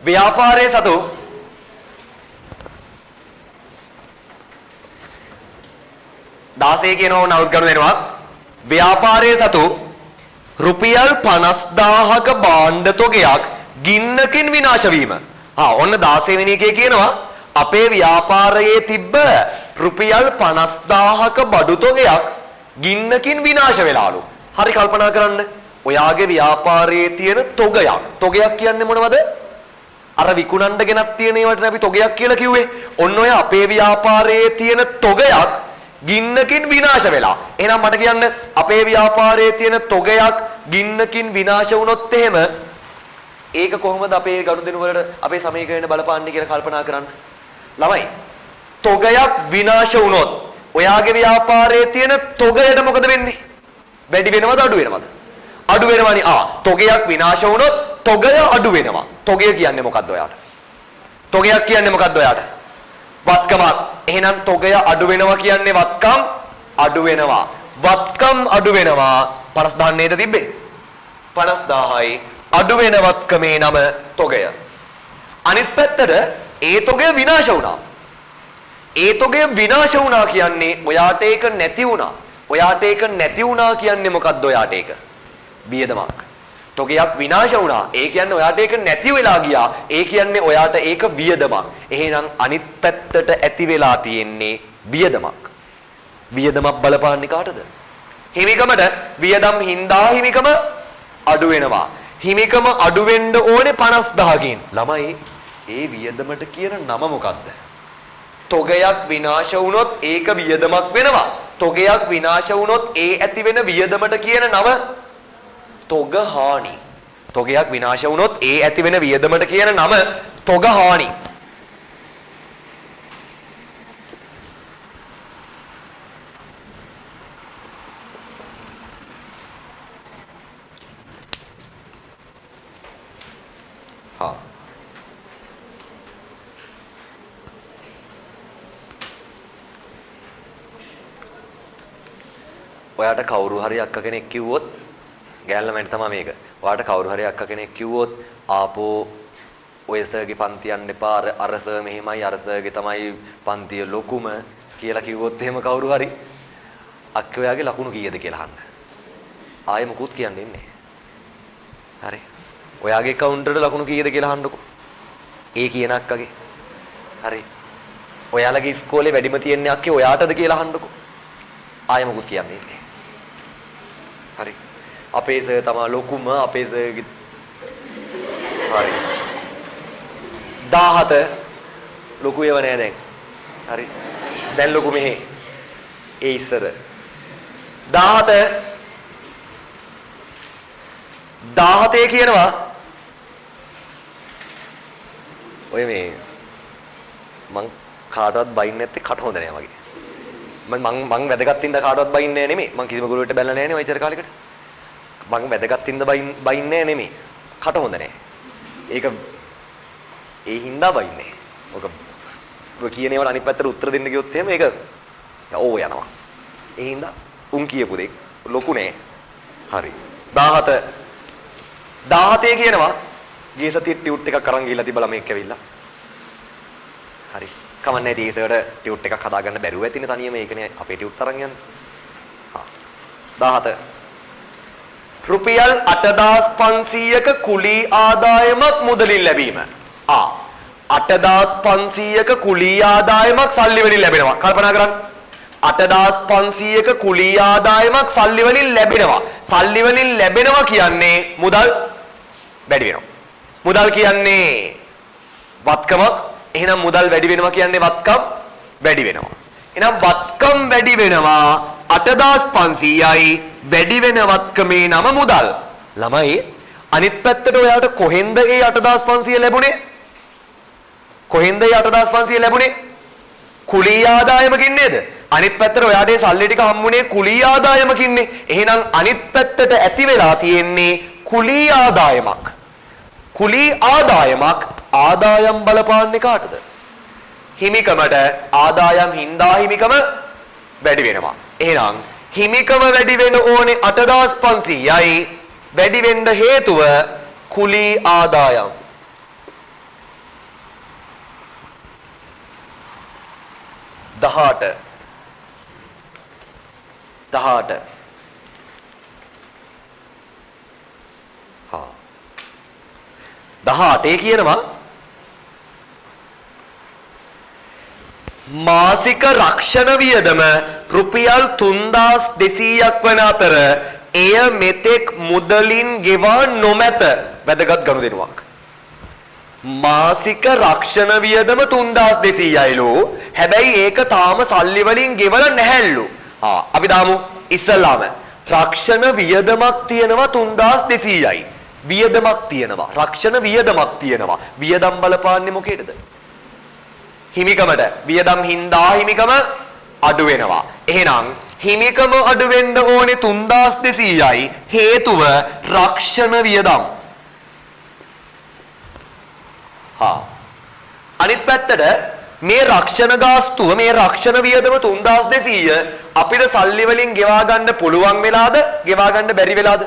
ව්‍යාපාරයේ සතු දාසේ කියනෝ නවුත් ගන්න වෙනවා ව්‍යාපාරයේ සතු රුපියල් 50000ක භාණ්ඩ තොගයක් ගින්නකින් විනාශ වීම. ඔන්න 16 වෙනි එකේ කියනවා අපේ ව්‍යාපාරයේ තිබ්බ රුපියල් 50000ක බඩු තොගයක් ගින්නකින් විනාශ වෙලාලු. හරි කල්පනා කරන්න. ඔයාගේ ව්‍යාපාරයේ තියෙන තොගයක්. තොගයක් කියන්නේ මොනවද? අර විකුණන්න ගෙනත් තියෙන ඒවට අපි තොගයක් කියලා කිව්වේ. ඔන්න ඔය අපේ ව්‍යාපාරයේ තියෙන තොගයක් ගින්නකින් විනාශ වෙලා. එහෙනම් මට කියන්න අපේ ව්‍යාපාරයේ තියෙන තොගයක් ගින්නකින් විනාශ වුණොත් එහෙම ඒක කොහොමද අපේ ගනුදෙනු වලට අපේ සමීකරණ බලපාන්නේ කියලා කල්පනා කරන්න. ළමයි තොගයක් විනාශ වුණොත් ඔයාගේ ව්‍යාපාරයේ තියෙන තොගයට මොකද වෙන්නේ? වැඩි වෙනවද අඩු වෙනවද? අඩු වෙනවනේ. තොගයක් විනාශ වුණොත් තොගය අඩු වෙනවා. තොගය කියන්නේ මොකද්ද ඔයාට? තොගයක් කියන්නේ මොකද්ද ඔයාට? වත්කමක්. එහෙනම් තොගය අඩු වෙනවා කියන්නේ වත්කම් අඩු වෙනවා. වත්කම් අඩු වෙනවා 50000 නේද තිබ්බේ? 50000යි අඩු වෙන වත්කමේ නම තොගය. අනිත් පැත්තට ඒ තොගය විනාශ වුණා. ඒ තොගය විනාශ වුණා කියන්නේ ඔයාට ඒක නැති වුණා. ඔයාට ඒක නැති වුණා කියන්නේ මොකද්ද ඔයාට ඒක? වියදමක්. තොගයක් විනාශ වුණා. ඒ කියන්නේ ඔයාට ඒක නැති වෙලා ගියා. ඒ කියන්නේ ඔයාට ඒක වියදමක්. එහෙනම් අනිත් පැත්තට ඇති වෙලා තියෙන්නේ වියදමක්. වියදමක් බලපාන්නේ කාටද? හිමිකමට. වියදම් හින්දා හිමිකම අඩු වෙනවා. හිමිකම අඩු වෙන්න ඕනේ 50000කින්. ළමයි ඒ වියදමට කියන නම මොකද්ද? තොගයක් විනාශ වුණොත් ඒක වියදමක් වෙනවා. තොගයක් විනාශ වුණොත් ඒ ඇති වෙන වියදමට කියන නම තොග හානි. තොගයක් විනාශ වුණොත් ඒ ඇති වෙන වියදමට කියන නම තොග හානි. ඔයාට කවුරු හරි අක්ක කෙනෙක් කිව්වොත් ගෑල්ලමෙන් තමයි මේක. ඔයාට කවුරු හරි අක්ක කෙනෙක් කිව්වොත් ආපෝ ඔය සර්ගේ පන්ති යන්න එපා අර සර් මෙහෙමයි අර සර්ගේ තමයි පන්තිය ලොකුම කියලා කිව්වොත් එහෙම කවුරු හරි අක්ක ඔයාගේ ලකුණු කීයද කියලා අහන්න. ආයෙ මොකුත් කියන්නේ නැහැ. හරි. ඔයාගේ කවුන්ටර් වල ලකුණු කීයද කියලා අහන්නකෝ. ඒ කියන අක්කගේ. හරි. ඔයාලගේ ඉස්කෝලේ වැඩිම තියෙන අක්කේ ඔයාටද කියලා අහන්නකෝ. ආයෙ මොකුත් කියන්නේ නැහැ. හරි. අපේ සර් තමයි ලොකුම අපේ සර්ගේ හරි. 17 ලොකු ඒව නෑ දැන්. හරි. දැන් ලොකු මෙහෙ. ඒ ඉස්සර 17 කියනවා. ඔය මේ මං කාටවත් බයින්නේ නැත්තේ කට හොඳ නෑ වගේ. මං වැදගත් ඉඳ කාටවත් බයින්නේ නෙමෙයි. මං කිසිම ගුරුවරයෙක්ට බැලලා නෑ නේ ඔය ඉතර කාලෙකට. මං වැදගත් ඉඳ බයින්නේ නෙමෙයි. කට හොඳ නෑ. ඒක ඒ හින්දා බයින්නේ. ඔක කියන ඒවාට අනිත් පැත්තට උත්තර දෙන්න ගියොත් එහෙම ඒක ඕ යනවා. ඒ හින්දා උන් කියපු දෙයක් ලොකු නෑ. හරි. 17 කියනවා. ගිය සතියේ ටියුට් එකක් අරන් ගිහලා තිබලා මේක ඇවිල්ලා. හරි. කමන්නේ තීසකට ටියුට් එකක් හදාගන්න බැරුව ඇතිනේ තනියම ඒකනේ අපේ ටියුට් අරන් යන්නේ. හා 17 රුපියල් 8500ක කුලී ආදායමක් මුදලින් ලැබීම. 8500ක කුලී ආදායමක් සල්ලි වලින් ලැබෙනවා. කල්පනා කරන්න. 8500ක කුලී ආදායමක් සල්ලි වලින් ලැබෙනවා. සල්ලි වලින් ලැබෙනවා කියන්නේ මුදල් වැඩි වෙනවා. මුදල් කියන්නේ වත්කමක්. එහෙනම් මුදල් වැඩි වෙනවා කියන්නේ වත්කම් වැඩි වෙනවා. එහෙනම් වත්කම් වැඩි වෙනවා 8500යි වැඩි වෙන වත්කමේ නම මුදල්. ළමයි අනිත් පැත්තට ඔයාලට කොහෙන්ද ඒ 8500 ලැබුණේ? කොහෙන්ද ඒ 8500 ලැබුණේ? කුලී ආදායමකින් නේද? අනිත් පැත්තට ඔයාට ඒ සල්ලි ටික හම්බුනේ කුලී ආදායමකින්නේ. එහෙනම් අනිත් පැත්තට ඇති වෙලා තියෙන්නේ කුලී ආදායමක්. කුලී ආදායමක් ආදායම් බලපාන්නේ කාටද? හිමිකමට. ආදායම් හින්දා හිමිකම වැඩි වෙනවා. එහෙනම් හිමිකම වැඩි වෙන ඕනේ 8500යි වැඩි වෙන්න හේතුව කුලී ආදායම්. 18 කියනවා මාසික රක්ෂණ වියදම රුපියල් 3200ක් වන අතර එය මෙතෙක් මුදලින් ගෙවා නොමැත. වැදගත් ගනුදෙනුවක්. මාසික රක්ෂණ වියදම 3200යිලු. හැබැයි ඒක තාම සල්ලි වලින් ගෙවලා නැහැලු. අපි දාමු ඉස්සල්ලාම රක්ෂණ වියදමක් තියෙනවා 3200යි. වියදමක් තියෙනවා. රක්ෂණ වියදමක් තියෙනවා. වියදම් බලපාන්නේ මොකේද? හිමිකමට. වියදම් හින්දා හිමිකම අඩු වෙනවා. එහෙනම් හිමිකම අඩු වෙන්න ඕනේ 3200යි. හේතුව රක්ෂණ වියදම්. අනිත් පැත්තට මේ රක්ෂණ ගාස්තුව මේ රක්ෂණ වියදම 3200 අපිට සල්ලි වලින් ගෙවා ගන්න පුළුවන් වෙලාද? ගෙවා ගන්න බැරි වෙලාද?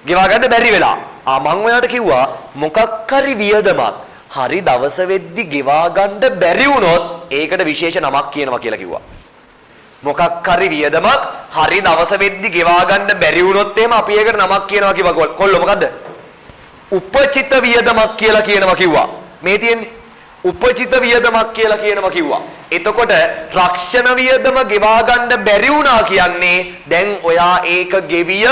ගෙවා ගන්න බැරි වෙලා. මම ඔයාලට කිව්වා මොකක් හරි වියදමක් හරි දවස වෙද්දි ගෙවා ගන්න බැරි වුණොත් ඒකට විශේෂ නමක් කියනවා කියලා කිව්වා. මොකක් හරි වියදමක් හරි දවස වෙද්දි ගෙවා ගන්න බැරි වුණොත් එහෙම අපි ඒකට නමක් කියනවා කිව්වා. කොල්ලෝ මොකද්ද? උපචිත වියදමක් කියලා කියනවා කිව්වා. මේ තියෙන්නේ උපචිත වියදමක් කියලා කියනවා කිව්වා. එතකොට රක්ෂණ වියදම ගෙවා ගන්න බැරි වුණා කියන්නේ දැන් ඔයා ඒක ගෙවිය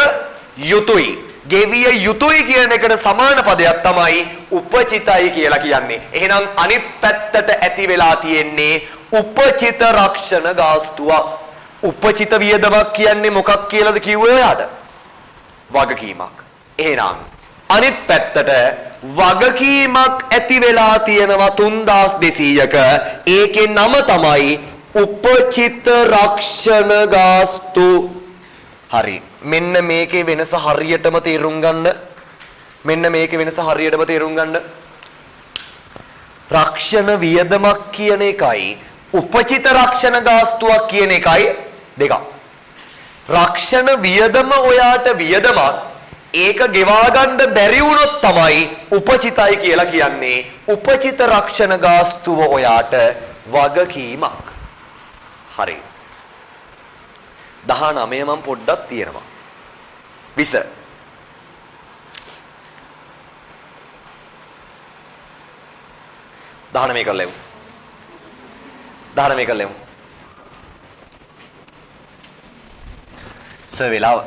යුතුයි. ගෙවිය යුතුයි කියන එකට සමාන පදයක් තමයි උපචිතයි කියලා කියන්නේ. එහෙනම් අනිත් පැත්තට ඇති වෙලා තියෙන්නේ උපචිත රක්ෂණ ගාස්තුවක්. උපචිත වියදමක් කියන්නේ මොකක් කියලාද කිව්වේ ඔයාට? වගකීමක්. එහෙනම් අනිත් පැත්තට වගකීමක් ඇති වෙලා තියෙනවා 3200ක. ඒකේ නම තමයි උපචිත රක්ෂණ ගාස්තු. හරි. මෙන්න මේකේ වෙනස හරියටම තේරුම් ගන්න. මෙන්න මේකේ වෙනස හරියටම තේරුම් ගන්න. රක්ෂණ වියදමක් කියන එකයි උපචිත රක්ෂණ ගාස්තුවක් කියන එකයි දෙකක්. රක්ෂණ වියදම ඔයාට වියදමක් ඒක ගෙවා ගන්න බැරි වුණොත් තමයි උපචිතයි කියලා කියන්නේ. උපචිත රක්ෂණ ගාස්තුව ඔයාට වගකීමක්. හරි. 19 මම පොඩ්ඩක් තියෙනවා. 20 19 කරලෙමු. 19 කරලෙමු. සර් වෙලාව.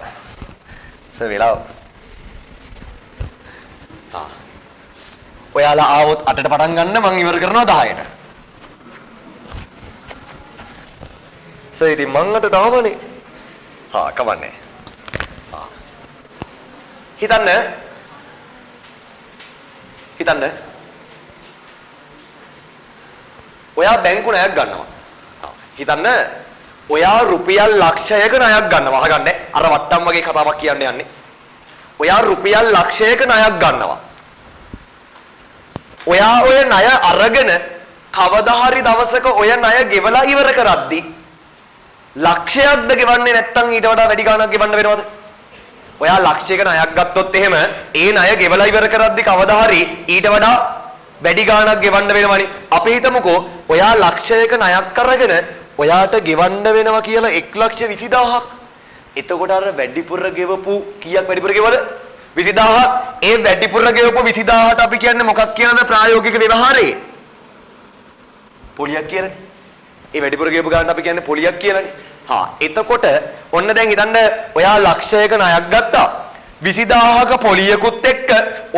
ඔයාලා ආවොත් 8ට පටන් ගන්න මම ඉවර කරනවා 10ට. සර් ඉතින් මං 8ට ආවනේ. කවන්නේ. හිතන්න. ඔයා බැංකු ණයක් ගන්නවා. හිතන්න ඔයා රුපියල් ලක්ෂයක ණයක් ගන්නවා. අහගන්න. අර වට්ටම් වගේ කතාවක් කියන්න යන්නේ. ඔයා රුපියල් ලක්ෂයක ණයක් ගන්නවා. ඔයා ඔය ණය අරගෙන කවදා හරි දවසක ඔය ණය ගෙවලා ඉවර කරද්දී ලක්ෂයක්ද ගෙවන්නේ නැත්නම් ඊට වඩා වැඩි ගාණක් ගෙවන්න වෙනවද? ඔයා ලක්ෂයක ණයක් ගත්තොත් එහෙම ඒ ණය ගෙවලා ඉවර කරද්දී කවදා හරි ඊට වඩා වැඩි ගාණක් ගෙවන්න වෙනවනේ. අපි හිතමුකෝ ඔයා ලක්ෂයක ණයක් අරගෙන ඔයාට ගෙවන්න වෙනවා කියලා 1,20,000ක්. එතකොට අර වැඩිපුර ගෙවපු කීයක් වැඩිපුර ගෙවද? 20,000ක්. ඒ වැඩිපුර ගෙවපු 20,000ට අපි කියන්නේ මොකක් කියලාද ප්‍රායෝගික ව්‍යවහාරේ? පොලියක් කියලානේ. ඒ වැඩිපුර ගෙවපු ගානට අපි කියන්නේ පොලියක් කියලානේ. එතකොට ඔන්න දැන් හිතන්න ඔයා ලක්ෂයක ණයක් ගත්තා. 20,000ක පොලියකුත් එක්ක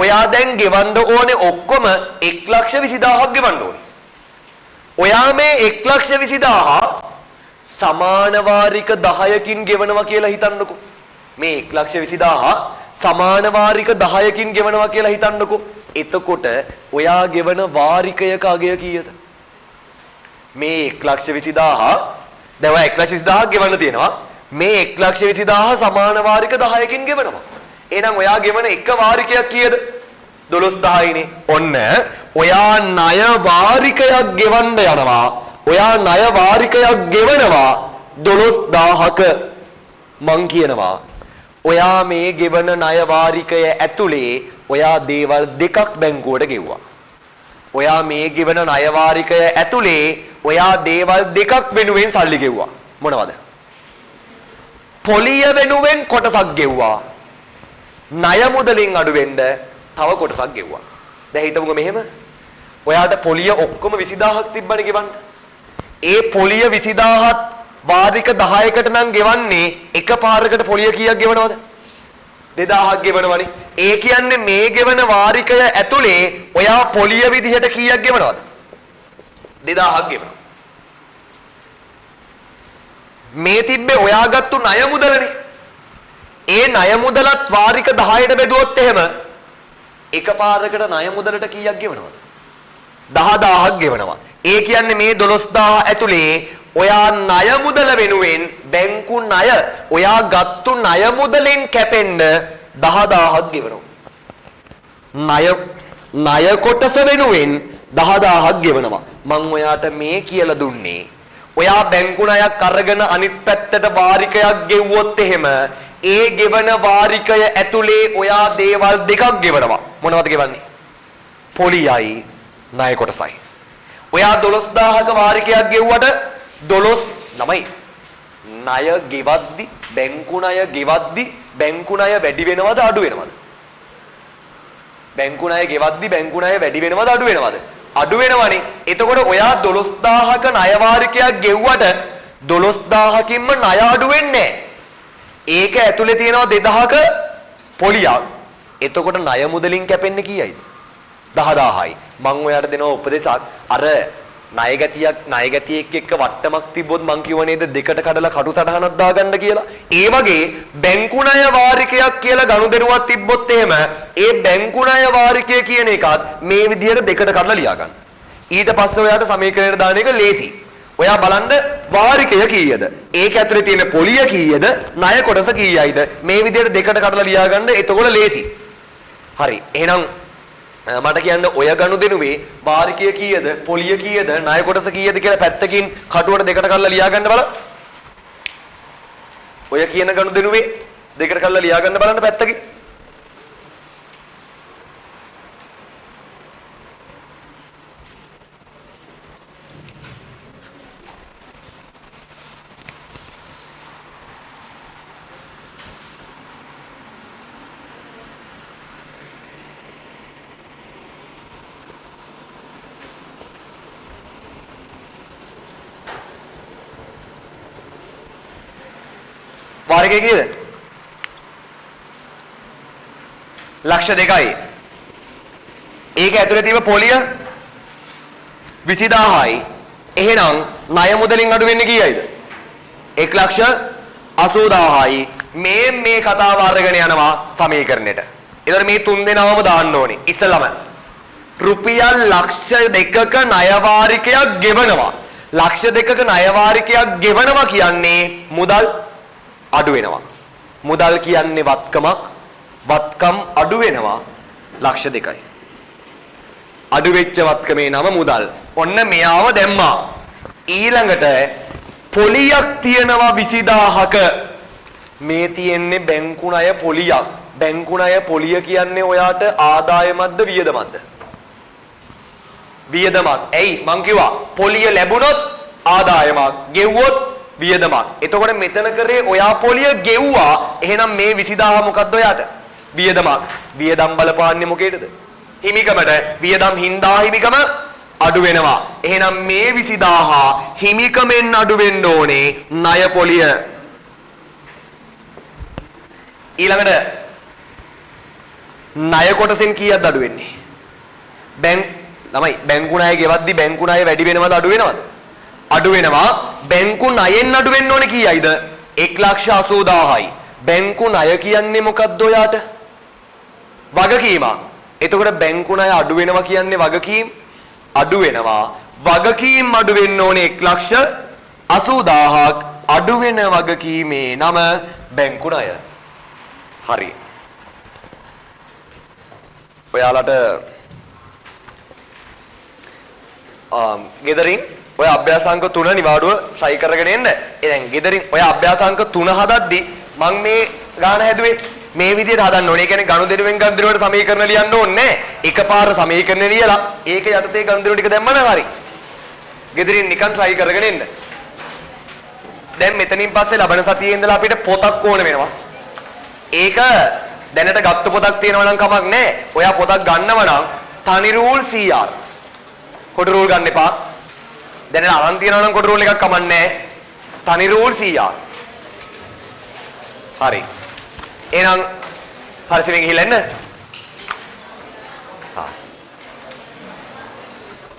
ඔයා දැන් ගෙවන්න ඕනේ ඔක්කොම 1,20,000ක් ගෙවන්න ඕනේ. ඔයා මේ 1,20,000 සමාන වාරික 10කින් ගෙවනවා කියලා හිතන්නකෝ. මේ 1,20,000 සමාන වාරික 10කින් ගෙවනවා කියලා හිතන්නකෝ. එතකොට ඔයා ගෙවන වාරිකයක අගය කීයද? මේ 1,20,000 දැන් ඔයා 1,20,000ක් ගෙවන්න තියෙනවා. මේ 1,20,000 සමාන වාරික 10කින් ගෙවනවා. එහෙනම් ඔයා ගෙවන එක වාරිකයක් කීයද? 12,000යිනේ. ඔන්න ඔයා ණය වාරිකයක් ගෙවන්න යනවා. ඔයා ණය වාරිකයක් ගෙවනවා 12,000ක. මං කියනවා ඔයා මේ ගෙවන ණය වාරිකය ඇතුලේ ඔයා දේවල් දෙකක් බැංකුවට ගෙවුවා. ඔයා මේ ගෙවන ණය වාරිකය ඇතුලේ ඔයා දේවල් දෙකක් වෙනුවෙන් සල්ලි ගෙවුවා. මොනවද? පොලිය වෙනුවෙන් කොටසක් ගෙවුවා. ණය මුදලින් අඩු වෙන්න තව කොටසක් ගෙවුවා. දැන් හිතමුකෝ මෙහෙම. ඔයාට පොලිය ඔක්කොම 20,000ක් තිබ්බනේ ගෙවන්න. ඒ පොලිය 20,000ත් වාරික 10කට නම් ගෙවන්නේ එකපාරකට පොලිය කීයක් ගෙවනවද? 2,000ක් ගෙවනවනේ. ඒ කියන්නේ මේ ගෙවන වාරිකය ඇතුලේ ඔයා පොලිය විදිහට කීයක් ගෙවනවද? 2,000ක් ගෙවනවා. මේ තිබ්බේ ඔයා ගත්තු ණය මුදලනේ. ඒ ණය මුදලත් වාරික 10ට බෙදුවොත් එහෙම එකපාරකට ණය මුදලට කීයක් ගෙවනවද? 10,000ක් ගෙවනවා. ඒ කියන්නේ මේ 12,000 ඇතුලේ ඔයා ණය මුදල වෙනුවෙන් බැංකු ණය ඔයා ගත්තු ණය මුදලෙන් කැපෙන්න 10,000ක් ගෙවනවා. ණය කොටස වෙනුවෙන් 10,000ක් ගෙවනවා. මම ඔයාට මේ කියලා දුන්නේ ඔයා බැංකු ණයක් අරගෙන අනිත් පැත්තට වාරිකයක් ගෙවුවොත් එහෙම ඒ ගෙවන වාරිකය ඇතුලේ ඔයා දේවල් දෙකක් ගෙවනවා. මොනවද ගෙවන්නේ? පොලියයි ණය කොටසයි. ඔයා 12,000ක වාරිකයක් ගෙවුවට 12 ණය ගෙවද්දි බැංකු ණය ගෙවද්දි බැංකු ණය වැඩි වෙනවද අඩු වෙනවද? බැංකු ණය ගෙවද්දි බැංකු ණය වැඩි වෙනවද අඩු වෙනවද? අඩු වෙනවනේ. එතකොට ඔයා 12,000ක ණය වාරිකයක් ගෙවුවට 12,000කින්ම ණය අඩු වෙන්නේ නැහැ. ඒක ඇතුලේ තියෙනවා 2,000ක පොලියක්. එතකොට ණය මුදලින් කැපෙන්නේ කීයයිද? 10,000යි. මම ඔයාලට දෙනවා උපදේශයක්. අර ණය ගැතියෙක් එක්ක වට්ටමක් තිබ්බොත් මං කියව නේද දෙකට කඩලා කටු සටහනක් දාගන්න කියලා. ඒ වගේ බැංකු ණය වාරිකයක් කියලා ගනුදෙනුවක් තිබ්බොත් එහෙම ඒ බැංකු ණය වාරිකය කියන එකත් මේ විදිහට දෙකට කඩලා ලියා ගන්න. ඊට පස්සේ ඔයාට සමීකරණයට දාන එක ලේසි. ඔයා බලන්න වාරිකය කීයද? ඒක ඇතුලේ තියෙන පොලිය කීයද? ණය කොටස කීයයිද? මේ විදිහට දෙකට කඩලා ලියා ගන්න. එතකොට ලේසි. හරි. එහෙනම් මට කියන්න ඔය ගනුදෙනුවේ වාරිකය කීයද? පොලිය කීයද? ණය කොටස කීයද කියලා පැත්තකින් කටුවට දෙකට කඩලා ලියා ගන්න බලන්න. ඔය කියන ගනුදෙනුවේ දෙකට කල්ලා ලියා ගන්න බලන්න පැත්තකින්. වාරකේ කීයද? ලක්ෂ 2යි. ඒක ඇතුලේ තියෙන පොලිය 20000යි. එහෙනම් ණය මුදලින් අඩු වෙන්නේ කීයයිද? 1,80,000යි. මේ කතාව අරගෙන යනවා සමීකරණයට. ඒතර මේ තුන් දෙනාම දාන්න ඕනේ. ඉස්සලම රුපියල් ලක්ෂ 2ක ණය වාරිකයක් ගෙවනවා. ලක්ෂ 2ක ණය වාරිකයක් ගෙවනවා කියන්නේ මුදල් අඩු වෙනවා. මුදල් කියන්නේ වත්කමක්. වත්කම් අඩු වෙනවා ලක්ෂ 2යි. අඩු වෙච්ච වත්කමේ නම මුදල්. ඔන්න මෙයාව දැම්මා. ඊළඟට පොලියක් තියෙනවා 20000ක. මේ තියෙන්නේ බැංකු ණය පොලියක්. බැංකු ණය පොලිය කියන්නේ ඔයාට ආදායමක්ද වියදමක්ද? වියදමක්. ඇයි මං කිව්වා පොලිය ලැබුණොත් ආදායමක්, ගෙව්වොත් වියදමක්. එතකොට මෙතන කරේ ඔයා පොලිය ගෙව්වා. එහෙනම් මේ 20000 මොකද්ද ඔයාට? වියදමක්. වියදම් බලපාන්නේ මොකේද? හිමිකමට. වියදම් හින්දා හිමිකම අඩු වෙනවා. එහෙනම් මේ 20000 හිමිකමෙන් අඩු වෙන්න ඕනේ ණය පොලිය. ඊළඟට ණය කොටසෙන් කීයක්ද අඩු වෙන්නේ? ළමයි බැංකු ණය ගෙවද්දි බැංකු ණය වැඩි වෙනවද අඩු වෙනවද? අඩු වෙනවා. බැංකු ණයෙන් අඩු වෙන්න ඕනේ කීයයිද? 1,80,000යි. බැංකු ණය කියන්නේ මොකද්ද ඔයාට? වගකීම. එතකොට බැංකු ණය අඩු වෙනවා කියන්නේ වගකීම් අඩු වෙනවා. වගකීම් අඩු වෙන්න ඕනේ 1,80,000ක්. අඩු වෙන වගකීමේ නම බැංකු ණය. හරි. ඔයාලට ගෙදරින් ඔය අභ්‍යාසාංක 3 නිවාඩුව try කරගෙන එන්න. දැන් ගෙදරින් ඔය අභ්‍යාසාංක 3 හදද්දි මම මේ ගාන හැදුවේ මේ විදිහට හදන්න ඕනේ. ඒ කියන්නේ ගනුදෙනුවෙන් ගනුදෙනුවට සමීකරණ ලියන්න ඕනේ නැහැ. එකපාර සමීකරණ ලියලා ඒක යටතේ ගනුදෙනු ටික දැම්මම හරි. ගෙදරින් නිකන් try කරගෙන එන්න. දැන් මෙතනින් පස්සේ ලබන සතියේ ඉඳලා අපිට පොතක් ඕන වෙනවා. ඒක දැනට ගත්ත පොතක් තියෙනවා නම් කමක් නැහැ. ඔයා පොතක් ගන්නව නම් තනි රූල් CR. කොට රූල් ගන්න එපා. දැනට අරන් තියනවා නම් කොට රූල් එකක් කමක් නැහැ. තනි රූල් CR. හරි. එහෙනම් හරිසින් ගිහිල්ලා එන්න.